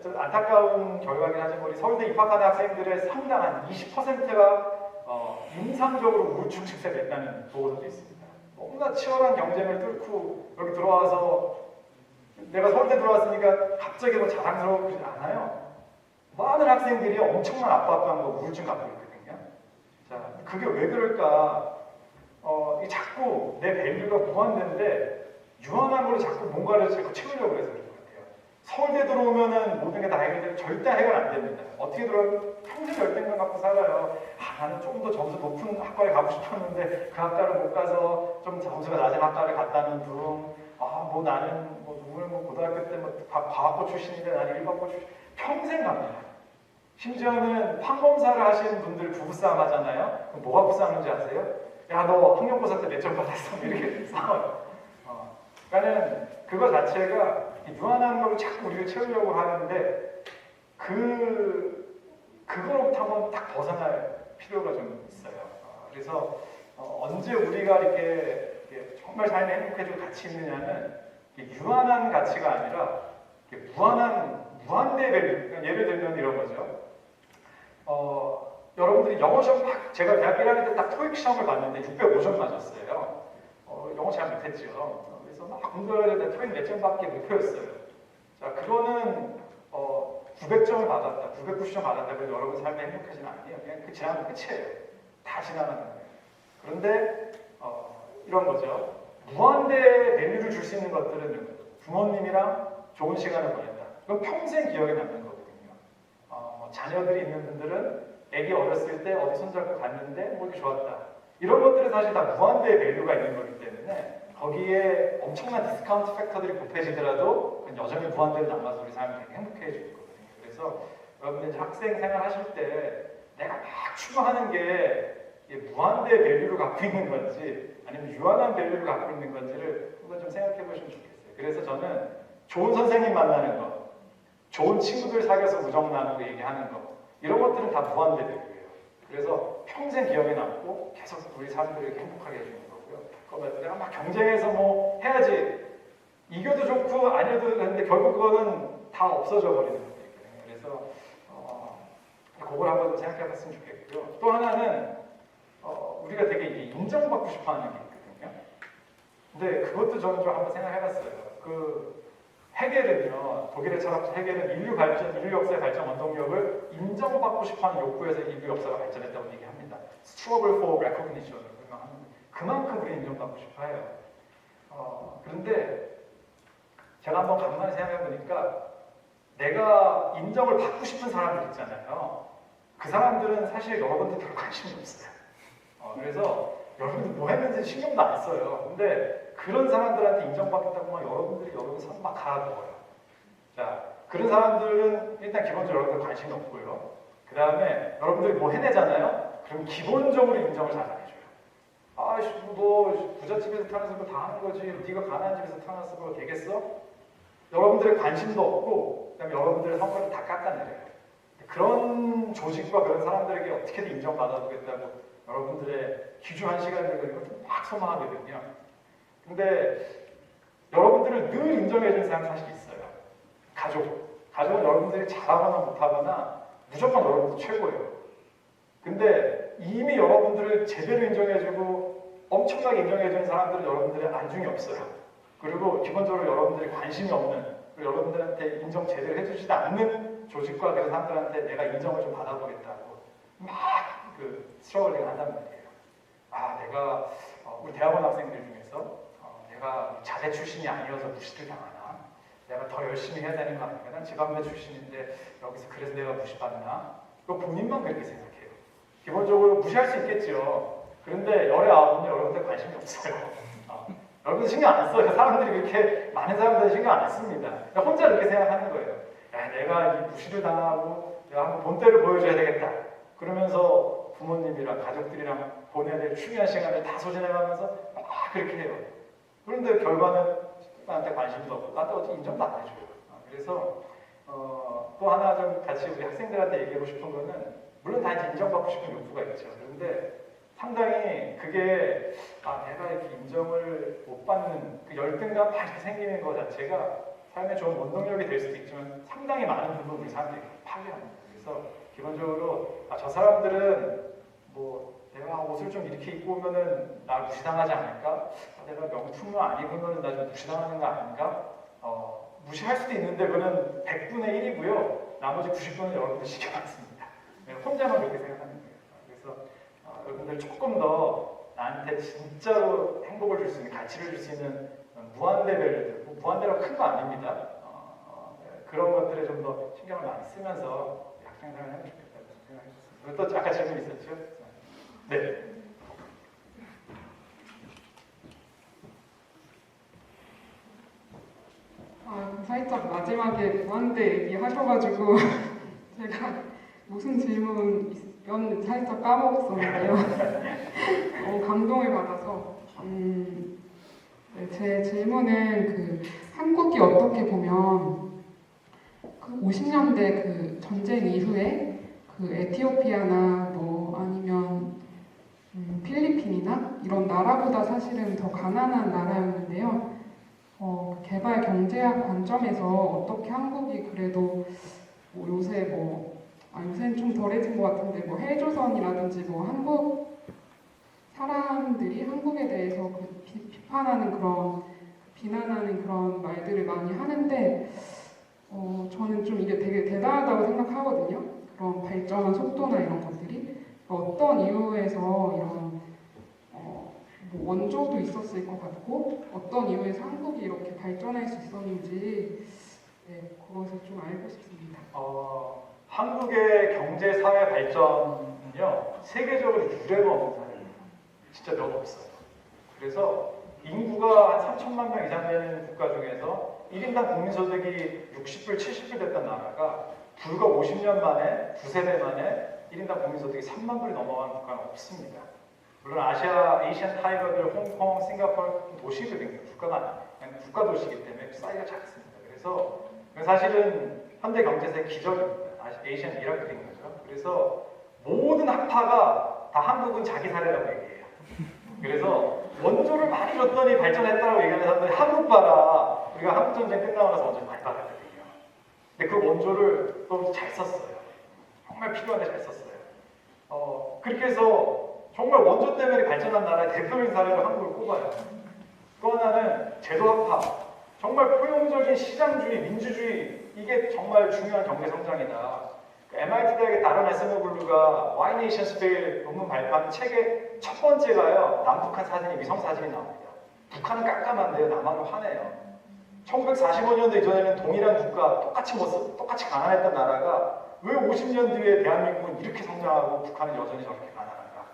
좀 안타까운 결과긴 하지만 우리 서울대 입학하는 학생들의 상당한 20%가 임상적으로 우울증 증세가 됐다는 보고서도 있습니다. 너무나 치열한 경쟁을 뚫고 여기 들어와서 내가 서울대 들어왔으니까 갑자기 뭐 자랑스러우지 않아요. 많은 학생들이 엄청난 압박감과 우울증 갖고 있거든요. 자, 그게 왜 그럴까? 자꾸 내 밸류가 무한대인데 유한한 걸로 자꾸 뭔가를 자꾸 채우려고 해서 그런 것 같아요. 서울대 들어오면은 모든 게 다 해결되면 절대 해결 안 됩니다. 어떻게 들어오면 평생 열등감 갖고 살아요. 나는 좀 더 점수 높은 학과에 가고 싶었는데 그 학과를 못 가서 좀 점수가 낮은 학과를 갔다는 둥. 뭐 나는 누구는 고등학교 때 과학고 출신인데 나는 일반고 출신. 평생 갑니다. 심지어는 판검사를 하시는 분들 부부싸움 하잖아요. 그럼 뭐가 부싸움인지 아세요? 야, 너 학력고사 때 몇 점 받았어? 이렇게 싸워요. 그러니까는 그거 자체가 유한한 걸로 자꾸 우리가 채우려고 하는데 그거로부터 한번 딱 벗어날 필요가 좀 있어요. 그래서 언제 우리가 이렇게 정말 삶에 행복해지고 가치 있느냐는 이게 유한한 가치가 아니라 이렇게 무한대 밸류. 그러니까 예를 들면 이런 거죠. 여러분들이 영어 시험 제가 대학 1학년 때 딱 토익 시험을 봤는데 605점 맞았어요. 영어 잘 못했죠. 그래서 막 공부를 했는데 토익 몇 점밖에 못 배웠어요. 자, 그거는 900점을 받았다, 990점 받았다. 그래서 여러분 삶이 행복하지는 않아요. 그냥 그 지나면 끝이에요. 다 지나가는 거예요. 그런데 이런 거죠. 무한대 밸류를 줄 수 있는 것들은 부모님이랑 좋은 시간을 보냈다. 그건 평생 기억에 남는 거거든요. 자녀들이 있는 분들은 애기 어렸을 때 어디 손잡고 갔는데 뭐 이렇게 좋았다. 이런 것들은 사실 다 무한대의 밸류가 있는 거기 때문에 거기에 엄청난 디스카운트 팩터들이 곱해지더라도 그건 여전히 무한대로 남아서 우리 삶이 되게 행복해지는 거거든요. 그래서 여러분들 이제 학생 생활 하실 때 내가 막 추구하는 게 무한대의 밸류를 갖고 있는 건지 아니면 유한한 밸류를 갖고 있는 건지를 한번 좀 생각해 보시면 좋겠어요. 그래서 저는 좋은 선생님 만나는 거, 좋은 친구들 사귀어서 우정 나누고 얘기하는 거 이런 것들은 다 무한대 밸류예요. 그래서 평생 기억에 남고 계속 우리 사람들을 이렇게 행복하게 해주는 거고요. 그러면 내가 막 경쟁해서 뭐 해야지 이겨도 좋고 아니어도 되는데 결국 그거는 다 없어져 버리는 거거든요. 그래서 그걸 한번 좀 생각해 봤으면 좋겠고요. 또 하나는 우리가 되게 인정받고 싶어 하는 게 있거든요. 근데 그것도 저는 좀 한번 생각해 봤어요. 헤겔은요, 독일의 철학자 헤겔은 인류 역사의 발전 원동력을 인정받고 싶어하는 욕구에서 인류 역사가 발전했다고 얘기합니다. Struggle for recognition으로 설명합니다. 그만큼 우리 인정받고 싶어해요. 그런데 제가 한번 간만에 생각해 보니까 내가 인정을 받고 싶은 사람들 있잖아요. 그 사람들은 사실 여러분들 별로 관심이 없어요. 그래서 여러분들 뭐 했는지 신경도 안 써요. 근데 그런 사람들한테 인정받겠다고 막 여러분 손 막 갈아먹어요. 자, 그런 사람들은 일단 기본적으로 여러분들 관심이 없고요. 그 다음에 여러분들이 뭐 해내잖아요? 그럼 기본적으로 인정을 잘 안 해줘요. 아이씨, 너 부잣집에서 태어나서 그거 다 하는 거지. 네가 가난한 집에서 태어나서 그거 되겠어? 여러분들의 관심도 없고, 그 다음에 여러분들의 성과를 다 깎아내려요. 그런 조직과 그런 사람들에게 어떻게든 인정받아보겠다고 여러분들의 귀중한 시간을 가지고 막 소망하거든요. 근데 여러분들을 늘 인정해주는 사람 사실 있어요. 가족은 여러분들이 잘하거나 못하거나 무조건 여러분들 최고예요. 근데 이미 여러분들을 제대로 인정해주고 엄청나게 인정해주는 사람들은 여러분들의 안중이 없어요. 그리고 기본적으로 여러분들이 관심이 없는, 그리고 여러분들한테 인정 제대로 해주지도 않는 조직과 그런 사람들한테 내가 인정을 좀 받아보겠다고 막 스트러글링을 한단 말이에요. 내가 우리 대학원 학생들 중에서 내가 자대 출신이 아니어서 무시를 당하나? 내가 더 열심히 해야 되는 거 아닌가? 난 지방대 출신인데 여기서 그래서 내가 무시받나? 그거 본인만 그렇게 생각해요. 기본적으로 무시할 수 있겠죠. 그런데 열의 아홉은 여러분들 관심이 없어요. 여러분들 신경 안 써요. 사람들이 그렇게 많은 사람들이 신경 안 씁니다. 혼자 그렇게 생각하는 거예요. 야, 내가 이 무시를 당하고 내가 한번 본때를 보여줘야 되겠다. 그러면서 부모님이랑 가족들이랑 보내야 될 중요한 시간을 다 소진해가면서 막 그렇게 해요. 그런데 결과는 나한테 관심도 없고 나한테 어떻게 인정도 안 해줘요. 그래서 또 하나 좀 같이 우리 학생들한테 얘기하고 싶은 거는 물론 다 이제 인정받고 싶은 욕구가 있죠. 그런데 상당히 그게 내가 이렇게 인정을 못 받는 그 열등감 막 이렇게 생기는 것 자체가 삶의 좋은 원동력이 될 수도 있지만 상당히 많은 부분 우리 사람들이 파괴합니다. 그래서 기본적으로 저 사람들은 뭐 내가 옷을 좀 이렇게 입고 오면은 날 무시당하지 않을까? 내가 명품을 안 입으면 나 좀 무시당하는 거 아닌가? 무시할 수도 있는데 그거는 100분의 1이고요. 나머지 90분은 여러분들 신경 안 씁니다. 혼자만 그렇게 생각하는 거예요. 그래서 여러분들 조금 더 나한테 진짜로 행복을 줄 수 있는, 가치를 줄 수 있는 무한대 밸류들, 무한대로 큰 거 아닙니다. 그런 것들에 좀 더 신경을 많이 쓰면서 학생생활을 하면 좋겠다고 생각했습니다. 또 아까 질문 있었죠? 네. 살짝 마지막에 무한대 얘기하셔가지고 제가 무슨 질문이었는지 살짝 까먹었었는데요. 감동을 받아서 네, 제 질문은 한국이 어떻게 보면 50년대 전쟁 이후에 에티오피아나 뭐 아니면 필리핀이나 이런 나라보다 사실은 더 가난한 나라였는데요. 개발 경제학 관점에서 어떻게 한국이 그래도 뭐 요새는 좀 덜해진 것 같은데 뭐 헬조선이라든지 뭐 한국 사람들이 한국에 대해서 비난하는 그런 말들을 많이 하는데 저는 좀 이게 되게 대단하다고 생각하거든요. 그런 발전한 속도나 이런 것들이 어떤 이유에서 이런 뭐 원조도 있었을 것 같고 어떤 이유에서 한국이 이렇게 발전할 수 있었는지 그것을 좀 알고 싶습니다. 한국의 경제 사회 발전은요 세계적으로 유례가 없는 사례입니다. 진짜 몇 없어요. 그래서 인구가 한 3천만 명 이상 되는 국가 중에서 1인당 국민소득이 60불, 70불 됐던 나라가 불과 50년 만에, 두세 배 만에 1인당 국민소득이 3만 불이 넘어가는 국가는 없습니다. 물론 아시안 타이거들, 홍콩, 싱가포르 도시거든요. 국가가 아니에요. 국가 도시이기 때문에 사이즈가 작습니다. 그래서 사실은 현대 경제사의 기적입니다. 아시안 미라클인 거죠. 그래서 모든 학파가 다 한국은 자기 사례라고 얘기해요. 그래서 원조를 많이 줬더니 발전했다고 얘기하는 사람들이 한국 봐라. 우리가 한국전쟁 끝나고 나서 원조 많이 받았거든요. 근데 그 원조를 너무 잘 썼어요. 정말 필요한데 잘 썼어요. 그렇게 해서 정말 원조 때문에 발전한 나라의 대표적인 사례로 한국을 꼽아요. 또 하나는 제도학파. 정말 포용적인 시장주의, 민주주의 이게 정말 중요한 경제 성장이다. MIT 대학의 다런 에스모블루가 Why Nations Fail 논문 발표한 책의 첫 번째가요. 남북한 사진이 위성 사진이 나옵니다. 북한은 깜깜한데요. 남한은 환해요. 1945년도 이전에는 동일한 국가 똑같이 가난했던 나라가 왜 50년 뒤에 대한민국은 이렇게 성장하고 북한은 여전히 저렇게 가난한가?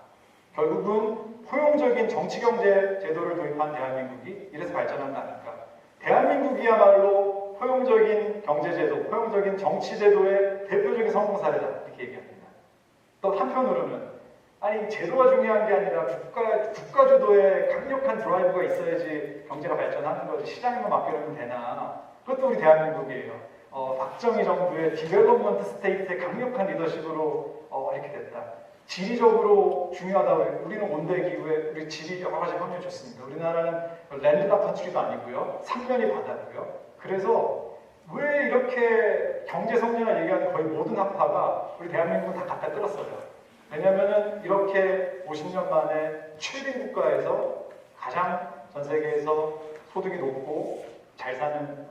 결국은 포용적인 정치경제 제도를 도입한 대한민국이 이래서 발전한다니까. 대한민국이야말로 포용적인 경제제도, 포용적인 정치제도의 대표적인 성공 사례다 이렇게 얘기합니다. 또 한편으로는 아니 제도가 중요한 게 아니라 국가 주도의 강력한 드라이브가 있어야지 경제가 발전하는 거지 시장에만 맡겨놓으면 되나? 그것도 우리 대한민국이에요. 박정희 정부의 디벨롭먼트 스테이트의 강력한 리더십으로 이렇게 됐다. 지리적으로 중요하다고 우리는 온대기후에 우리 지리 여러 가지 확률이 좋습니다. 우리나라는 랜드락 컨트리도 아니고요. 삼면이 바다고요. 그래서 왜 이렇게 경제 성장을 얘기하는 거의 모든 학파가 우리 대한민국을 다 갖다 끌었어요. 왜냐하면 이렇게 50년 만에 최빈 국가에서 가장 전 세계에서 소득이 높고 잘 산다는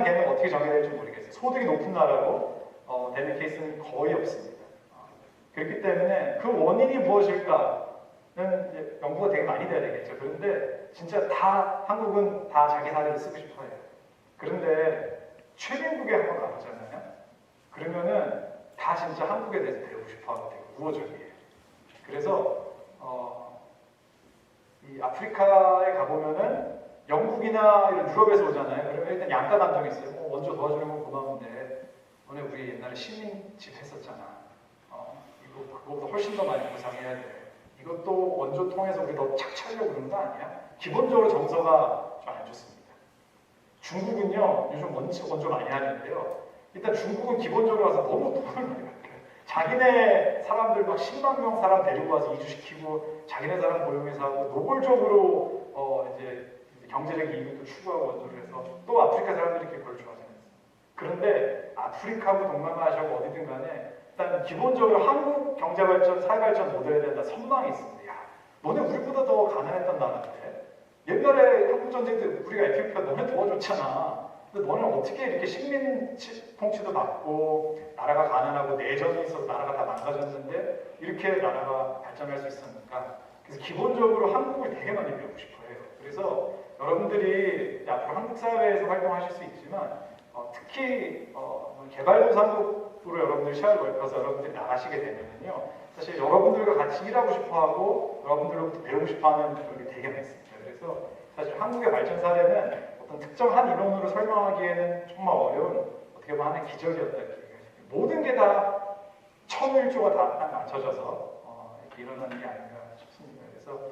개념 어떻게 정해야 될지 모르겠어요. 소득이 높은 나라로 되는 케이스는 거의 없습니다. 그렇기 때문에 그 원인이 무엇일까는 이제 연구가 되게 많이 돼야 되겠죠. 그런데 진짜 한국은 다 자기 사례를 쓰고 싶어 해요. 그런데 최빈국에 한번 가보잖아요. 그러면은 다 진짜 한국에 대해서 배우고 싶어 하고 되게 우호적이에요. 그래서 이 아프리카에 가보면은 영국이나 이런 유럽에서 오잖아요. 그러면 일단 양가 감정이 있어요. 원조 도와주는 건 고마운데 너네 우리 옛날에 시민집 했었잖아. 이거 그거보다 훨씬 더 많이 보상해야 돼. 이것도 원조 통해서 우리 더 착취하려고 그러는 거 아니야? 기본적으로 정서가 좀 안 좋습니다. 중국은요 요즘 원조 많이 하는데요. 일단 중국은 기본적으로 와서 너무 돈을 많이 받아요. 자기네 사람들 막 10만 명 사람 데리고 와서 이주시키고 자기네 사람 고용해서 하고 노골적으로 이제 경제적 이익을 추구하고 원조를 해서 또 아프리카 사람들이 그걸 좋아하지 않습니다. 그런데 아프리카고 동남아시아고 어디든 간에 일단 기본적으로 한국 경제발전, 사회발전 모델에 대한 선망이 있습니다. 야, 너네 우리보다 더 가난했던 나라인데 옛날에 한국전쟁 때 우리가 에티오피아 너네 도와줬잖아. 근데 너는 어떻게 이렇게 식민 통치도 받고 나라가 가난하고 내전이 있어서 나라가 다 망가졌는데 이렇게 나라가 발전할 수 있었는가? 그래서 기본적으로 한국을 되게 많이 배우고 싶어 해요. 그래서 여러분들이 앞으로 한국 사회에서 활동하실 수 있지만 특히 개발도상국으로 여러분들이 시야를 넓혀서 여러분들이 나가시게 되면요. 사실 여러분들과 같이 일하고 싶어하고 여러분들로부터 배우고 싶어하는 분들이 되게 많습니다. 그래서 사실 한국의 발전 사례는 어떤 특정한 이론으로 설명하기에는 정말 어려운 어떻게 보면 하나의 기적이었다. 모든 게 다 천일조가 다 딱 맞춰져서 이렇게 일어나는 게 아닌가 싶습니다. 그래서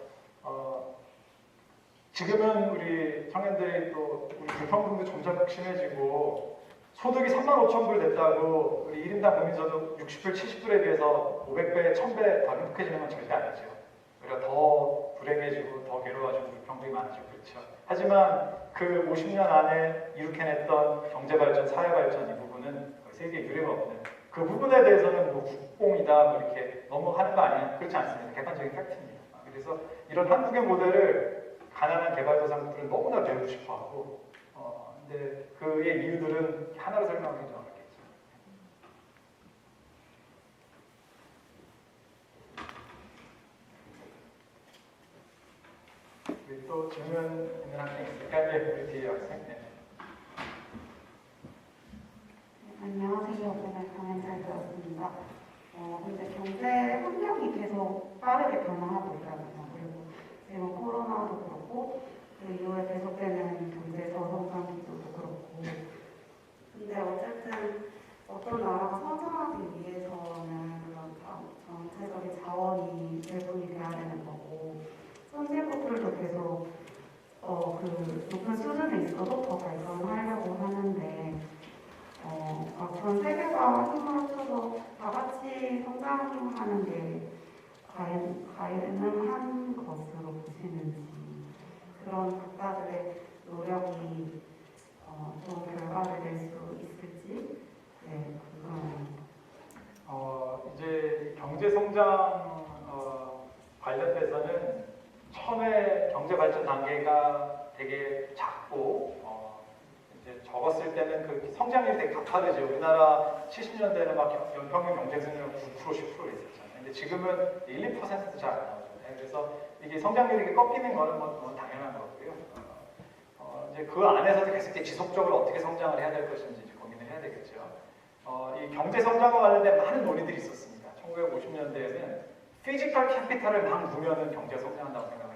지금은 우리 청년들이 또 우리 불평등도 점점 심해지고 소득이 35,000불 됐다고 우리 1인당 국민소득 60불, 70불에 비해서 500배, 1000배 더 행복해지는 건 절대 아니죠. 오히려 더 불행해지고 더 괴로워지고 불평등이 많아지고 그렇죠. 하지만 그 50년 안에 이룩해냈던 경제발전, 사회발전 이 부분은 세계에 유례가 없는 그 부분에 대해서는 뭐 국뽕이다 뭐 이렇게 너무 하는 거 아니야? 그렇지 않습니다. 객관적인 팩트입니다. 그래서 이런 한국의 모델을 가난한 개발도상국들은 너무나 배우고 싶어하고 근데 그의 이유들은 하나로 설명하기 좀 어렵겠죠. 우리 또 질문 있는 학생 있을까요? 네, 우리 뒤에 학생. 네. 안녕하세요. 오늘 강연 잘 들었습니다. 근데 경제 환경이 계속 빠르게 변화하고 있잖아요. 그리고 지금 코로나도 그렇고 그 이후에 계속되는 경제 저성장 기조도 그렇고. 근데 어쨌든 어떤 나라가 성장하기 위해서는 그런 전체적인 자원이 배분이 돼야 되는 거고 선진국들도 계속 그 높은 수준에 있어도 더 발전하려고 하는데 전 세계가 힘을 합쳐서 다 같이 성장하는 게 가능한 것으로 보시는지 그런 국가들의 노력이 좋은 결과를 낼 수 있을지 궁금합니다. 이제 경제 성장 관련돼서는 처음에 경제 발전 단계가 되게 작고 이제 적었을 때는 그 성장률이 되게 가파르죠. 우리나라 70년대는 막 연평균 경제 성장률 9%, 10% 있었잖아요. 근데 지금은 1, 2%도 잘 안 나오잖아요. 그래서 이게 성장률이 이렇게 꺾이는 거는 뭐 당연한 거고요. 이제 그 안에서도 계속 이제 지속적으로 어떻게 성장을 해야 될 것인지 고민을 해야 되겠죠. 이 경제 성장과 관련된 많은 논의들이 있었습니다. 1950년대에는 피지컬 캐피탈을 막 누면은 경제 성장한다고 생각합니다.